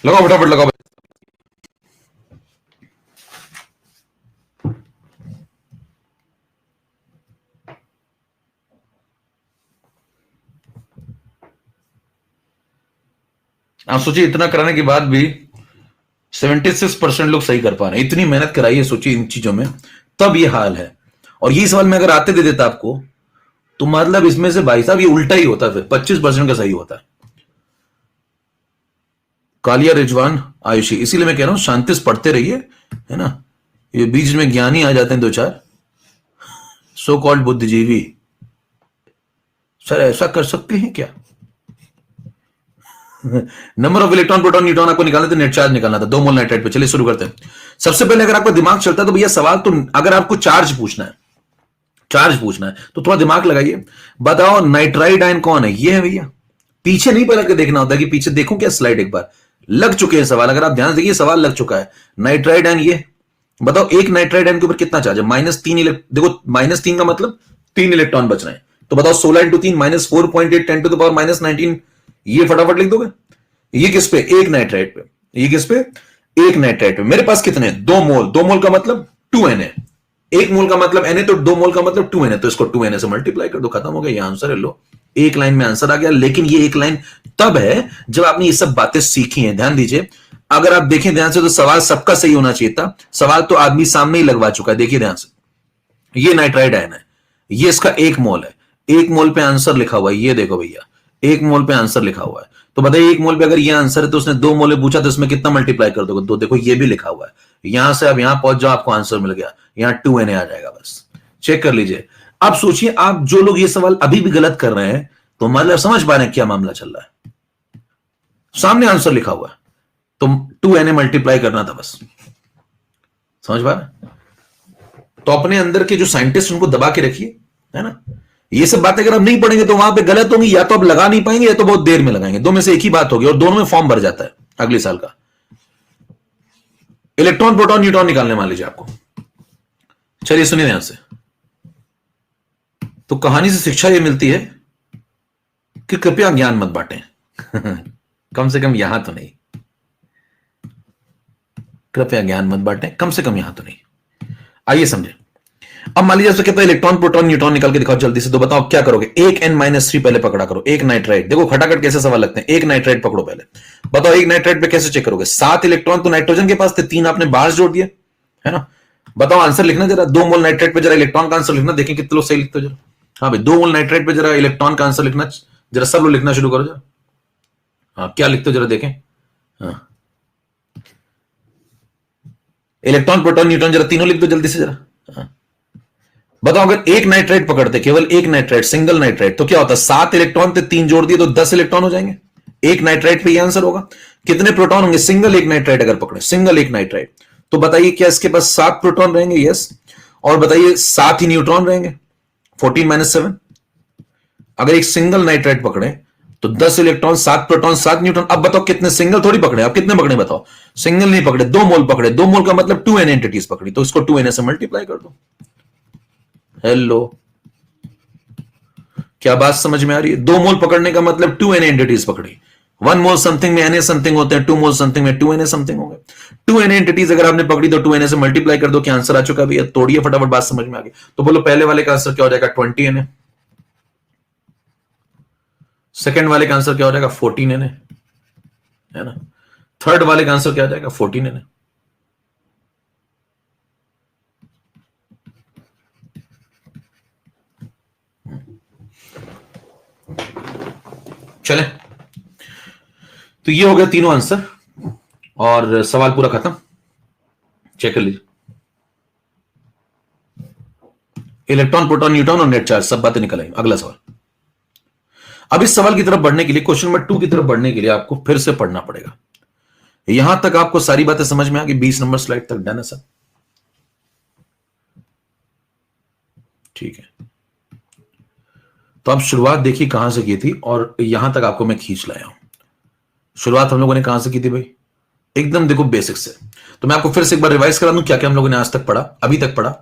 लगाओ फटाफट लगाओ। आप सोचिए इतना कराने के बाद भी 76% लोग सही कर पा रहे हैं। इतनी मेहनत कराई है सोचिए इन चीजों में, तब ये हाल है। और ये सवाल मैं अगर आते दे देता आपको, तो मतलब इसमें से भाई साहब ये उल्टा ही होता, फिर 25% का सही होता है। कालिया, रिजवान, आयुषी, इसीलिए मैं कह रहा हूं शांति से पढ़ते रहिए, है ना। ये बीच में ज्ञानी आ जाते हैं दो चार, सो कॉल्ड बुद्धिजीवी। सर ऐसा कर सकते हैं क्या? Number of electron, proton, neutron आपको निकालना था, नेट चार्ज निकालना था 2 मोल नाइट्राइट पे। चलिए शुरू करते हैं। सबसे पहले अगर आपका दिमाग चलता है तो भैया सवाल तो, अगर आपको चार्ज पूछना है, चार्ज पूछना है तो थोड़ा दिमाग लगाइए। बताओ नाइट्राइड आयन कौन है? ये है भैया। पीछे नहीं पलट के देखना होता कि पीछे देखूं क्या स्लाइड, एक बार लग चुके हैं सवाल। अगर आप ध्यान से देखिए सवाल लग चुका है। नाइट्राइड आयन ये बताओ, एक नाइट्राइड आयन के ऊपर कितना चार्ज है? -3। देखो -3 का मतलब 3 इलेक्ट्रॉन बच रहे हैं। तो बताओ 16 × 3 -4.8 10 to the power -19। ये फटाफट लिख दोगे। ये किस पे? एक नाइट्राइड पे। ये किस पे? एक नाइट्राइड पे। मेरे पास कितने? 2 मोल। 2 मोल का मतलब 2Na। 1 मोल का मतलब Na, तो 2 मोल का मतलब 2Na। तो इसको 2Na से मल्टीप्लाई कर दो, खत्म हो गया। ये आंसर है। लो, एक लाइन में आंसर आ गया। लेकिन ये एक लाइन तब है जब आपने ये सब बातें सीखी हैं। ध्यान दीजिए, अगर आप देखें ध्यान से तो सवाल सबका सही होना चाहिए था। सवाल तो आदमी सामने ही लगवा चुका है। देखिए ध्यान से, ये नाइट्राइड आयन है, ये इसका 1 मोल है। 1 मोल पे आंसर लिखा हुआ है। ये देखो भैया, 1 मोल पे आंसर लिखा हुआ है। तो बताइए 1 मोल पे अगर ये आंसर है तो उसने 2 मोल पूछा तो इसमें कितना मल्टीप्लाई कर दोगे? 2। देखो ये भी लिखा हुआ है। यहां से अब यहां पहुंच जाओ, आपको आंसर मिल गया। यहां 2Na आ जाएगा। बस चेक कर लीजिए। अब सोचिए, आप जो लोग ये सवाल अभी भी गलत कर रहे हैं, तो मतलब समझ पा रहे हैं क्या मामला चल रहा है। सामने आंसर लिखा हुआ है, तो 2Na मल्टीप्लाई करना था बस। समझ पा रहे? तो अपने अंदर के जो साइंटिस्ट उनको दबा के रखिए, है ना। ये सब बातें अगर आप नहीं पढ़ेंगे तो वहां पे गलत होंगी। या तो आप लगा नहीं पाएंगे या तो बहुत देर में लगाएंगे। दो में से एक ही बात होगी, और दोनों में फॉर्म भर जाता है अगले साल का। इलेक्ट्रॉन, प्रोटॉन, न्यूट्रॉन निकालने मान लीजिए आपको। चलिए सुनिए ध्यान से। तो कहानी से शिक्षा यह मिलती है कि कृपया ज्ञान मत बांटें। कम से कम यहां तो नहीं। कृपया ज्ञान मत बांटें, कम से कम यहां तो नहीं। आइए समझे। अब मान लीजिए कहता है इलेक्ट्रॉन, प्रोटॉन, न्यूट्रॉन निकाल के दिखाओ जल्दी से। तो बताओ क्या करोगे? एक N-3 पहले पकड़ा करो। एक नाइट्राइड, देखो खटाखट कैसे सवाल लगते हैं। एक नाइट्राइड पकड़ो पहले। बताओ एक नाइट्राइड पे कैसे चेक करोगे? 7 इलेक्ट्रॉन तो नाइट्रोजन के पास थे, 3 आपने बाहर जोड़ दिए, है ना। बताओ आंसर लिखना जरा। 2 मोल नाइट्राइड पे जरा इलेक्ट्रॉन का आंसर लिखना, देखें कितने लोग सही लिखते हो जरा। हाँ भाई, 2 मोल नाइट्राइड पे जरा इलेक्ट्रॉन का आंसर लिखना, जरा सब लोग लिखना शुरू करो जरा। हाँ, क्या लिखते हो जरा देखें। हाँ, इलेक्ट्रॉन, प्रोटॉन, न्यूट्रॉन जरा तीनों लिख दो जल्दी से जरा। हाँ। बताओ अगर एक नाइट्राइड पकड़ते, केवल एक नाइट्राइड, सिंगल नाइट्राइड, तो क्या होता? 7 इलेक्ट्रॉन थे, 3 जोड़ दिए तो 10 इलेक्ट्रॉन हो जाएंगे। एक नाइट्राइड पे ये आंसर होगा। कितने प्रोटॉन होंगे? सिंगल एक नाइट्राइड अगर पकड़े, सिंगल एक नाइट्राइड, तो बताइए क्या इसके पास 7 प्रोटॉन रहेंगे? यस। और बताइए 7 ही न्यूट्रॉन रहेंगे, 14 - 7। अगर एक सिंगल नाइट्राइड पकड़े तो 10 इलेक्ट्रॉन, 7 प्रोटॉन, 7 न्यूट्रॉन। अब बताओ कितने सिंगल थोड़ी पकड़े, आप कितने पकड़े बताओ? सिंगल नहीं पकड़े, 2 मोल पकड़े। 2 मोल का मतलब 2Na एंटिटीज पकड़ी, तो इसको 2Na से मल्टीप्लाई कर दो। हेलो, क्या बात समझ में आ रही है? 2 मोल पकड़ने का मतलब 2Na एंटिटीज पकड़ी। 1 मोल समथिंग में Na समथिंग होते हैं, 2 मोल समथिंग में 2Na समथिंग हो गए। 2Na एंटिटीज अगर आपने पकड़ी तो 2Na से मल्टीप्लाई कर दो, क्या आंसर आ चुका भैया? तोड़िए फटाफट, बात समझ में आ गई। तो बोलो पहले वाले का आंसर क्या हो जाएगा? 20Na। सेकंड वाले का आंसर क्या हो जाएगा 14 एन है ना। थर्ड वाले का आंसर क्या आ जाएगा 14 एन। चले, तो ये हो गया तीनों आंसर और सवाल पूरा खत्म। चेक कर लीजिए, इलेक्ट्रॉन, प्रोटॉन, न्यूट्रॉन और नेट चार्ज सब बातें निकल आई। अगला सवाल। अब इस सवाल की तरफ बढ़ने के लिए, क्वेश्चन नंबर 2 की तरफ बढ़ने के लिए आपको फिर से पढ़ना पड़ेगा। यहां तक आपको सारी बातें समझ में आ गई? 20 नंबर स्लाइड तक डन है सर? ठीक है, तो अब शुरुआत देखिए कहां से की थी और यहां तक आपको मैं खींच लाया हूं। शुरुआत हम लोगों ने कहां से की थी भाई? एकदम देखो बेसिक से। तो मैं आपको फिर से एक बार रिवाइज करा दूं क्या क्या हम लोगों ने आज तक पढ़ा, अभी तक पढ़ा।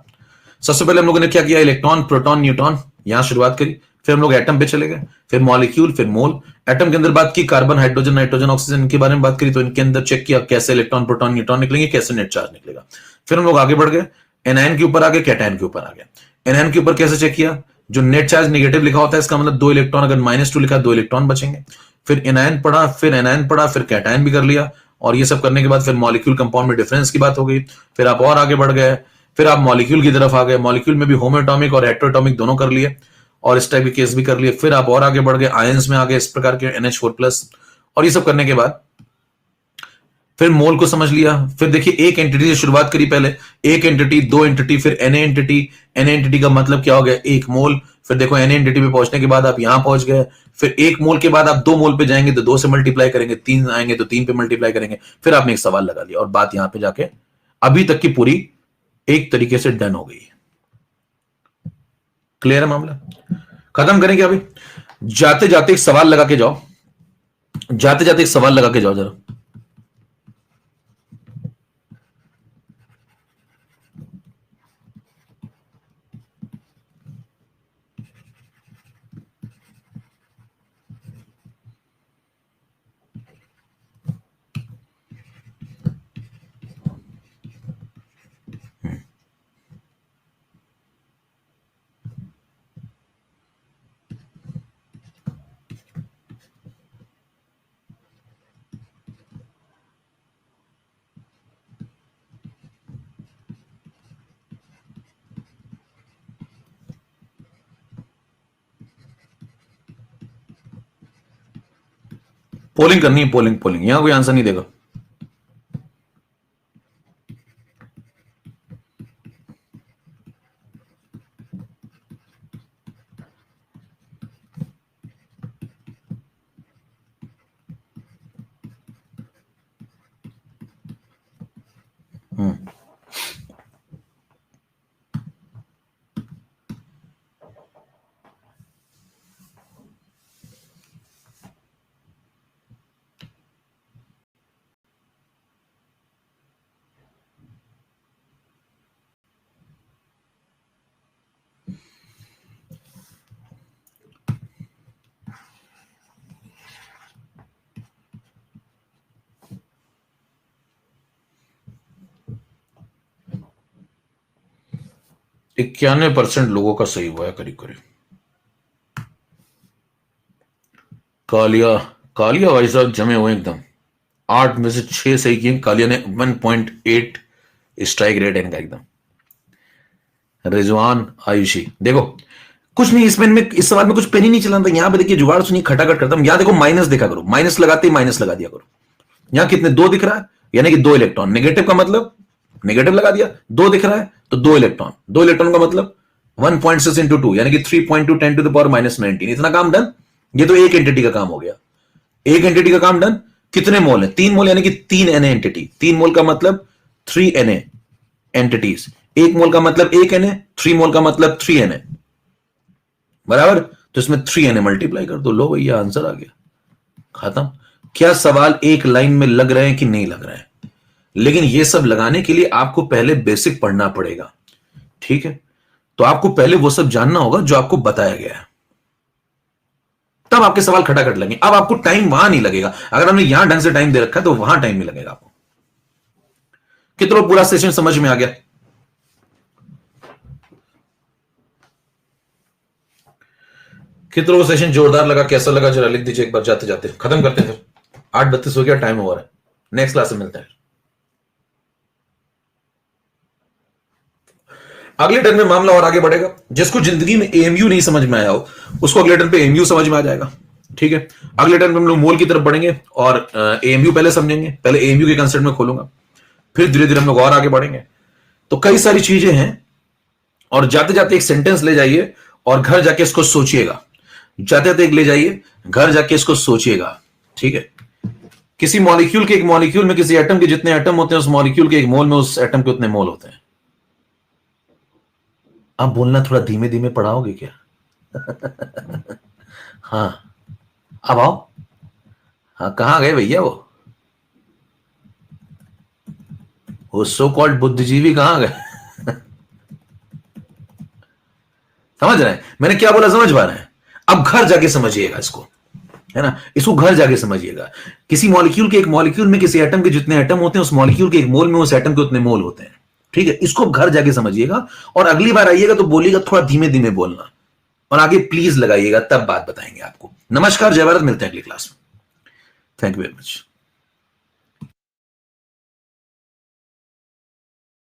सबसे पहले हम लोगों ने क्या किया? इलेक्ट्रॉन, प्रोटॉन, न्यूट्रॉन, यहां शुरुआत करी। फिर हम लोग एटम पे चले गए, फिर मॉलिक्यूल, फिर मोल। एटम के अंदर बात की कार्बन, हाइड्रोजन, नाइट्रोजन, ऑक्सीजन, इनके बारे में बात करी। तो इनके अंदर चेक किया कैसे इलेक्ट्रॉन, प्रोटॉन, न्यूट्रॉन निकलेंगे, कैसे नेट चार्ज निकलेगा। फिर हम लोग आगे बढ़ गए, एनायन के ऊपर आ गए, कैटायन के ऊपर आ गए। एनायन के ऊपर कैसे चेक किया? जो नेट चार्ज नेगेटिव लिखा होता है इसका मतलब 2 इलेक्ट्रॉन, अगर -2 लिखा 2 इलेक्ट्रॉन बचेंगे। फिर एनायन पढ़ा, फिर एनायन पढ़ा, फिर कैटायन भी कर लिया। और ये सब करने के बाद फिर मॉलिक्यूल कंपाउंड में डिफरेंस की बात हो गई। फिर आप और आगे बढ़ गए, फिर आप मॉलिक्यूल की तरफ आ गए। मॉलिक्यूल में भी होमोएटॉमिक और हेटेरोटॉमिक दोनों कर लिए और इस टाइप के केस भी कर लिए। फिर आप और आगे बढ़ गए, आयंस में आ गए, इस प्रकार के NH4+। और ये सब करने के बाद फिर मोल को समझ लिया। फिर देखिए एक एंटिटी से शुरुआत करी, पहले एक एंटिटी, दो एंटिटी, फिर एन एंटिटी। एन एंटिटी का मतलब क्या हो गया? एक मोल। फिर देखो एन एंटिटी पे पहुंचने के बाद आप यहां पहुंच गए। फिर एक मोल के बाद आप 2 मोल पे जाएंगे तो 2 से मल्टीप्लाई करेंगे, 3 आएंगे तो 3 पे मल्टीप्लाई करेंगे। फिर आपने एक सवाल लगा लिया और बात यहां पे जाके अभी तक की पूरी एक तरीके से डन हो गई। क्लियर है मामला? खत्म करेंगे अभी। जाते जाते एक सवाल लगा के जाओ, जाते जाते एक सवाल लगा के जाओ जरा। पोलिंग करनी है, पोलिंग, पोलिंग। यहां कोई आंसर नहीं देगा। %91 लोगों का सही हुआ है करीब करीब। कालिया, कालिया भाई साहब जमे हुए एकदम। 8 में से 6 सही किए कालिया ने। 1.8 स्ट्राइक रेट है इनका एकदम। रिजवान, आयुषी, देखो कुछ नहीं इसमें, इस सवाल में कुछ पेन ही नहीं चलाता। यहां पे देखिए जुगाड़ सुनिए, खटाखट करता हूं। यहां देखो माइनस देखा करो, माइनस लगाते ही माइनस लगा दिया करो। यहां कितने? 2 दिख रहा है, यानी कि 2 इलेक्ट्रॉन। नेगेटिव का मतलब नेगेटिव लगा दिया। 2 दिख रहा है तो 2 इलेक्ट्रॉन। 2 इलेक्ट्रॉन का मतलब 1.6 इंटू 2 यानी कि 3.2 10 टू द पावर -19। इतना काम डन। ये तो एक एंटिटी का काम हो गया। एक एंटिटी का काम डन। कितने मोल है? 3 मोल, यानी कि 3 एनए एंटिटी। 3 मोल का मतलब 3 एनए एंटिटीज। 1 मोल का मतलब 1 एनए, 3 मोल का मतलब 3 एनए, बराबर। तो इसमें 3 एनए मल्टीप्लाई कर दो, लो भैया आंसर आ गया, खत्म। क्या सवाल एक लाइन में लग रहे हैं कि नहीं लग रहे हैं? लेकिन ये सब लगाने के लिए आपको पहले बेसिक पढ़ना पड़ेगा, ठीक है? तो आपको पहले वो सब जानना होगा जो आपको बताया गया है, तब आपके सवाल खटाखट लगेंगे। अब आपको टाइम वहां नहीं लगेगा। अगर हमने यहां ढंग से टाइम दे रखा है तो वहां टाइम नहीं लगेगा आपको। कितना पूरा सेशन समझ में आ गया? कितनों को सेशन जोरदार लगा, कैसा लगा जरा लिख दीजिए एक बार जाते जाते। खत्म करते हैं फिर, 8:32 हो गया, टाइम ओवर है। नेक्स्ट क्लास में मिलते हैं। अगले टर्म में मामला और आगे बढ़ेगा। जिसको जिंदगी में एएमयू नहीं समझ में आया हो उसको अगले टर्म पे एएमयू समझ में आ जाएगा। ठीक है, अगले टर्म में हम लोग मोल की तरफ बढ़ेंगे और एएमयू पहले समझेंगे। पहले एएमयू के कंसेप्ट में खोलूंगा, फिर धीरे धीरे हम लोग और आगे बढ़ेंगे। तो कई सारी चीजें हैं, और जाते जाते एक सेंटेंस ले जाइए और घर जाके इसको सोचिएगा। जाते जाते एक ले जाइए, घर जाके इसको सोचिएगा। ठीक है, किसी मॉलिक्यूल के, एक मॉलिक्यूल में किसी एटम के जितने एटम होते हैं उस मॉलिक्यूल के एक मोल में उस एटम के उतने मोल होते हैं। आप बोलना थोड़ा धीमे धीमे पढ़ाओगे क्या? हाँ, अब आओ। हाँ, कहां गए भैया वो सो कॉल्ड बुद्धिजीवी कहां गए? समझ रहे हैं मैंने क्या बोला? समझ पा रहे हैं? अब घर जाके समझिएगा इसको, है ना, इसको घर जाके समझिएगा। किसी मॉलिक्यूल के, एक मॉलिक्यूल में किसी एटम के जितने एटम होते हैं उस मॉलिक्यूल के एक मोल में उस एटम के उतने मोल होते हैं। ठीक है, इसको घर जाके समझिएगा और अगली बार आइएगा तो बोलिएगा थोड़ा धीमे धीमे बोलना, और आगे प्लीज लगाइएगा, तब बात बताएंगे आपको। नमस्कार, जय भारत, मिलते हैं अगली क्लास में। Thank you very much.